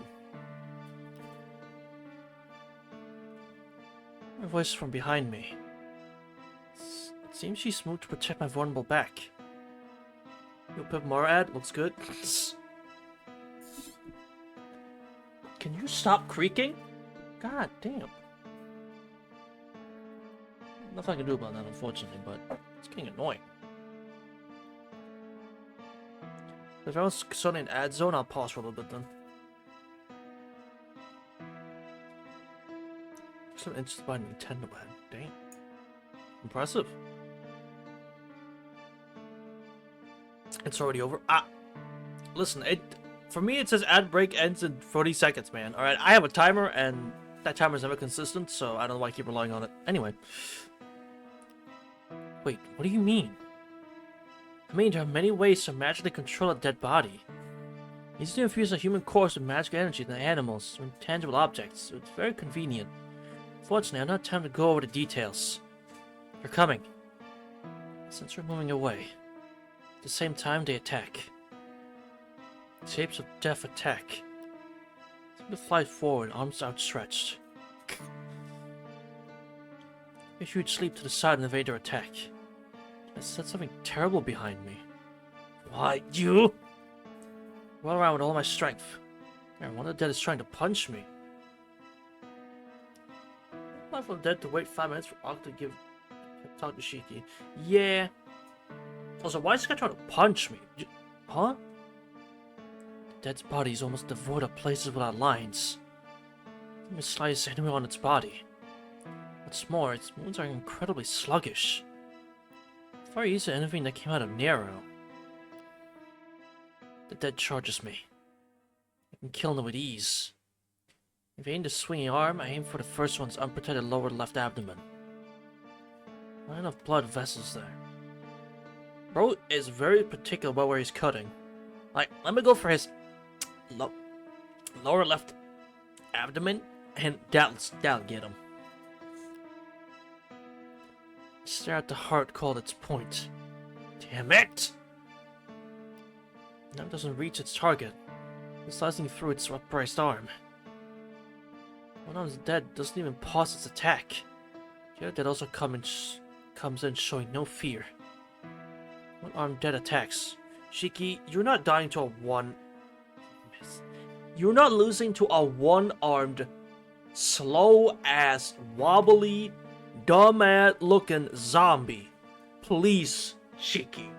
Her voice from behind me. It seems she's moved to protect my vulnerable back. You'll put more ad, looks good. Can you stop creaking? God damn. Nothing I can do about that, unfortunately, but it's getting annoying. If I was suddenly in ad zone, I'll pause for a little bit then. So interested by Nintendo ad. Damn. Impressive. It's already over. Listen, for me, it says ad break ends in 40 seconds, man. Alright, I have a timer, and that timer is never consistent, so I don't know why I keep relying on it. Anyway. Wait, what do you mean? I mean, there are many ways to magically control a dead body. Easy to infuse a human corpse with magic energy than animals or intangible objects, so it's very convenient. Fortunately, I don't have time to go over the details. They're coming. Since we're moving away. At the same time, they attack. Shapes of death attack. Seem to fly forward, arms outstretched. If you'd sleep to the side and evade their attack. I said something terrible behind me. Why, you? Run around with all my strength. And one of the dead is trying to punch me. Not for the dead to wait 5 minutes for Ak to talk to Shiki. Yeah. Also, why is this guy trying to punch me? Huh? The dead's body is almost devoid of places without lines. Let me slice anywhere on its body. What's more, its wounds are incredibly sluggish. Far easier than anything that came out of Nero. The dead charges me. I can kill them with ease. If I aim the swinging arm, I aim for the first one's unprotected lower left abdomen. Not enough blood vessels there. Bro is very particular about where he's cutting. Like, let me go for his lower left abdomen, and that'll get him. Stare at the heart called its point. Damn it! Now it doesn't reach its target. It's slicing through its upraised arm. One arm's dead doesn't even pause its attack. The other dead also comes in showing no fear. One arm dead attacks. Shiki, you're not dying to a one... You're not losing to a one-armed, slow-ass, wobbly, dumb-ass looking zombie. Please, Shiki.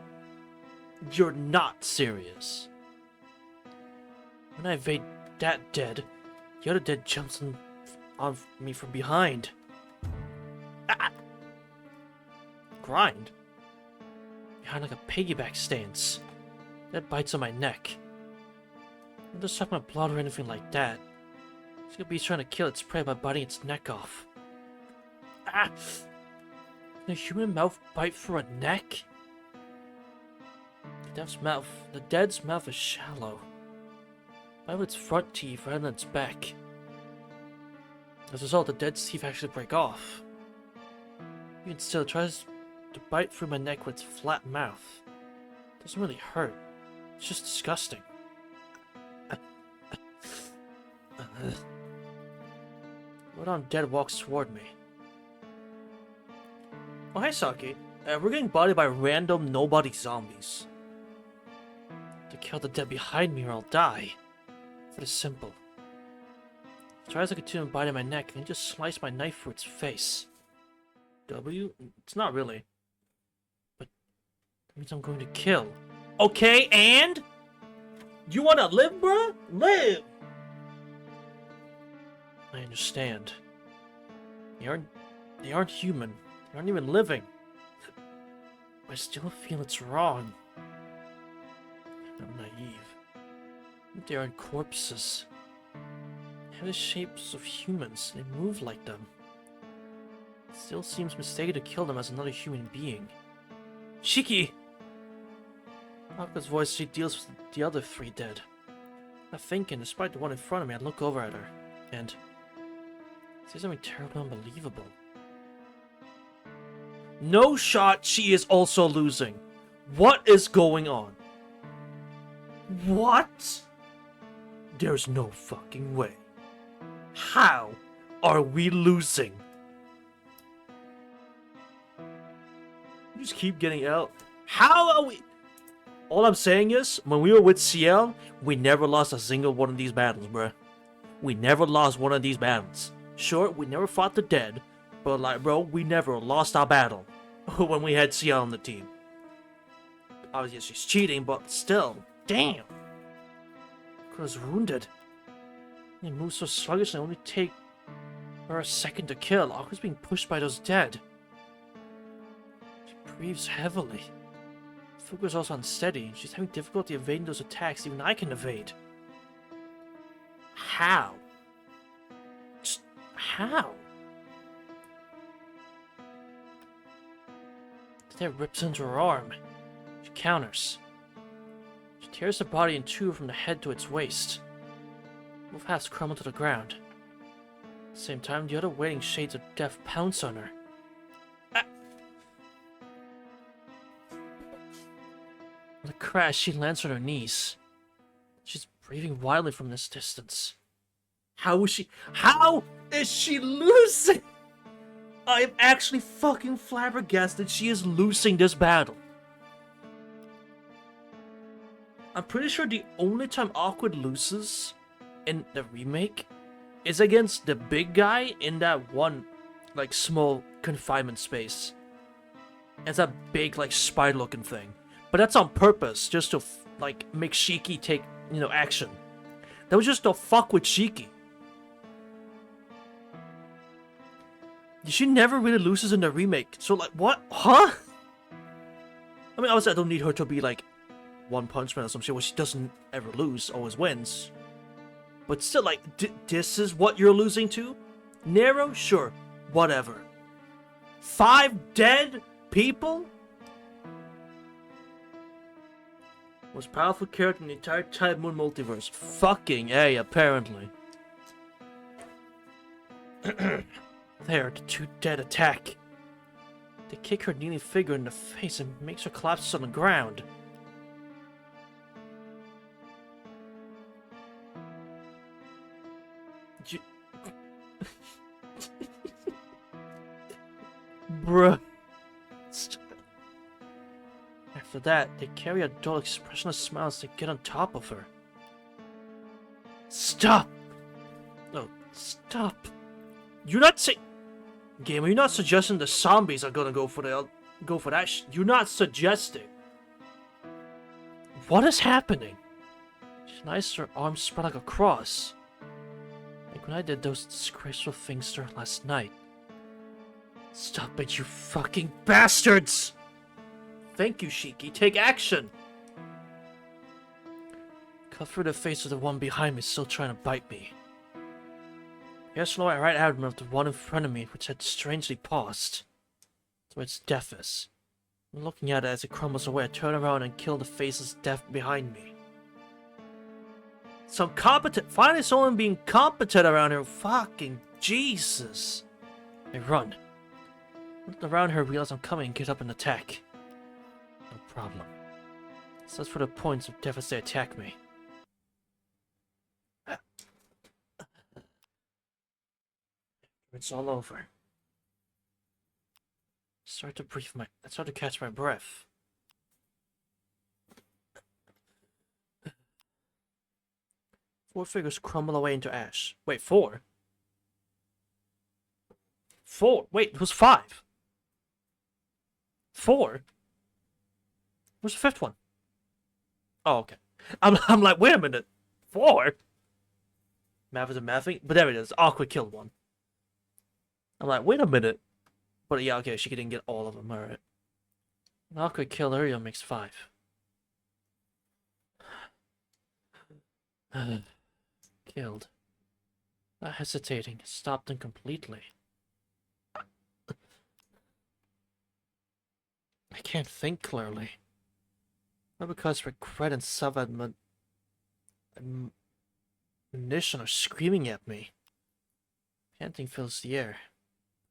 You're not serious. When I evade that dead, the other dead jumps on me from behind. Ah! Grind? Behind like a piggyback stance. That bites on my neck. Don't just suck my blood or anything like that. It's gonna be trying to kill its prey by biting its neck off. Ah! Can a human mouth bite through a neck? The dead's mouth is shallow. Why would its front teeth rather than its back? As a result, the dead's teeth actually break off. Even still, it tries to bite through my neck with its flat mouth. It doesn't really hurt. It's just disgusting. What undead walks toward me? Oh, hey, Saki. We're getting bodied by random nobody zombies. To kill the dead behind me or I'll die. That is simple. It tries to continue biting my neck and just slice my knife through its face. W? It's not really. But that means I'm going to kill. Okay, and? You wanna live, bruh? Live! I understand. They aren't human. They aren't even living. But I still feel it's wrong. I'm naive. They aren't corpses. They have the shapes of humans. They move like them. It still seems mistaken to kill them as another human being. Shiki! Aku's voice, she deals with the other 3 dead. I'm thinking, despite the one in front of me, I look over at her, and say something terribly unbelievable. No shot, she is also losing. What is going on? What? There's no fucking way. How are we losing? You just keep getting out. How are we? All I'm saying is, when we were with CL, we never lost a single one of these battles, bruh. We never lost one of these battles. Sure, we never fought the dead, but like, bro, we never lost our battle when we had CL on the team. Obviously, she's cheating, but still, damn. Girl's wounded. They move so sluggish and only take her a second to kill. Aqua's being pushed by those dead. She breathes heavily. Fuku's also unsteady. She's having difficulty evading those attacks even I can evade. How? Just how? That rips into her arm. She counters. She tears the body in 2 from the head to its waist. Both halves crumble to the ground. At the same time, the other waiting shades of death pounce on her. With a crash, she lands on her knees. She's breathing wildly from this distance. How is she losing? I am actually fucking flabbergasted she is losing this battle. I'm pretty sure the only time Awkward loses in the remake is against the big guy in that one, like, small confinement space. It's a big, like, spider-looking thing. But that's on purpose, just to, like, make Shiki take, action. That was just to fuck with Shiki. She never really loses in the remake, so, like, what? Huh? I mean, obviously I don't need her to be, like, One Punch Man or some shit where she doesn't ever lose, always wins. But still, like, this is what you're losing to? Nero? Sure. Whatever. 5 dead people? Most powerful character in the entire Type Moon multiverse. Fucking A, apparently. There, the 2 dead attack. They kick her kneeling figure in the face and makes her collapse on the ground. Bruh. After that, they carry a dull, expressionless smile as they get on top of her. Stop! No, stop. You're not Gamer, you're not suggesting the zombies are gonna go for that you're not suggesting. What is happening? She lies her arms spread like a cross. Like when I did those disgraceful things to her last night. Stop it, you fucking bastards! Thank you, Shiki. Take action! Cut through the face of the one behind me, still trying to bite me. Here's the right abdomen of the one in front of me, which had strangely paused. So its death is. Looking at it as it crumbles away, I turn around and kill the faceless death behind me. Some competent. Finally, someone being competent around here. Fucking Jesus. I run. Look around her, realize I'm coming, and get up and attack. No problem. So that's for the points of death as they attack me. It's all over. Start to catch my breath. Four figures crumble away into ash. Wait, four? Four? Wait, it was five. Four? Where's the fifth one? Oh, okay. I'm like, wait a minute. Four? Math isn't mathing? But there it is. Awkward killed one. I'm like, wait a minute. But yeah, okay, she didn't get all of them. Alright. Awkward kill area makes five. Killed. Not hesitating. Stopped them completely. I can't think clearly. Not because regret and self-admonition are screaming at me. Panting fills the air,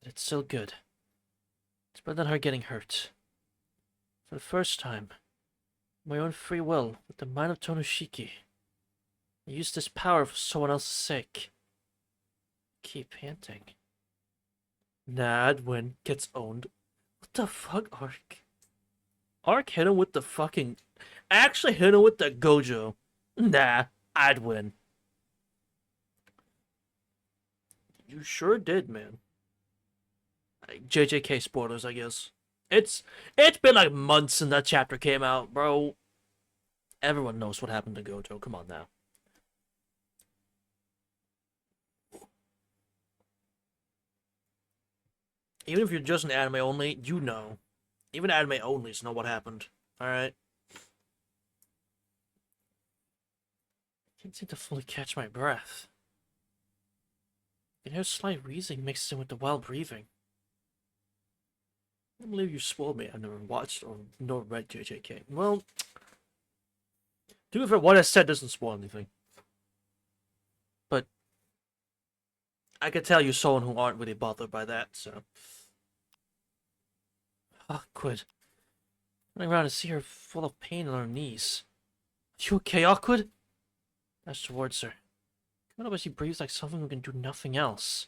but it's still good. It's better than her getting hurt. For the first time, my own free will, with the mind of Tonoshiki, I use this power for someone else's sake. Keep panting. Nadwin gets owned. What the fuck, Ark? Ark hit him with the fucking... Actually hit him with the Gojo. Nah, I'd win. You sure did, man. JJK spoilers, I guess. It's been like months since that chapter came out, bro. Everyone knows what happened to Gojo. Come on now. Even if you're just an anime only, you know. Even anime onlys know what happened. Alright? Can't seem to fully catch my breath. I can hear slight wheezing mixed in with the wild breathing. I don't believe you spoiled me. I've never watched or nor read JJK. Well, to be fair, what I said doesn't spoil anything. But I could tell you're someone who aren't really bothered by that, so. Awkward. Running around to see her full of pain on her knees. Are you okay, Awkward? Dash towards her. Come up as she breathes like something who can do nothing else.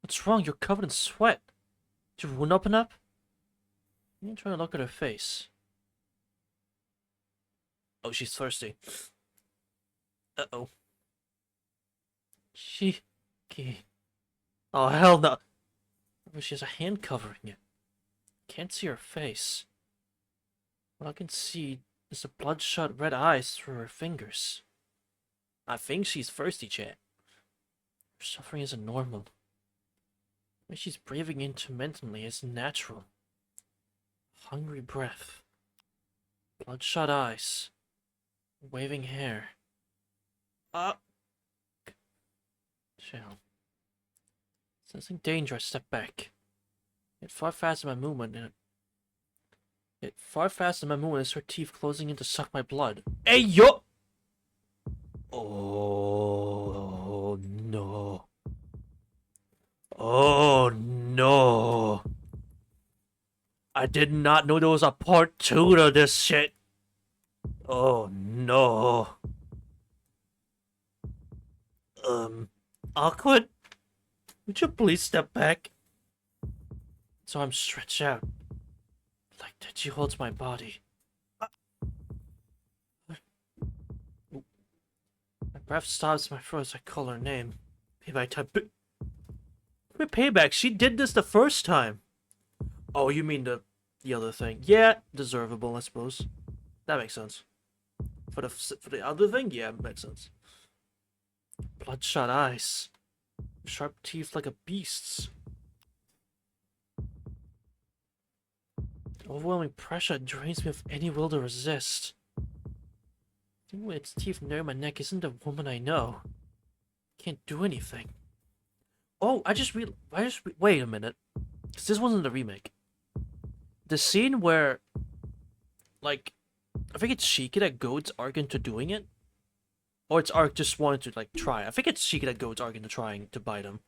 What's wrong? You're covered in sweat. Did your wound open up? I'm trying to look at her face. Oh, she's thirsty. Uh-oh. Oh, hell no. She has a hand covering it. Can't see her face. What I can see is the bloodshot red eyes through her fingers. I think she's thirsty, chat. Her suffering isn't normal. What she's breathing intermittently is natural. Hungry breath. Bloodshot eyes. Waving hair. Chill. Sensing danger, I step back. Yet far faster my movement is her teeth closing in to suck my blood. Hey, yo! Oh, no. Oh, no. I did not know there was a part 2 to this shit. Oh, no. Awkward? Would you please step back? So I'm stretched out. Like that she holds my body. My breath stops in my throat as I call her name. Payback time. Wait, payback. She did this the first time. Oh, you mean the other thing? Yeah, deservable, I suppose. That makes sense. For the other thing, yeah, it makes sense. Bloodshot eyes, sharp teeth like a beast's. The overwhelming pressure drains me of any will to resist. Even with its teeth near my neck isn't the woman I know. Can't do anything. Oh, wait a minute. 'Cause this wasn't the remake. the scene where, like, I think it's Shiki that goads Arc into doing it, or it's Arc just wanted to like try. I think it's Shiki that goads Arc into trying to bite him.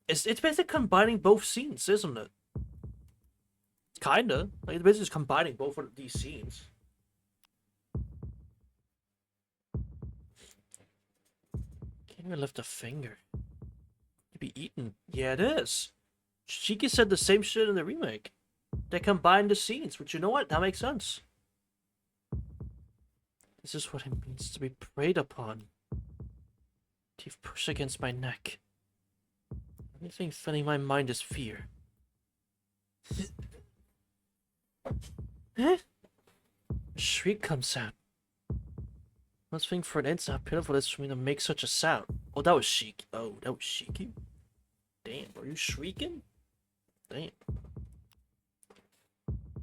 It's basically combining both scenes, isn't it? Kinda. Like, it's basically just combining both of these scenes. Can't even lift a finger. To be eaten. Yeah, it is. Shiki said the same shit in the remake. They combined the scenes, which, you know what? That makes sense. This is what it means to be preyed upon. Teeth push against my neck. Anything filling my mind is fear. A shriek comes out. Let's think for an instant how pitiful it is for me to make such a sound. Oh, that was Shiki. Oh, that was Shiki? Damn, are you shrieking? Damn.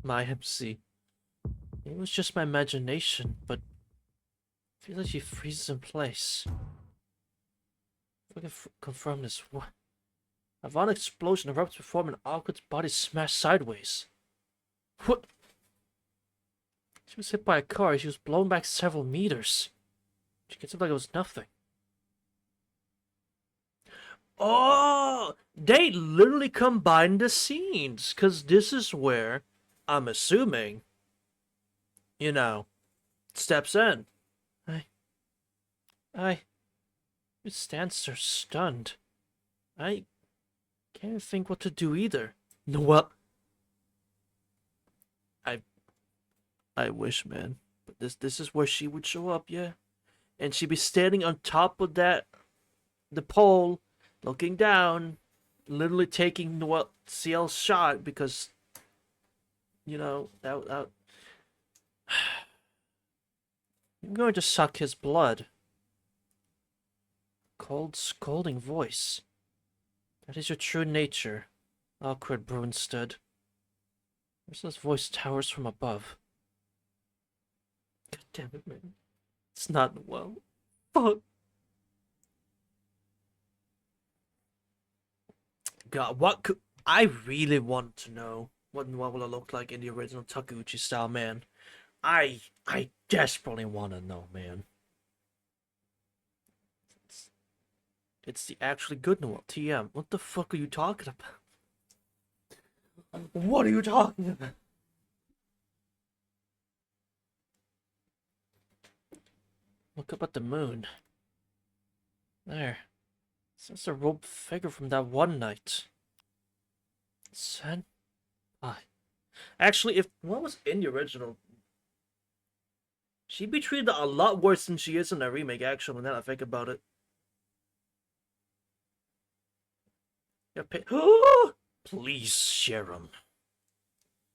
My MC. It was just my imagination, but I feel like she freezes in place. If I can confirm this, what? A violent explosion erupts before me and Awkward's body smashed sideways. What? She was hit by a car. She was blown back several meters. She gets up like it was nothing. Oh! They literally combined the scenes. Because this is where, I'm assuming, you know, steps in. I stands there stunned. I can't think what to do either. No, what? I wish, man. But this is where she would show up, yeah. And she'd be standing on top of the pole, looking down, literally taking Noel CL's shot because, you know, that I'm going to suck his blood. Cold, scolding voice. That is your true nature. Awkward Brunstad. Ursula's voice towers from above. God damn it, man. It's not well. Fuck. God, what could... I really want to know what will it look like in the original Takeuchi style, man. I desperately want to know, man. It's the actually good Noel. TM. What the fuck are you talking about? What are you talking about? Look up at the moon. There. That's a robed figure from that one night. Senpai. Actually, if what was in the original, she'd be treated a lot worse than she is in the remake, actually, now that I think about it. Please share them.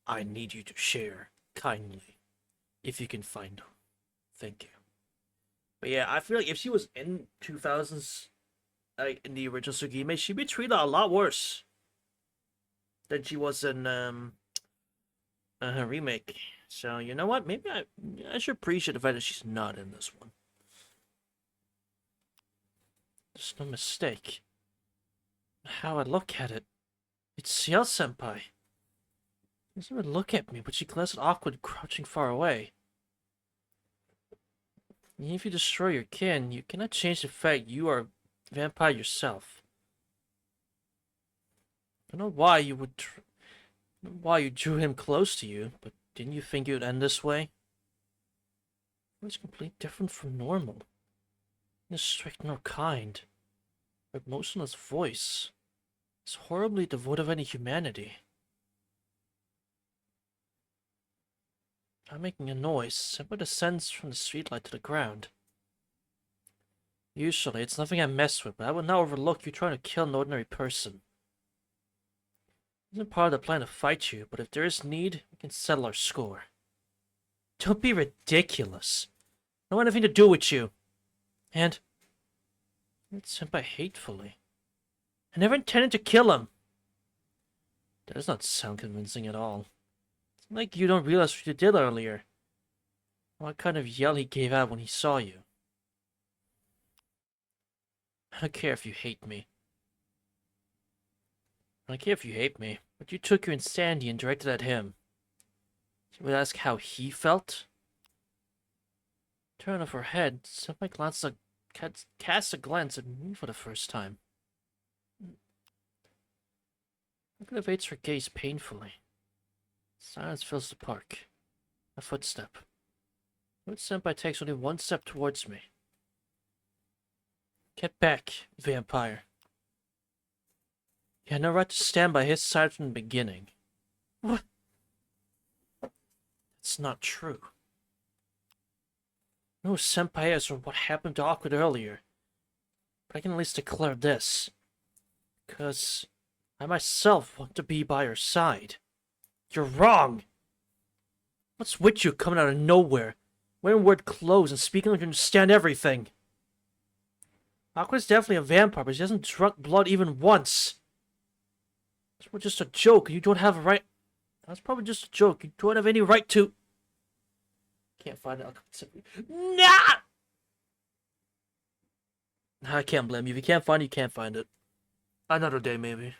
I need you to share, kindly, if you can find them. Thank you. But yeah, I feel like if she was in 2000s, like in the original Tsukihime, she'd be treated a lot worse than she was in her remake. So you know what? Maybe I should appreciate the fact that she's not in this one. There's no mistake. How I look at it, it's Ciel Senpai. She doesn't even look at me, but she glances awkward, crouching far away. Even if you destroy your kin, you cannot change the fact you are a vampire yourself. I don't know why you would, why you drew him close to you, but didn't you think it would end this way? It was completely different from normal. Neither strict nor kind. Her emotionless voice is horribly devoid of any humanity. Not making a noise, Senpai descends from the streetlight to the ground. Usually, it's nothing I mess with, but I would not overlook you trying to kill an ordinary person. It isn't part of the plan to fight you, but if there is need, we can settle our score. Don't be ridiculous. I don't want anything to do with you. And it's Senpai hatefully. I never intended to kill him. That does not sound convincing at all. It's like you don't realize what you did earlier. What kind of yell he gave out when he saw you. I don't care if you hate me. I don't care if you hate me. But you took your insanity and directed at him. You would ask how he felt? Turn off her head, Senpai casts a glance at me for the first time. It evades her gaze painfully. Silence fills the park. A footstep. Which Senpai takes only one step towards me. Get back, vampire. You had no right to stand by his side from the beginning. What? That's not true. No Senpai is or what happened to Awkward earlier. But I can at least declare this. Because I myself want to be by her side. You're wrong! What's with you coming out of nowhere, wearing weird clothes and speaking like you understand everything? Awkward's definitely a vampire, but she hasn't drunk blood even once. It's just a joke, and you don't have a right... That's probably just a joke. You don't have any right to... Can't find it. Nah! I can't blame you. If you can't find it, you can't find it. Another day, maybe.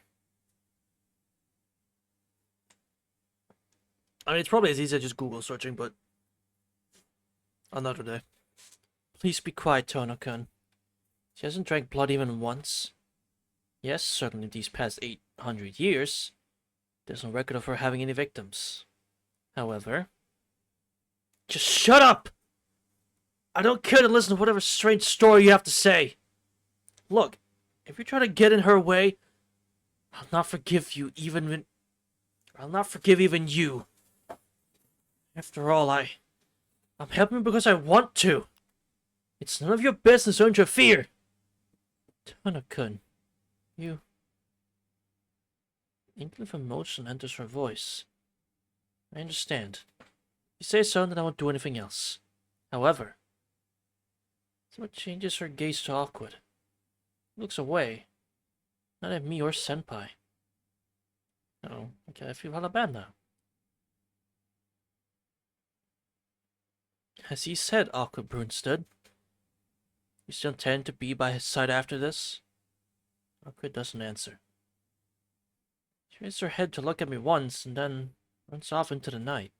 I mean, it's probably as easy as just Google searching, but... Another day. Please be quiet, Tono-kun. She hasn't drank blood even once. Yes, certainly these past 800 years, there's no record of her having any victims. However... Just shut up! I don't care to listen to whatever strange story you have to say. Look, if you try to get in her way, I'll not forgive you even when... I'll not forgive even you. After all, I'm helping because I want to. It's none of your business to interfere. Tana-kun, you... Inkling of emotion enters her voice. I understand. If you say so, then I won't do anything else. However, someone changes her gaze to Awkward. Looks away. Not at me or Senpai. Oh, okay, I feel hella bad now. As he said, Awkward Brunstad. You still intend to be by his side after this? Awkward doesn't answer. She raises her head to look at me once, and then runs off into the night.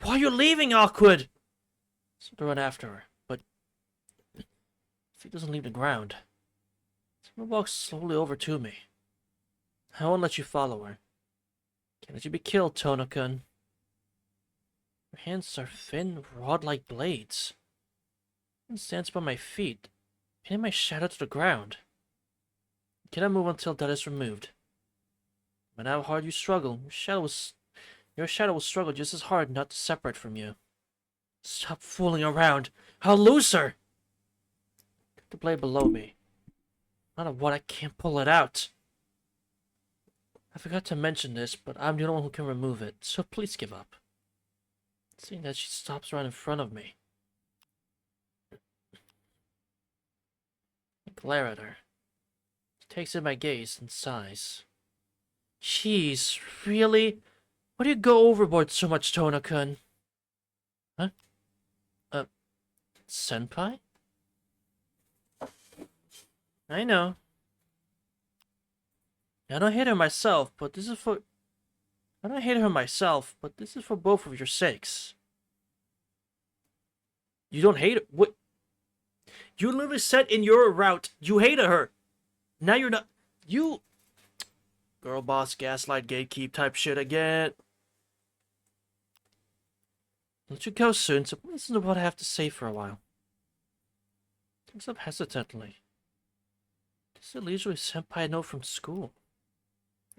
Why are you leaving, Awkward? So to run after her, but if he doesn't leave the ground, someone walks slowly over to me. I won't let you follow her. Can't let you be killed, Tono-kun. Her hands are thin, rod-like blades. It stands by my feet, pinning my shadow to the ground. You cannot move until that is removed. No matter how hard you struggle, your shadow will struggle just as hard not to separate from you. Stop fooling around. I'll lose her! Put the blade below me. No matter what, I can't pull it out. I forgot to mention this, but I'm the only one who can remove it, so please give up. Seeing that she stops right in front of me. I glare at her. She takes in my gaze and sighs. Jeez, really? Why do you go overboard so much, Tono-kun? Huh? Senpai? I know. I don't hate her myself, but this is for... I don't hate her myself, but this is for both of your sakes. You don't hate her? What? You literally said in your route you hated her. Now you're not... You... Girl boss, gaslight, gatekeep type shit again. Let you go soon, so listen to what I have to say for a while. Looks up hesitantly. This is usually Senpai I know from school.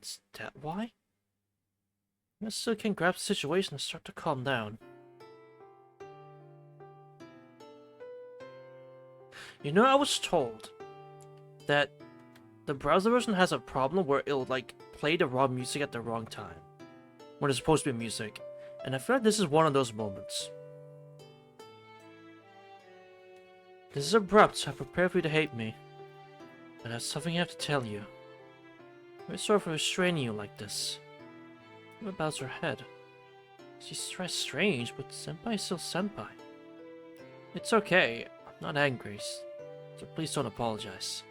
Is that why? I still can grab the situation and start to calm down. You know, I was told that the browser version has a problem where it'll, like, play the wrong music at the wrong time. When it's supposed to be music. And I feel like this is one of those moments. This is abrupt, so I prepare for you to hate me. But I have something I have to tell you. I'm sorry for restraining you like this. Emma bows her head. She's strange, but Senpai is still Senpai. It's okay, I'm not angry, so please don't apologize.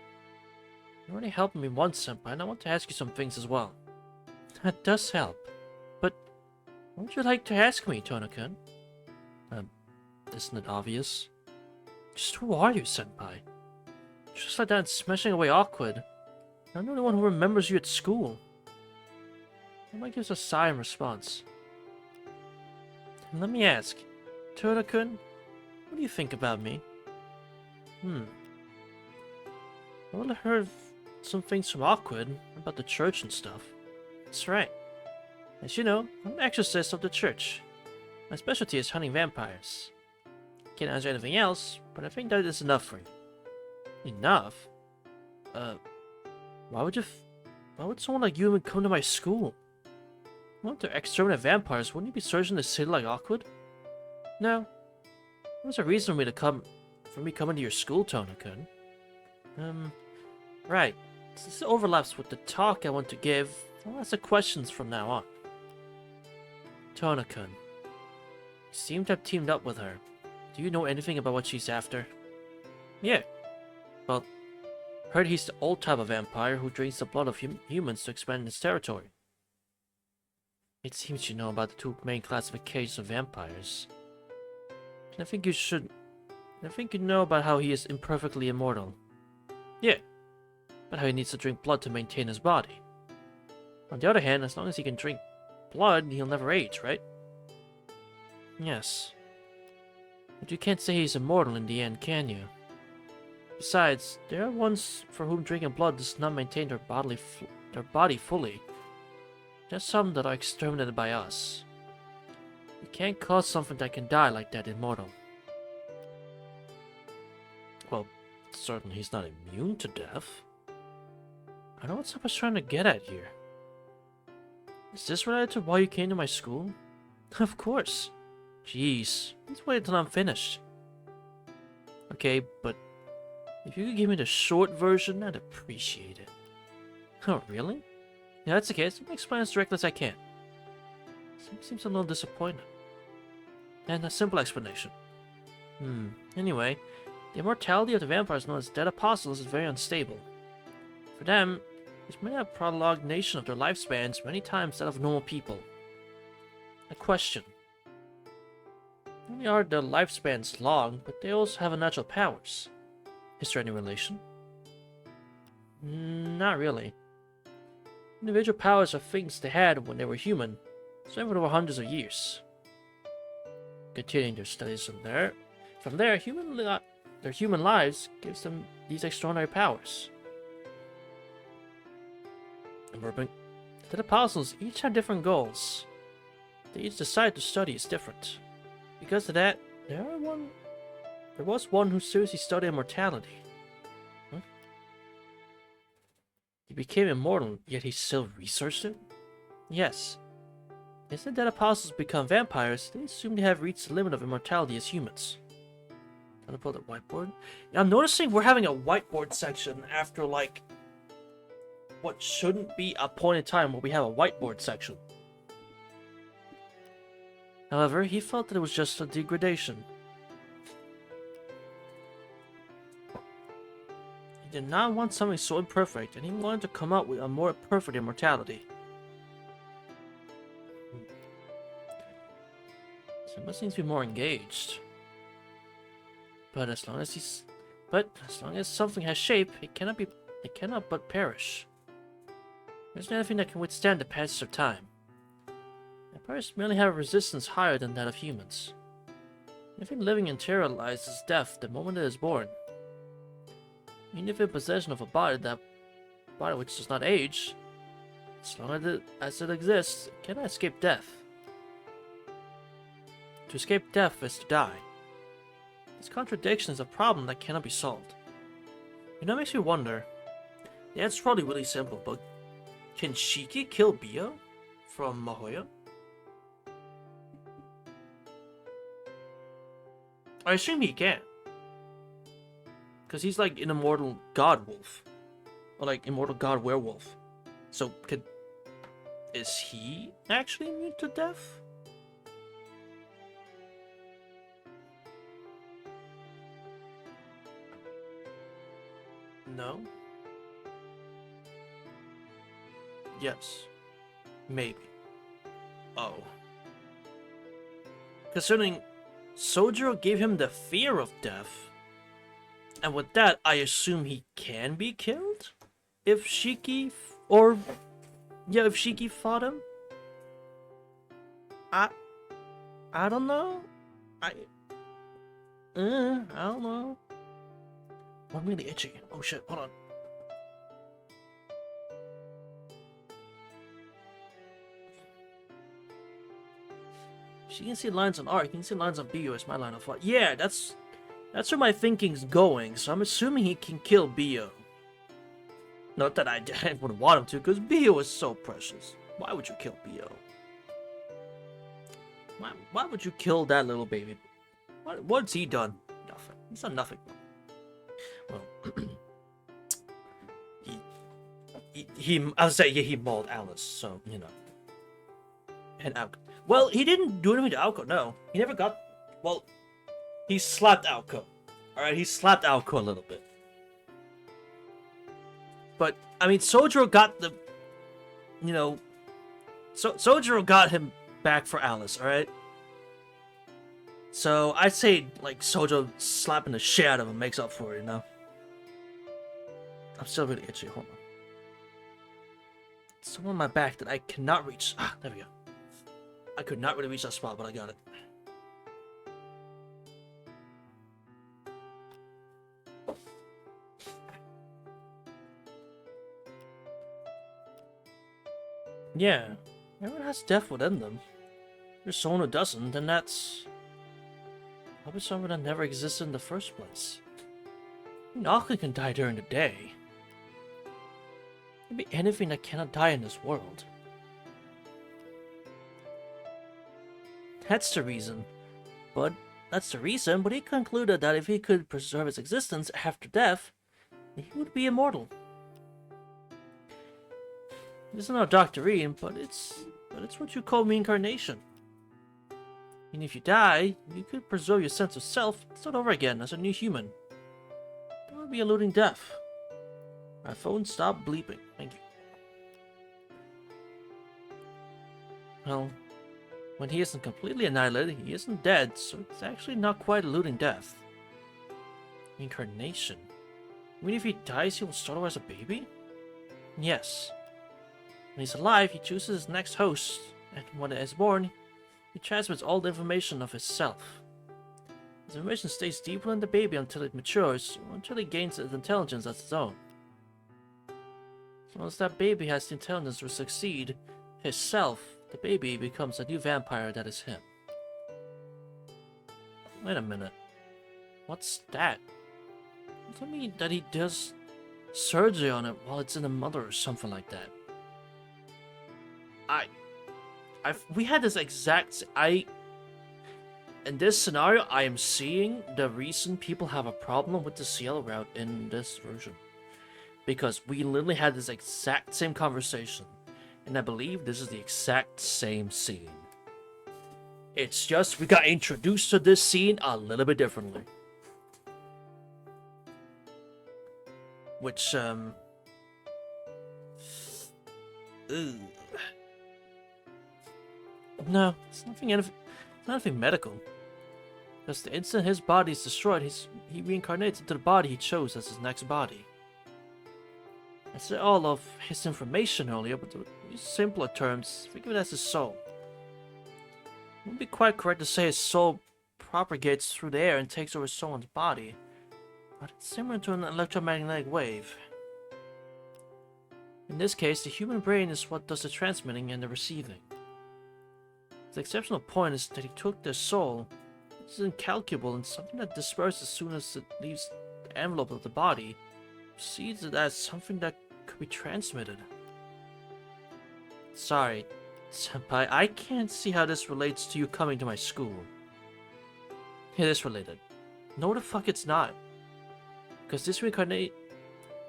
You already helped me once, Senpai, and I want to ask you some things as well. That does help. But what would you like to ask me, Tono-kun? Isn't it obvious? Just who are you, Senpai? Just like that and smashing away awkward. I'm the only one who remembers you at school. Senpai gives a sigh in response. And let me ask, Tono-kun, what do you think about me? Well, I heard some things from Awkward about the church and stuff. That's right. As you know, I'm an exorcist of the church. My specialty is hunting vampires. Can't answer anything else, but I think that is enough for you. Enough? Why would someone like you even come to my school? Want to exterminate vampires, wouldn't you be searching the city like Awkward? No. There's a reason for me coming to your school, Tono-kun. Right. This overlaps with the talk I want to give. I'll ask the questions from now on. Tono-kun. You seem to have teamed up with her. Do you know anything about what she's after? Yeah. Well, heard he's the old type of vampire who drinks the blood of humans to expand his territory. It seems you know about the two main classifications of vampires. And I think you know about how he is imperfectly immortal. Yeah. But how he needs to drink blood to maintain his body. On the other hand, as long as he can drink blood, he'll never age, right? Yes. But you can't say he's immortal in the end, can you? Besides, there are ones for whom drinking blood does not maintain their body fully. There's some that are exterminated by us. You can't cause something that can die like that immortal. Well, certainly he's not immune to death. I know what someone's trying to get at here. Is this related to why you came to my school? Of course. Jeez, let's wait until I'm finished. Okay, but if you could give me the short version, I'd appreciate it. Oh, really? Yeah, that's the case. Let me explain as directly as I can. Seems a little disappointed. And a simple explanation. Anyway, the immortality of the vampires known as dead apostles is very unstable. For them, these may have prolongation of their lifespans many times that of normal people. A question. Not only are their lifespans long, but they also have unnatural powers. Is there any relation? Not really. Individual powers are things they had when they were human, some even over hundreds of years. Continuing their studies from there, their human lives gives them these extraordinary powers. The apostles each had different goals. They each decided to study is different. Because of that, there was one who seriously studied immortality. He became immortal, yet he still researched it? Yes. As the dead apostles become vampires, they assume they have reached the limit of immortality as humans. Can I pull that whiteboard? Yeah, I'm noticing we're having a whiteboard section after, like, what shouldn't be a point in time where we have a whiteboard section. However, he felt that it was just a degradation. He did not want something so imperfect, and he wanted to come up with a more perfect immortality. Simba seems to be more engaged. But as long as something has shape, it cannot but perish. There's nothing that can withstand the passage of time. Vampires merely have a resistance higher than that of humans. Anything living internalizes death the moment it is born. Even if in possession of a body which does not age, as long as it exists, it cannot escape death. To escape death is to die. This contradiction is a problem that cannot be solved. You know, it makes me wonder. The answer's probably really simple, but can Shiki kill Bia from Mahoya? I assume he can. Because he's like an immortal god wolf. Or like immortal god werewolf. So is he actually immune to death? No. yes. Maybe. Oh. Concerning Sojiro gave him the fear of death, and with that, I assume he can be killed? If Shiki if Shiki fought him? I don't know. I don't know. I'm really itchy. Oh shit, hold on. She can see lines on art, you can see lines on Bio as my line of thought. Yeah, that's where my thinking's going, so I'm assuming he can kill Bio. Not that I would want him to, because Bio is so precious. Why would you kill Bio? Why would you kill that little baby? What's he done? Nothing. He's done nothing. Well, I would say, yeah, he mauled Alice, so, you know. And Aoko. Well, he didn't do anything to Aoko, no. He never got... Well, he slapped Aoko. Alright, he slapped Aoko a little bit. But, I mean, Sojiro got the... You know... Sojiro got him back for Alice, alright? So, I'd say, like, Sojiro slapping the shit out of him makes up for it, you know? I'm still really itchy, hold on. Someone on my back that I cannot reach. Ah, there we go. I could not really reach that spot, but I got it. Yeah, everyone has death within them. If there's someone who doesn't, then that's... probably someone that never existed in the first place. Nothing can die during the day. There can be anything that cannot die in this world. That's the reason. But he concluded that if he could preserve his existence after death, he would be immortal. This is not doctrine, but it's what you call reincarnation. And if you die, you could preserve your sense of self and start over again as a new human. That would be eluding death. My phone stopped bleeping. Thank you. Well, when he isn't completely annihilated, he isn't dead, so it's actually not quite eluding death. Reincarnation? You mean if he dies, he will start over as a baby? Yes. When he's alive, he chooses his next host, and when it is born, he transmits all the information of his self. His information stays deep within the baby until it matures, or until it gains its intelligence as its own. So once that baby has the intelligence to succeed, his self, the baby, becomes a new vampire that is him. Wait a minute. What's that? Does that mean that he does surgery on it while it's in the mother or something like that? We had this exact... In this scenario, I am seeing the reason people have a problem with the CL route in this version. Because we literally had this exact same conversation. And I believe this is the exact same scene. It's just we got introduced to this scene a little bit differently. Which, no, it's nothing medical. Because the instant his body is destroyed, he reincarnates into the body he chose as his next body. I said all of his information earlier, but to use simpler terms, think of it as his soul. It wouldn't be quite correct to say his soul propagates through the air and takes over someone's body, but it's similar to an electromagnetic wave. In this case, the human brain is what does the transmitting and the receiving. The exceptional point is that he took their soul, which is incalculable and something that disperses as soon as it leaves the envelope of the body, sees it as something that could be transmitted. Sorry, Senpai, I can't see how this relates to you coming to my school. It is related. No, the fuck it's not. Because this reincarnating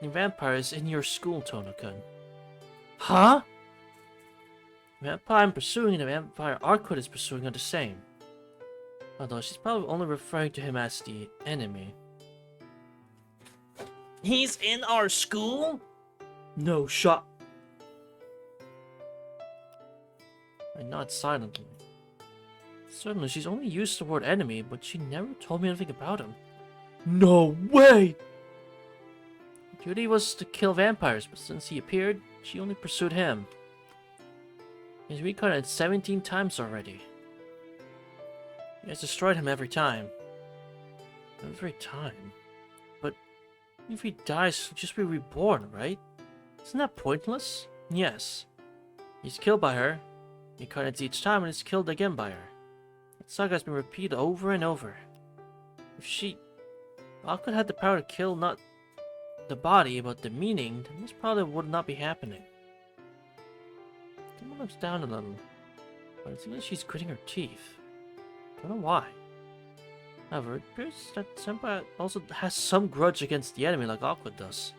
vampire is in your school, Tono-kun. Huh? The vampire I'm pursuing and the vampire Arquette is pursuing are the same. Although she's probably only referring to him as the enemy. He's in our school? No shot. I nod silently. Certainly, she's only used the word enemy, but she never told me anything about him. No way! Her duty was to kill vampires, but since he appeared, she only pursued him. He's reincarnated 17 times already. He has destroyed him every time. Every time? But if he dies, he'll just be reborn, right? Isn't that pointless? Yes. He's killed by her, reincarnates each time, and is killed again by her. That saga has been repeated over and over. If Akut had the power to kill not the body, but the meaning, then this probably would not be happening. Someone looks down a little, but it seems like she's gritting her teeth. Don't know why. However, it appears that Senpai also has some grudge against the enemy like Akut does.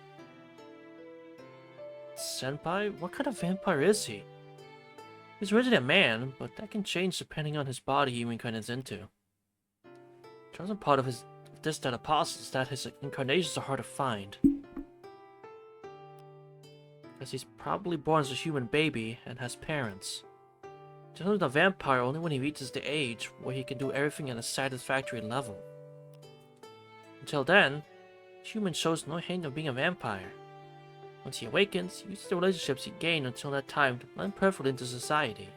Senpai? What kind of vampire is he? He's originally a man, but that can change depending on his body he reincarnates into. The chosen part of this that apostles is that his incarnations are hard to find. As he's probably born as a human baby and has parents. He turns into a vampire only when he reaches the age where he can do everything at a satisfactory level. Until then, the human shows no hint of being a vampire. Once he awakens, he uses the relationships he gained until that time to blend perfectly into society.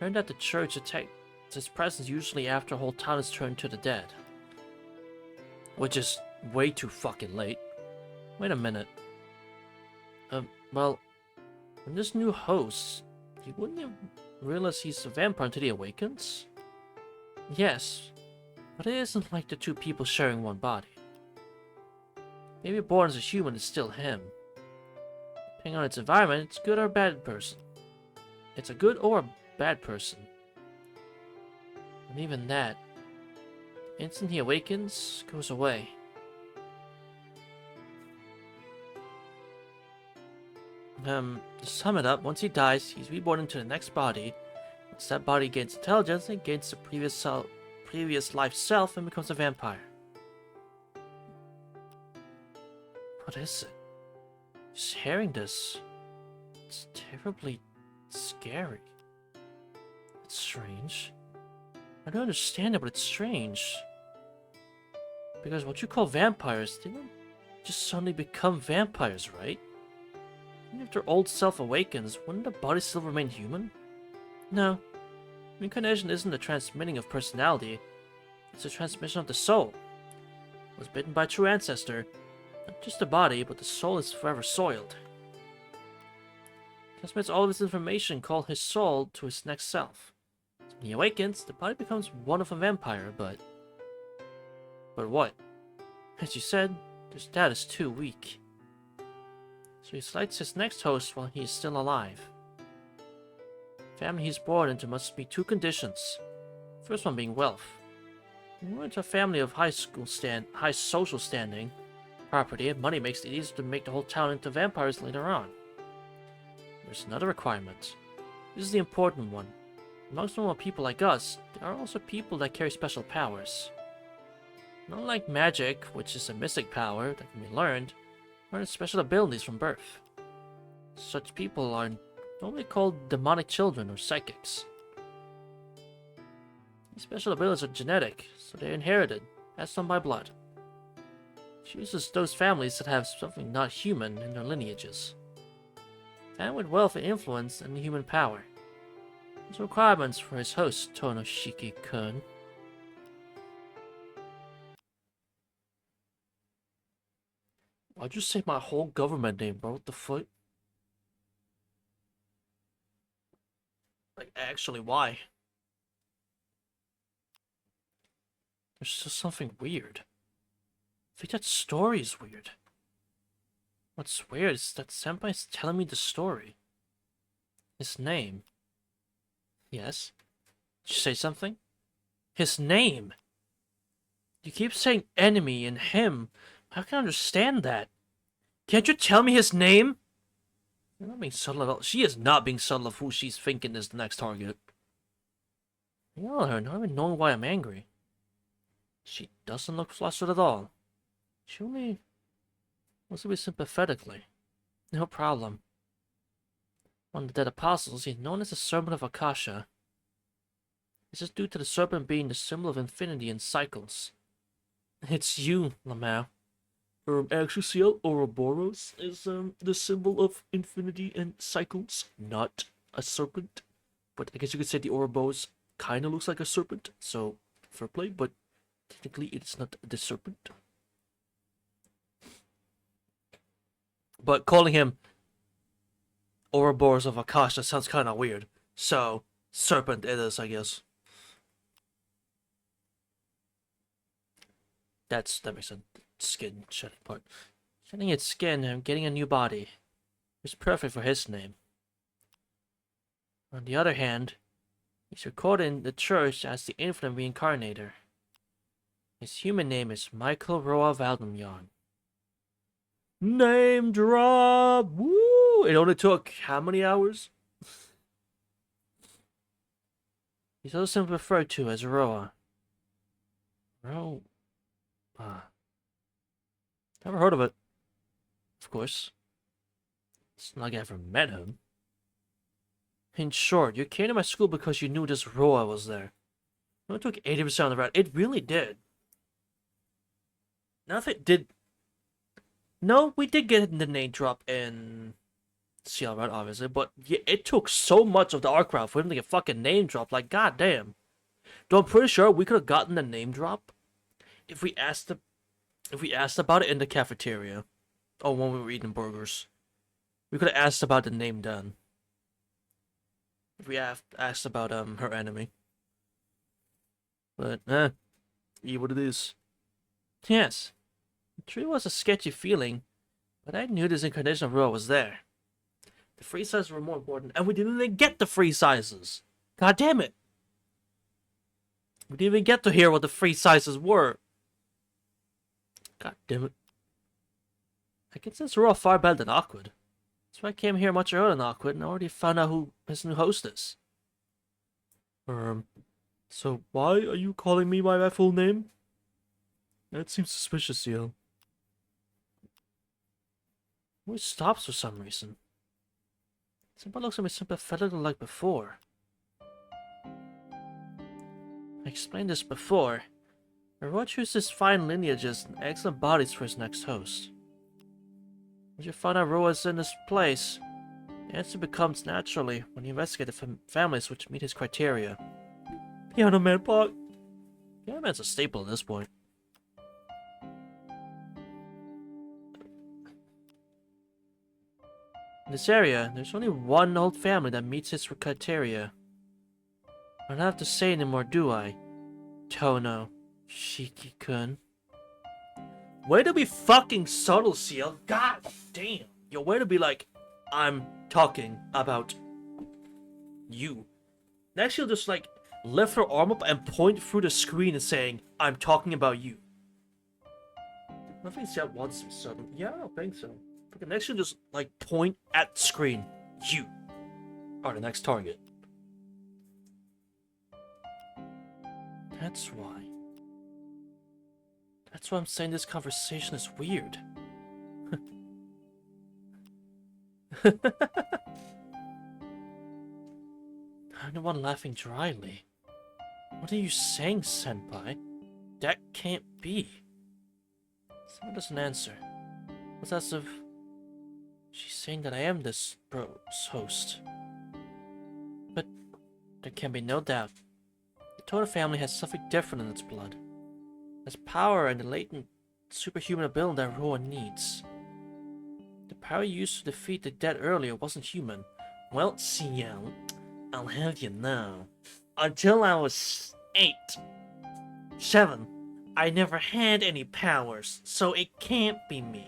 Learn that the church detects his presence usually after a whole town is turned to the dead. Which is way too fucking late. Wait a minute. Well, when this new host, he wouldn't have realized he's a vampire until he awakens? Yes, but it isn't like the two people sharing one body. Maybe born as a human is still him. Depending on its environment, it's good or a bad person. It's a good or a bad person. And even that, the instant he awakens, goes away. To sum it up, once he dies, he's reborn into the next body. Once that body gains intelligence, it gains the previous life self and becomes a vampire. What is it? Just hearing this, it's terribly scary. It's strange. I don't understand it, but it's strange. Because what you call vampires, they don't just suddenly become vampires, right? Even if their old self awakens, wouldn't the body still remain human? No. Reincarnation isn't the transmitting of personality, it's a transmission of the soul. It was bitten by a true ancestor. Not just the body, but the soul is forever soiled. He transmits all of his information called his soul to his next self. So when he awakens, the body becomes one of a vampire, but... But what? As you said, their status is too weak. So he selects his next host while he is still alive. The family he's born into must meet two conditions. The first one being wealth. When we're into a family of high social standing, property and money makes it easier to make the whole town into vampires later on. There's another requirement. This is the important one. Amongst normal people like us, there are also people that carry special powers. Not like magic, which is a mystic power that can be learned, or special abilities from birth. Such people are normally called demonic children or psychics. These special abilities are genetic, so they're inherited, passed on by blood. She uses those families that have something not human in their lineages. And with wealth and influence and human power. There's requirements for his host, Tonoshiki-kun. Why'd you say my whole government name, bro? What the fuck? Like, actually, why? There's just something weird. I think that story is weird. What's weird is that Senpai's telling me the story. His name. Yes? Did you say something? His name! You keep saying enemy and him. How can I understand that? Can't you tell me his name? You're not being subtle at all. She is not being subtle of who she's thinking is the next target. Yell at her, not even knowing why I'm angry. She doesn't look flustered at all. She only wants to be sympathetically. No problem. One of the dead apostles, he's known as the Serpent of Akasha. This is due to the serpent being the symbol of infinity and cycles. It's you, Lamau. Actually, Ciel, Ouroboros is the symbol of infinity and cycles, not a serpent. But I guess you could say the Ouroboros kind of looks like a serpent, so fair play, but technically it's not the serpent. But calling him Ouroboros of Akasha sounds kind of weird, so serpent it is, I guess. That makes sense. Skin shedding part. Shedding its skin and getting a new body. It's perfect for his name. On the other hand, he's recorded in the church as the infinite reincarnator. His human name is Michael Roa Valdemjarn. Name drop! Woo! It only took how many hours? He's also simply referred to as Roa. Roa. Never heard of it. Of course. It's not like I ever met him. In short, you came to my school because you knew this Roa was there. It took 80% of the route. It really did. Nothing did. No, we did get the name drop in CL route, obviously, but yeah, it took so much of the arc route for him to get fucking name dropped. Like, goddamn. Though I'm pretty sure we could have gotten the name drop if we asked about it in the cafeteria. Oh, when we were eating burgers. We could have asked about the name then. If we asked about her enemy. But, what it is. Yes. It truly was a sketchy feeling, but I knew this incarnation of Roa was there. The free sizes were more important, and we didn't even get the free sizes. God damn it. We didn't even get to hear what the free sizes were. God damn it. I can sense Roa far better than Awkward. That's why I came here much earlier than Awkward and already found out who his new host is. So why are you calling me by my full name? That seems suspicious, Ciel. Always stops for some reason. Somebody looks at me sympathetically like before. I explained this before. Roa chooses fine lineages and excellent bodies for his next host. Once you find out Roa is in this place, the answer becomes naturally when you investigate the families which meet his criteria. Piano Man Park. Piano Man's a staple at this point. In this area, there's only one old family that meets his criteria. I don't have to say anymore, do I? Tono. Shiki-kun. Way to be fucking subtle, Ciel. God damn. Yo, way to be like, I'm talking about you. Next, she'll just like lift her arm up and point through the screen and saying, I'm talking about you. I think Ciel wants to be subtle. Yeah, I don't think so. But next, she'll just like point at the screen. You are the next target. That's why. That's why I'm saying this conversation is weird. I'm the one laughing dryly. What are you saying, Senpai? That can't be. Someone doesn't answer. It's as if she's saying that I am this bro's host. But there can be no doubt. The Toda family has something different in its blood. There's power and the latent superhuman ability that Roa needs. The power used to defeat the dead earlier wasn't human. Well, Ciel, I'll have you know. Until I was 8, 7, I never had any powers, so it can't be me.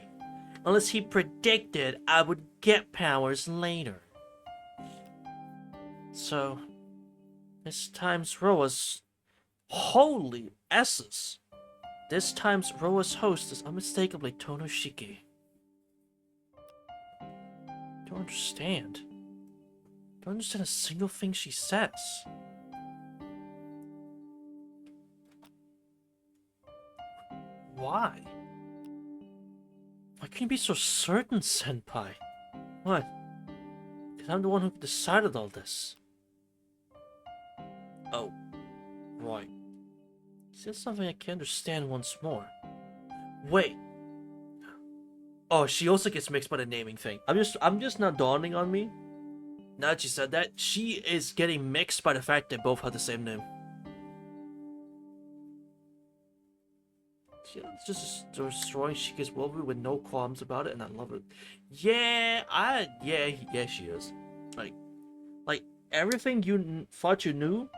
Unless he predicted I would get powers later. So, this time's Roa's holy S's. This time's Roa's host is unmistakably Tonoshiki. Don't understand. Don't understand a single thing she says. Why? Why can you be so certain, Senpai? What? Because I'm the one who decided all this. Oh, right. See, that's something I can understand once more. Wait. Oh, she also gets mixed by the naming thing. I'm just not dawning on me. Now that she said that, she is getting mixed by the fact they both have the same name. She's just destroying Shika's worldview with no qualms about it, and I love it. Yeah, she is. Like everything you thought you knew.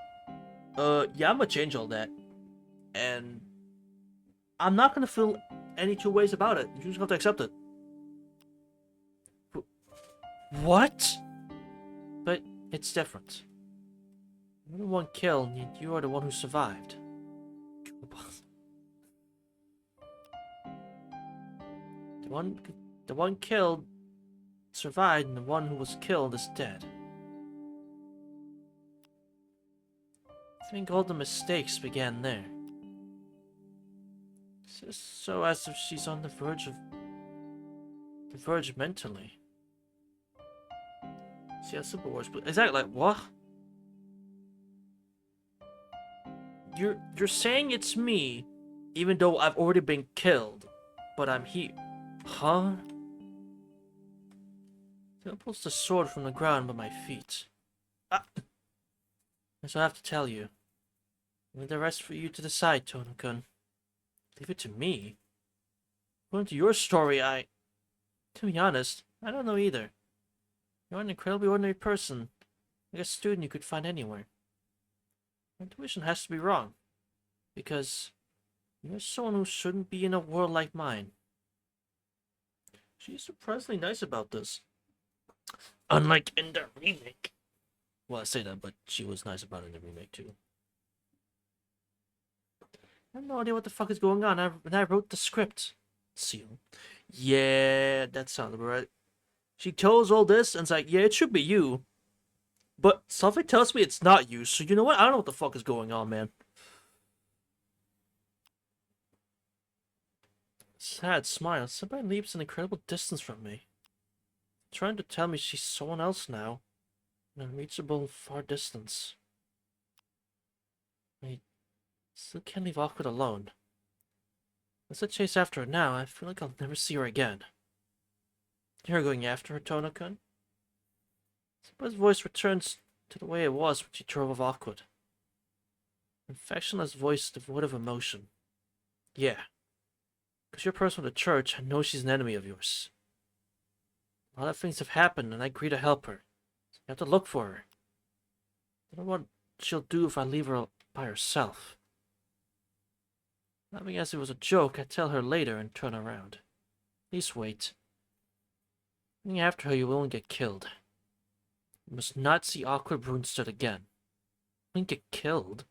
Yeah, I'm gonna change all that, and I'm not gonna feel any two ways about it. You just have to accept it. What? But it's different. You're the one killed, and you are the one who survived. The one killed survived, and the one who was killed is dead. I think all the mistakes began there. So as if she's on the verge mentally. See, that's super worse. But is that like what? You're saying it's me, even though I've already been killed, but I'm here, huh? Then pulls the sword from the ground by my feet. Ah. So I have to tell you. Leave the rest for you to decide, Tono-kun. Leave it to me. According to your story, to be honest, I don't know either. You're an incredibly ordinary person, like a student you could find anywhere. Your intuition has to be wrong, because you're someone who shouldn't be in a world like mine. She's surprisingly nice about this. Unlike in the remake. Well, I say that, but she was nice about it in the remake too. I have no idea what the fuck is going on when I wrote the script. Seal. Yeah, that sounded right. She tells all this and it's like, yeah, it should be you. But something tells me it's not you, so you know what? I don't know what the fuck is going on, man. Sad smile. Somebody leaps an incredible distance from me. Trying to tell me she's someone else now. In an unreachable far distance. I still can't leave Awkward alone. Unless I chase after her now, I feel like I'll never see her again. You're going after her, Tono-kun? Somebody's voice returns to the way it was when she drove off Awkward. An affectionless voice devoid of emotion. Yeah. Because you're a person of the church, I know she's an enemy of yours. A lot of things have happened, and I agree to help her. So you have to look for her. I don't know what she'll do if I leave her by herself. Laughing as it was a joke, I tell her later and turn around. Please wait. Going after her, you won't get killed. You must not see Awkward Brunstad again. You won't get killed?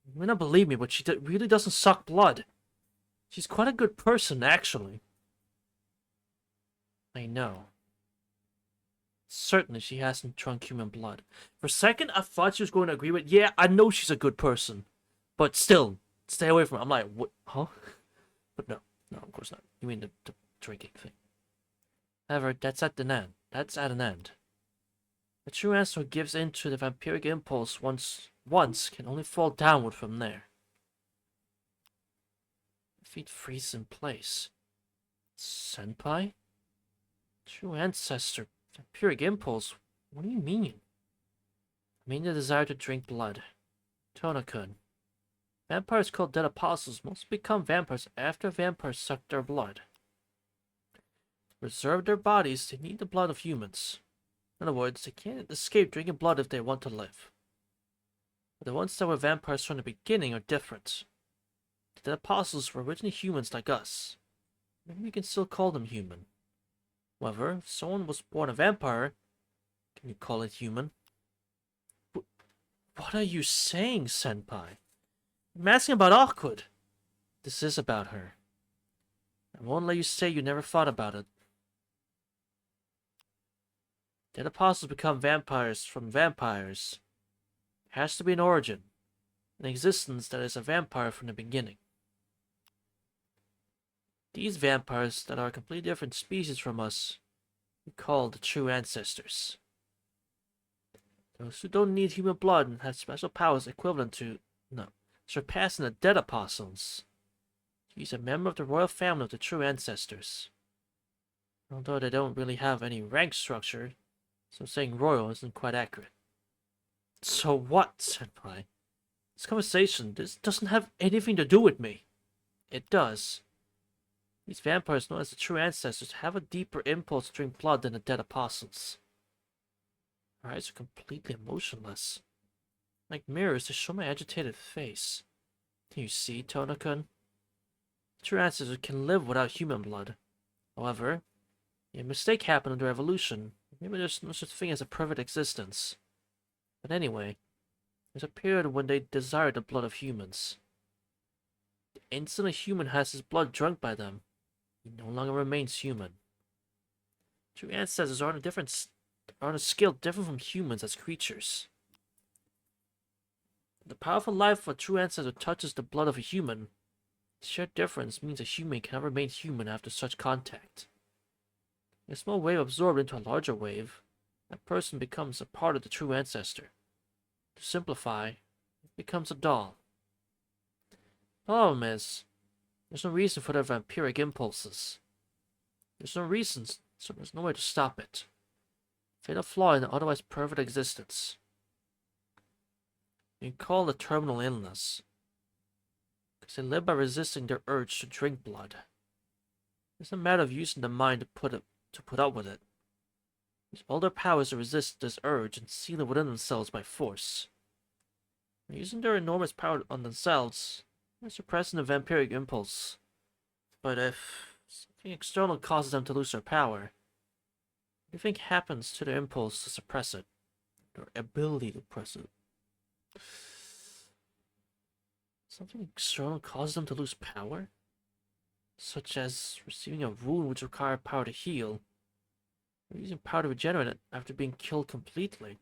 You may not believe me, but she really doesn't suck blood. She's quite a good person, actually. I know. Certainly she hasn't drunk human blood. For a second, I thought she was going to agree with, yeah, I know she's a good person. But still, stay away from her. I'm like, what? Huh? But no, of course not. You mean the drinking thing. However, that's at an end. The true answer who gives in to the vampiric impulse once can only fall downward from there. My feet freeze in place. Senpai? True ancestor, vampiric impulse? What do you mean? I mean the desire to drink blood. Tono-kun. Vampires called dead apostles must become vampires after vampires suck their blood. To preserve their bodies, they need the blood of humans. In other words, they can't escape drinking blood if they want to live. But the ones that were vampires from the beginning are different. The dead apostles were originally humans like us. Maybe we can still call them human. However, if someone was born a vampire, can you call it human? What are you saying, Senpai? I'm asking about Awkward. This is about her. I won't let you say you never thought about it. Dead apostles become vampires from vampires. There has to be an origin, an existence that is a vampire from the beginning. These vampires that are a completely different species from us, we call the true ancestors. Those who don't need human blood and have special powers equivalent to, no, surpassing the dead apostles. He's a member of the royal family of the true ancestors. Although they don't really have any rank structure, so saying royal isn't quite accurate. So what, senpai? This conversation, this doesn't have anything to do with me. It does. These vampires known as the true ancestors have a deeper impulse to drink blood than the dead apostles. Their eyes are completely emotionless. Like mirrors to show my agitated face. You see, Tonakun? True ancestors can live without human blood. However, a mistake happened in their evolution. Maybe there's no such thing as a perfect existence. But anyway, there's a period when they desire the blood of humans. The instant a human has his blood drunk by them, he no longer remains human. True ancestors are on a scale different from humans as creatures. The powerful life of a true ancestor touches the blood of a human. The sheer difference means a human cannot remain human after such contact. A small wave absorbed into a larger wave, that person becomes a part of the true ancestor. To simplify, it becomes a doll. The problem is, there's no reason for their vampiric impulses. There's no reasons, so there's no way to stop it. Fatal flaw in an otherwise perfect existence. You can call it a terminal illness, because they live by resisting their urge to drink blood. It's a matter of using the mind to put up with it. Use all their powers to resist this urge and seal it within themselves by force. By using their enormous power on themselves, they're suppressing the vampiric impulse. But if something external causes them to lose their power, what do you think happens to their impulse to suppress it? Their ability to suppress it? Something external causes them to lose power? Such as receiving a wound which requires power to heal, or using power to regenerate it after being killed completely.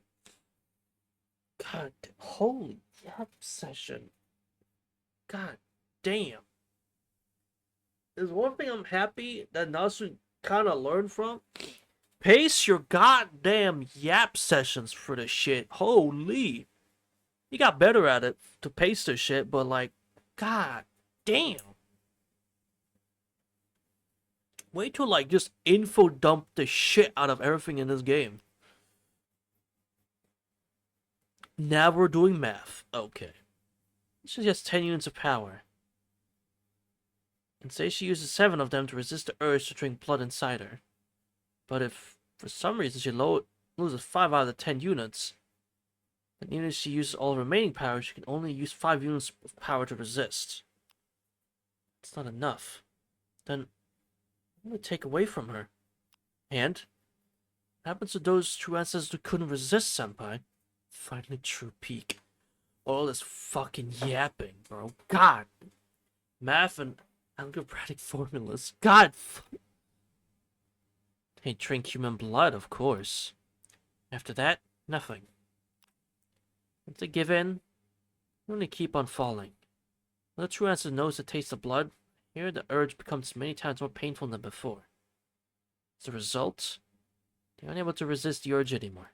God, holy obsession. God damn. There's one thing I'm happy that Nasu kind of learned from. Pace your goddamn yap sessions for this shit. Holy. He got better at it to pace this shit, but like, god damn. Wait till like just info dump the shit out of everything in this game. Now we're doing math. Okay. She has 10 units of power. And say she uses 7 of them to resist the urge to drink blood inside her. But if for some reason she loses 5 out of the 10 units, then even if she uses all the remaining power, she can only use 5 units of power to resist. It's not enough. Then I'm going to take away from her. And what happens to those true ancestors who couldn't resist, senpai? Finally true peak. All this fucking yapping, bro. God. Math and algebraic formulas. God. They drink human blood, of course. After that, nothing. If they give in, they only keep on falling. When the true ancestor knows the taste of blood, here the urge becomes many times more painful than before. As a result, they're unable to resist the urge anymore.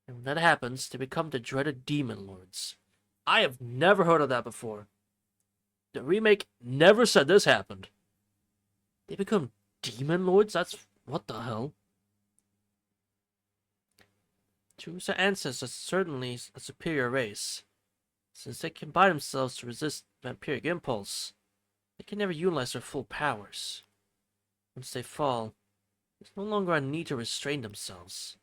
And when that happens, they become the dreaded demon lords. I have never heard of that before. The remake never said this happened. They become demon lords? That's... what the hell? True ancestors are certainly a superior race. Since they combine themselves to resist vampiric impulse, they can never utilize their full powers. Once they fall, there's no longer a need to restrain themselves.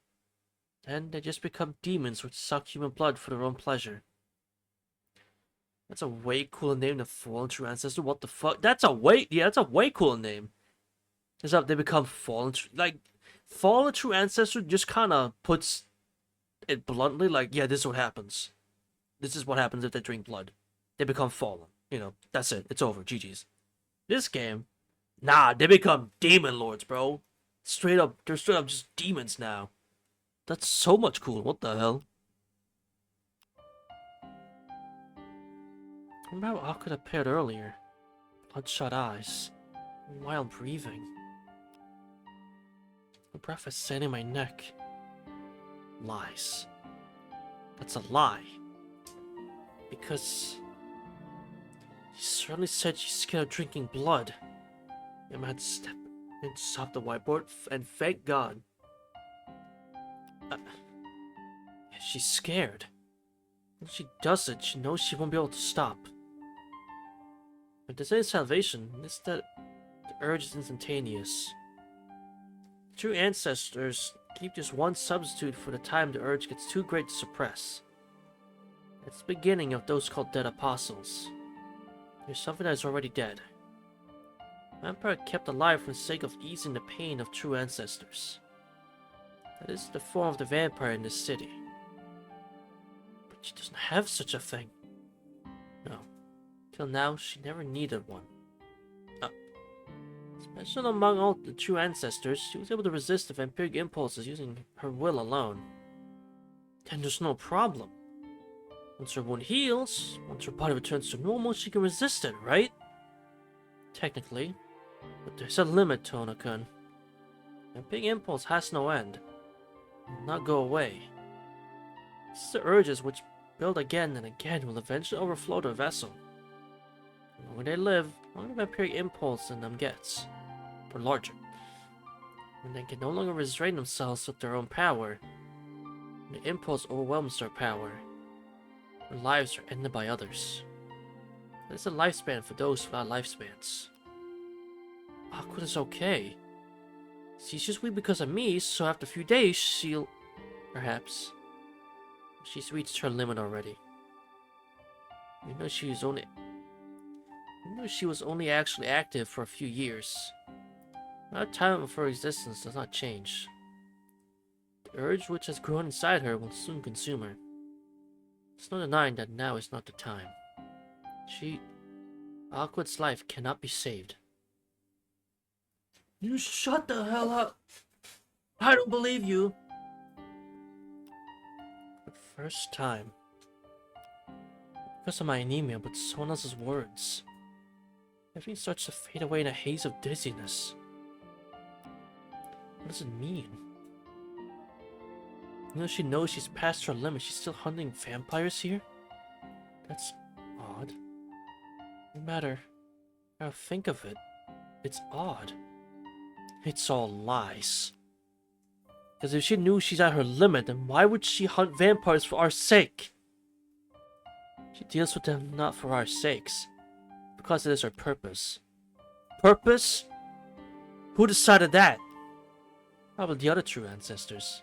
Then they just become demons which suck human blood for their own pleasure. That's a way cooler name than Fallen True Ancestor. What the fuck? That's a way cooler name. Is that they become Fallen True Ancestor just kind of puts it bluntly, like, yeah, this is what happens. This is what happens if they drink blood. They become fallen. You know, that's it. It's over. GG's. This game, nah, they become demon lords, bro. They're straight up just demons now. That's so much cooler. What the hell? Remember how Aqua appeared earlier? Bloodshot eyes. Wild breathing. The breath is sitting in my neck. lies. That's a lie. Because she certainly said she's scared of drinking blood. Emma had stepped and stopped the whiteboard, and thank God. She's scared. When she does it, she knows she won't be able to stop. If there's any salvation, it's that the urge is instantaneous. True ancestors keep just one substitute for the time the urge gets too great to suppress. It's the beginning of those called dead apostles. There's something that is already dead. Vampire kept alive for the sake of easing the pain of true ancestors. That is the form of the vampire in this city. But she doesn't have such a thing. No. Till now, she never needed one. Special among all the true ancestors, she was able to resist the vampiric impulses using her will alone. Then there's no problem. Once her wound heals, once her body returns to normal, she can resist it, right? Technically. But there's a limit to Onokun. Vampiric impulse has no end. It will not go away. This is the urges which build again and again will eventually overflow the vessel. The longer they live, the longer the vampiric impulse in them gets. Or larger. When they can no longer restrain themselves with their own power, when the impulse overwhelms their power, their lives are ended by others. That is a lifespan for those without lifespans. Aqua is okay. She's just weak because of me, so after a few days she'll... perhaps. She's reached her limit already. You know she was only actually active for a few years. The time of her existence does not change. The urge which has grown inside her will soon consume her. There's no denying that now is not the time. Aqua's life cannot be saved. You shut the hell up! I don't believe you! For the first time. Because of my anemia, but someone else's words. Everything starts to fade away in a haze of dizziness. What does it mean? Even though she knows she's past her limit, she's still hunting vampires here? That's odd. No matter how I think of it, it's odd. It's all lies. Because if she knew she's at her limit, then why would she hunt vampires for our sake? She deals with them not for our sakes, because it is her purpose. Purpose? Who decided that? Probably the other true ancestors.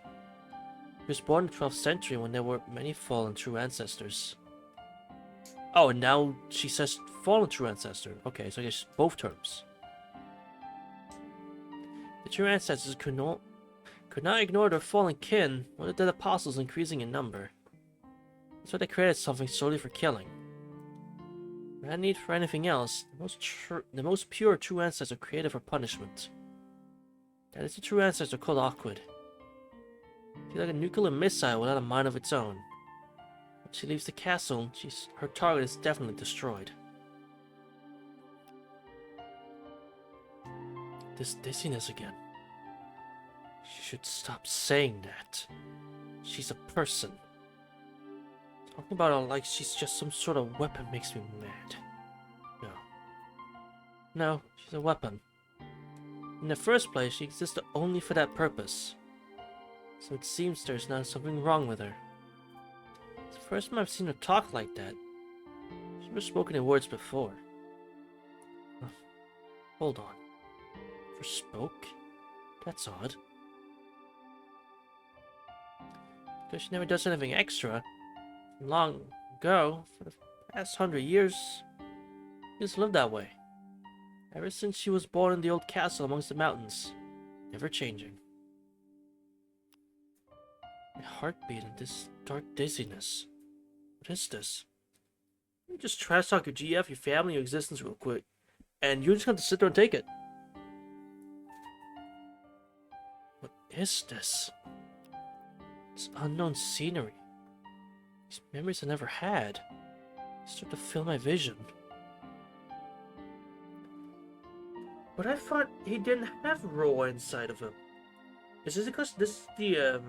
He was born in the 12th century when there were many fallen true ancestors. Oh, and now she says fallen true ancestor. Okay, so I guess both terms. The true ancestors could not ignore their fallen kin when the dead apostles increasing in number. That's why they created something solely for killing. Without need for anything else, the most pure true ancestors are created for punishment. That is the true ancestor called Awkward. She's like a nuclear missile without a mind of its own. When she leaves the castle, her target is definitely destroyed. This dizziness again. She should stop saying that. She's a person. Talking about her like she's just some sort of weapon makes me mad. No, she's a weapon. In the first place, she existed only for that purpose. So it seems there's now something wrong with her. It's the first time I've seen her talk like that. She's never spoken in words before. Hold on. Never spoke? That's odd. Because she never does anything extra. Long ago, for the past 100 years, she just lived that way. Ever since she was born in the old castle amongst the mountains. Never changing. My heartbeat and this dark dizziness. What is this? You just trash talk your GF, your family, your existence real quick. And you're just going to sit there and take it. What is this? It's unknown scenery. These memories I never had. Start to fill my vision. But I thought he didn't have Roa inside of him. Is this because this is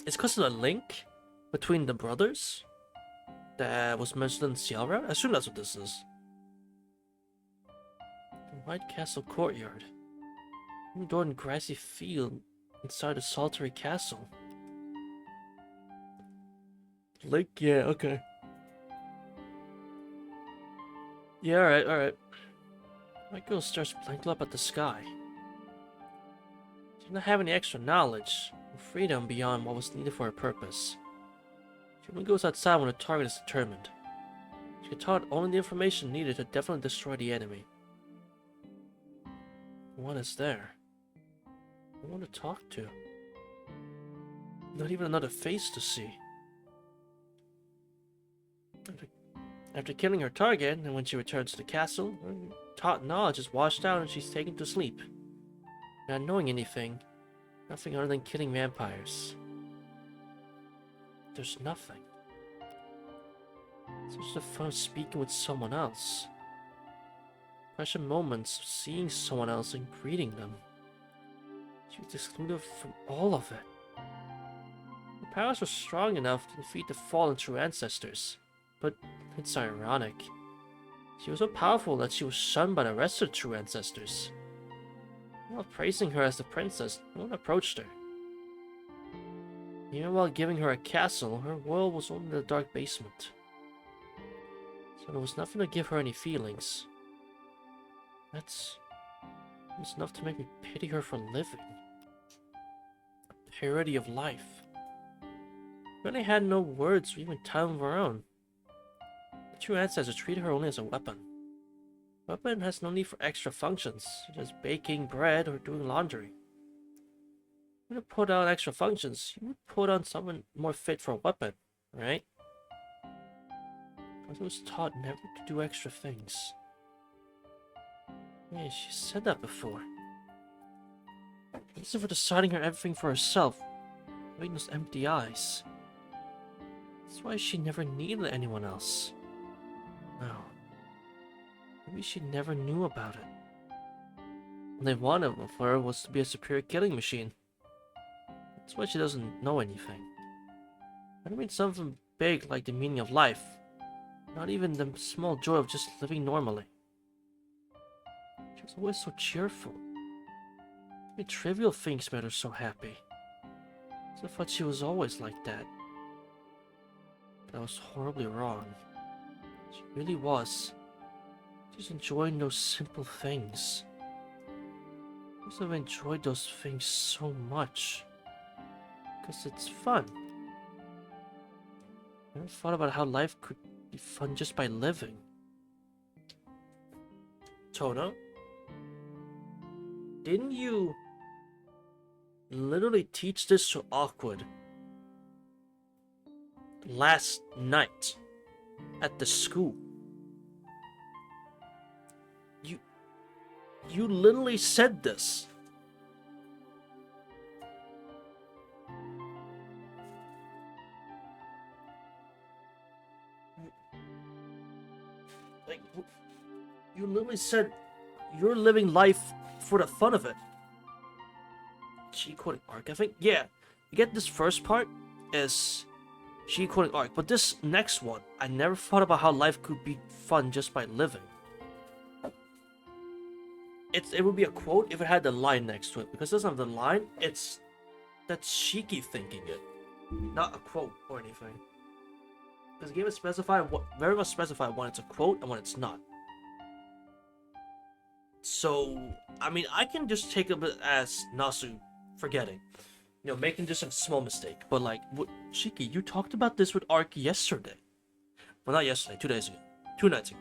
It's because of the link between the brothers that was mentioned in Ciara? I assume that's what this is. The White Castle courtyard. Indoor and grassy field inside a solitary castle. Lake? Yeah, okay. Yeah, alright. My girl stares blankly up at the sky. She did not have any extra knowledge or freedom beyond what was needed for her purpose. She only goes outside when a target is determined. She taught only the information needed to definitely destroy the enemy. No one is there. No one to talk to. Not even another face to see. After killing her target, and when she returns to the castle, her taught knowledge is washed out and she's taken to sleep. Not knowing anything. Nothing other than killing vampires. There's nothing. It's just the fun of speaking with someone else. Precious moments of seeing someone else and greeting them. She was excluded from all of it. Her powers were strong enough to defeat the fallen true ancestors. But it's ironic. She was so powerful that she was shunned by the rest of the true ancestors. While praising her as the princess, no one approached her. Even while giving her a castle, her world was only the dark basement. So there was nothing to give her any feelings. That's enough to make me pity her for living. A parody of life. Really had no words or even time of her own. The true ancestors treated her only as a weapon. A weapon has no need for extra functions, such as baking bread or doing laundry. You would put on extra functions, you would put on someone more fit for a weapon, right? I was taught never to do extra things. Yeah, she said that before. As if for deciding her everything for herself, having those empty eyes. That's why she never needed anyone else. No. Maybe she never knew about it. All they wanted of her was to be a superior killing machine. That's why she doesn't know anything. I don't mean something big like the meaning of life. Not even the small joy of just living normally. She was always so cheerful. Even trivial things made her so happy. So I thought she was always like that. But I was horribly wrong. She really was. Just enjoying those simple things. I must have enjoyed those things so much. Because it's fun. I never thought about how life could be fun just by living. Tono? Didn't you literally teach this to Awkward last night at the school? You literally said this. Like, you literally said you're living life for the fun of it. She quoting arc, I think. Yeah, you get this first part is she quoting arc, but this next one, I never thought about how life could be fun just by living. It would be a quote if it had the line next to it, because it doesn't have the line. That's Shiki thinking it, not a quote or anything. Because the game is very much specified when it's a quote and when it's not. So, I mean, I can just take it as Nasu forgetting. You know, making just a small mistake. But like, Shiki, you talked about this with Ark yesterday. Well, not yesterday, 2 days ago. 2 nights ago.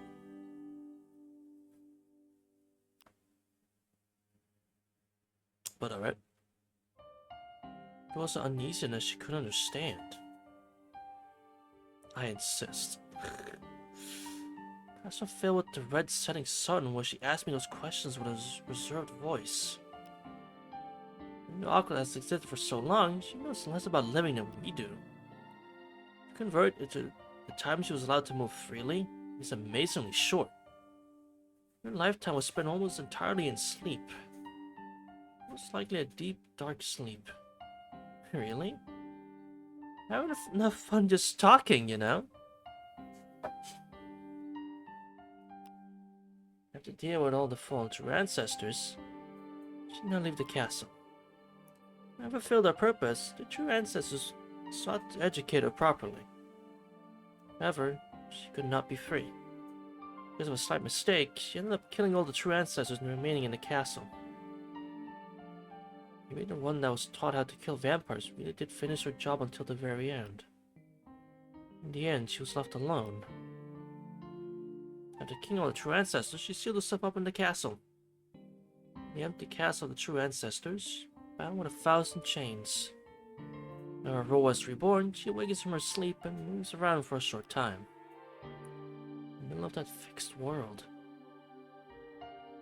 But alright. There was an uneasiness she couldn't understand. I insist. I saw filled with the red setting sun where she asked me those questions with a reserved voice. Even though Aquila has existed for so long, she knows less about living than we do. To convert it to the time she was allowed to move freely is amazingly short. Her lifetime was spent almost entirely in sleep. Most likely a deep, dark sleep. Really? I would have enough fun just talking, you know? After dealing with all the fallen true ancestors, she did not leave the castle. Never fulfilled their purpose, the true ancestors sought to educate her properly. However, she could not be free. Because of a slight mistake, she ended up killing all the true ancestors remaining in the castle. Maybe the one that was taught how to kill vampires really did finish her job until the very end. In the end, she was left alone. After killing all the true ancestors, she sealed herself up in the castle. In the empty castle of the true ancestors, bound with 1,000 chains. When her role was reborn, she awakens from her sleep and moves around for a short time. In the middle of that fixed world,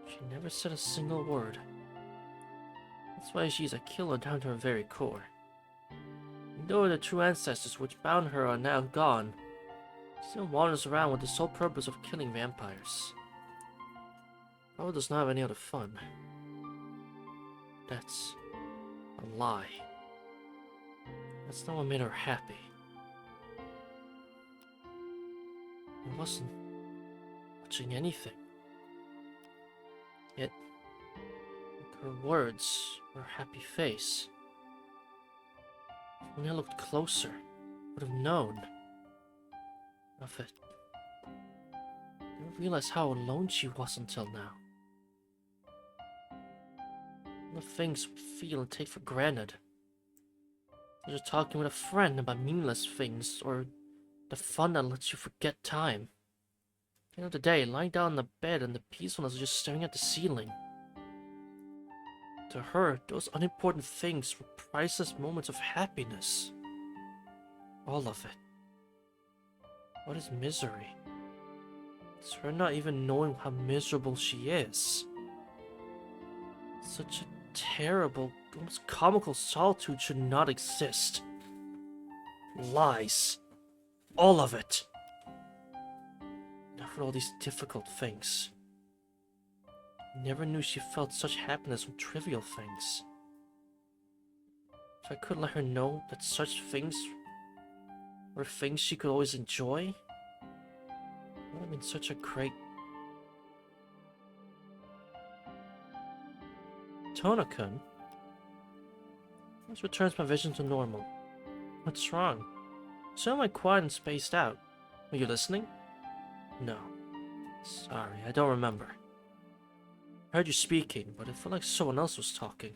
she never said a single word. That's why she's a killer down to her very core. And though the true ancestors which bound her are now gone, she still wanders around with the sole purpose of killing vampires. Probably does not have any other fun. That's a lie. That's not what made her happy. It wasn't watching anything. Yet, her words, her happy face. When I looked closer, I would have known of it. I didn't realize how alone she was until now. The things we feel and take for granted. Such as talking with a friend about meaningless things, or the fun that lets you forget time. At the end of the day, lying down on the bed and the peacefulness of just staring at the ceiling. To her, those unimportant things were priceless moments of happiness. All of it. What is misery? It's her not even knowing how miserable she is. Such a terrible, almost comical solitude should not exist. Lies. All of it. Not for all these difficult things. Never knew she felt such happiness from trivial things. If I could let her know that such things were things she could always enjoy, it would have been such a great... Tona-kun? This returns my vision to normal. What's wrong? So am I quiet and spaced out? Are you listening? No. Sorry, I don't remember. I heard you speaking, but it felt like someone else was talking.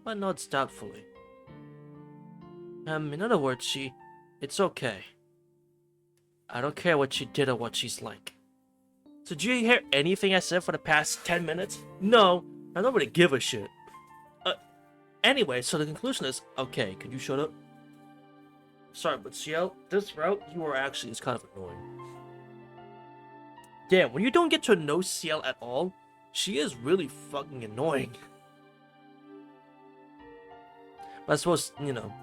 Senpai nods doubtfully. In other words, it's okay. I don't care what she did or what she's like. So did you hear anything I said for the past 10 minutes? No, I don't really give a shit. Anyway, so the conclusion is, okay, could you shut up? Sorry, but CL, this route, you are actually, is kind of annoying. Damn, when you don't get to know CL at all, she is really fucking annoying. But I suppose, you know,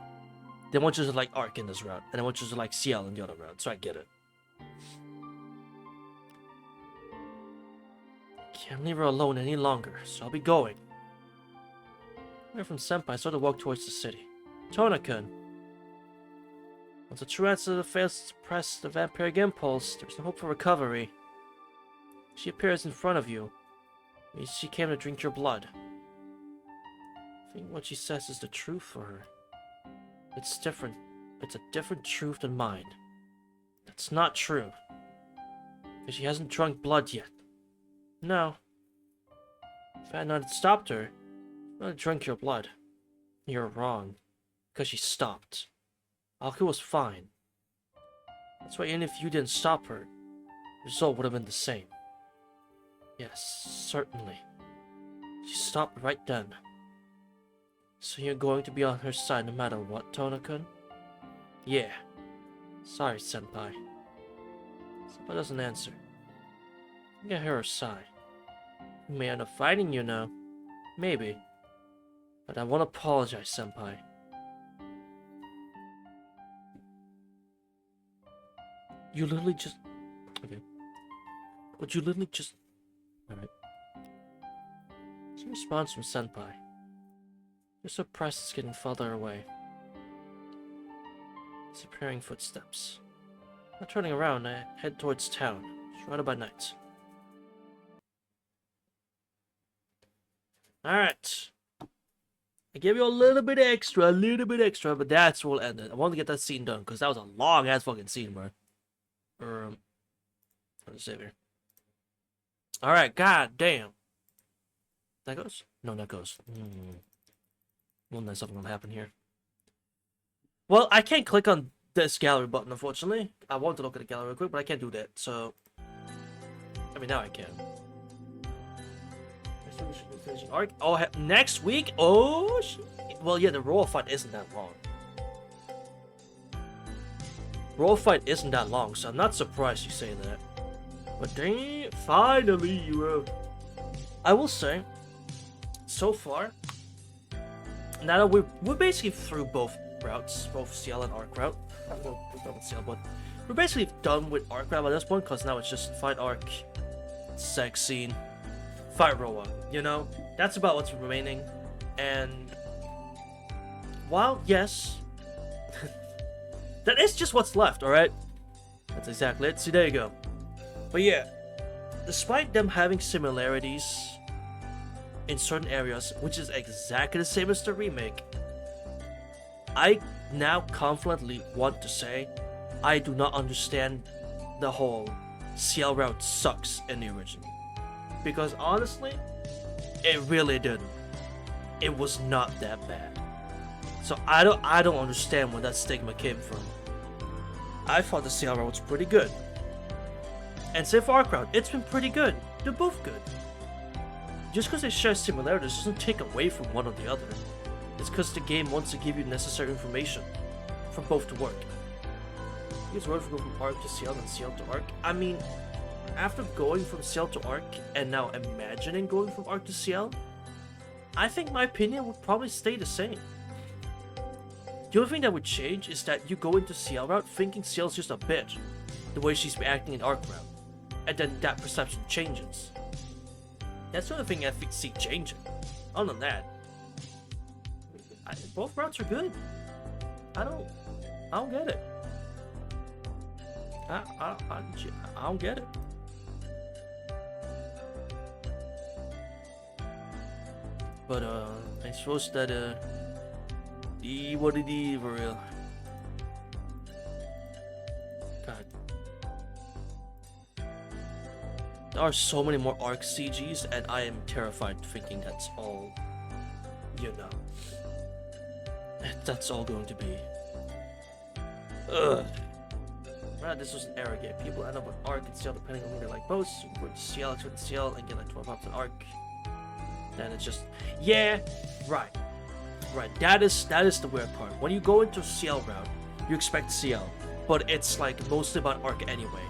they want you to like Arc in this route, and they want you to like CL in the other route, so I get it. Can't leave her alone any longer, so I'll be going. Away from Senpai, I started to walk towards the city. Tona-kun. Once a true ancestor fails to suppress the vampiric impulse, there's no hope for recovery. She appears in front of you. Means she came to drink your blood. I think what she says is the truth for her. It's different. It's a different truth than mine. That's not true. Because she hasn't drunk blood yet. No. If I had not stopped her, she would have drunk your blood. You're wrong. Because she stopped. Aku was fine. That's why even if you didn't stop her, the result would have been the same. Yes, certainly. She stopped right then. So you're going to be on her side no matter what, Tona-kun? Yeah. Sorry, Senpai. Senpai doesn't answer. I think I hear her sigh. We may end up fighting, you know. Maybe. But I won't apologize, Senpai. You literally just... Okay. But you literally just... Alright. Some response from Senpai. Your surprise is getting farther away. Disappearing footsteps. Not turning around, I head towards town, surrounded by knights. Alright. I gave you a little bit extra, but that's where we'll end it. I want to get that scene done, because that was a long-ass fucking scene, bro. Let's save here. Alright, god damn. That goes? No, that goes. Well, there's something gonna happen here. Well, I can't click on this gallery button, unfortunately. I want to look at the gallery real quick, but I can't do that, so... I mean, now I can. Finishing arc. Oh, next week? Oh, shit. Well, yeah, the royal fight isn't that long. Royal fight isn't that long, so I'm not surprised you say that. But dang, finally you have... I will say, so far, now that we're basically through both routes, both CL and Arc route. Well, we're done with CL, but we're basically done with Arc route at this point, because now it's just fight Arc, sex scene, fight Roa. You know, that's about what's remaining. And while yes, that is just what's left. All right, that's exactly it. See, there you go. But yeah, despite them having similarities in certain areas, which is exactly the same as the remake, I now confidently want to say I do not understand the whole CL route sucks in the original. Because honestly, it really didn't. It was not that bad. So I don't understand where that stigma came from. I thought the CL route was pretty good. And same for Arc route, it's been pretty good. They're both good. Just because they share similarities doesn't take away from one or the other. It's because the game wants to give you necessary information for both to work. It's worth going from Arc to CL and CL to Arc. I mean, after going from CL to Arc and now imagining going from Arc to CL, I think my opinion would probably stay the same. The only thing that would change is that you go into CL route thinking CL's just a bitch, the way she's reacting in Arc route, and then that perception changes. That's the only thing I see changing. Other than that, both routes are good. I don't get it. I don't get it. But I suppose that what it is for real. God. There are so many more Arc CGs, and I am terrified thinking that's all, you know. That's all going to be. Ugh. Right, this was an error game. People end up with Arc and CL depending on who they like most. With CL, with CL, and get like 12 ups in Arc. Then it's just, yeah, right. That is the weird part. When you go into CL route, you expect CL, but it's like mostly about Arc anyway.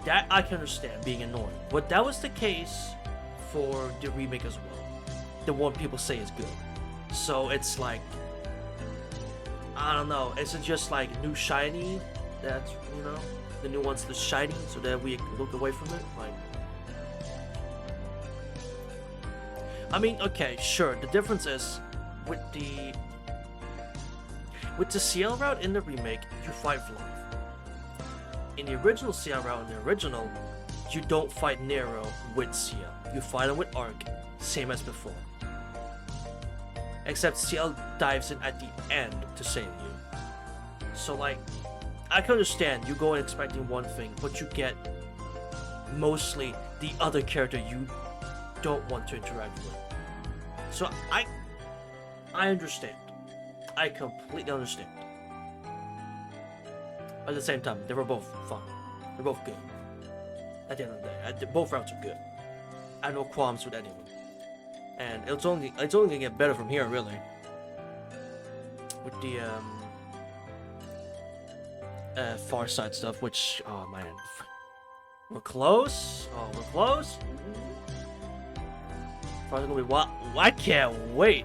That I can understand being annoying, but that was the case for the remake as well. The one people say is good. So it's like, I don't know. Is it just like new shiny? That's, you know, the new one's the shiny, so that we look away from it. Like, I mean, okay, sure. The difference is with the CL route in the remake, you fight for life. In the original CL route, in the original, you don't fight Nero with CL. You fight him with Arc, same as before. Except CL dives in at the end to save you. So like, I can understand you go in expecting one thing, but you get mostly the other character you don't want to interact with. So I understand. I completely understand. At the same time, they were both fun. They're both good. At the end of the day, both routes are good. I have no qualms with anyone. And it's only gonna get better from here, really. With the Far Side stuff, which, oh man, we're close. Oh, we're close. Far Side's gonna be what? I can't wait.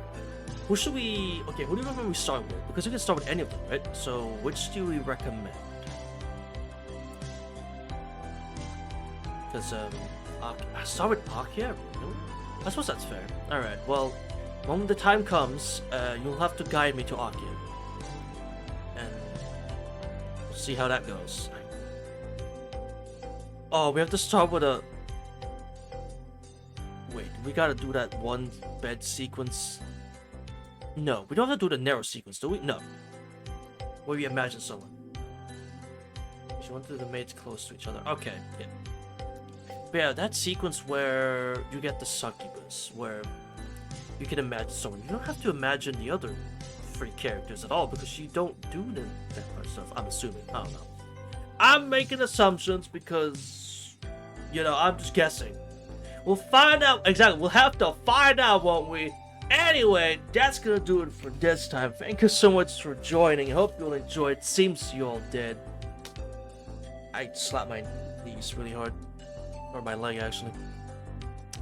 Who should we? Okay, who do you recommend we start with? Because we can start with any of them, right? So, which do we recommend? Because I start with Akia. Really? I suppose that's fair. Alright, well, when the time comes, you'll have to guide me to Akia. And See how that goes. Oh, we have to start with a... Wait, we gotta do that one bed sequence. No, we don't have to do the narrow sequence, do we? No. Where we imagine someone. She wanted the maids close to each other. Okay, yeah. But yeah, that sequence where you get the succubus, where you can imagine someone. You don't have to imagine the other three characters at all because you don't do that much stuff. I'm assuming. I don't know. I'm making assumptions because, you know, I'm just guessing. We'll find out. Exactly. We'll have to find out, won't we? Anyway, that's gonna do it for this time. Thank you so much for joining. I hope you all enjoyed. Seems you all did. I slapped my knees really hard. Or my leg, actually.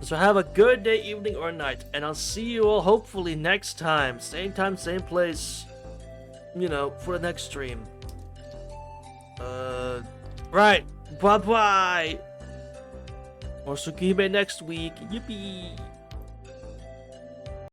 So have a good day, evening, or night. And I'll see you all hopefully next time. Same time, same place. You know, for the next stream. Right. Bye-bye. Or Tsukihime next week. Yippee.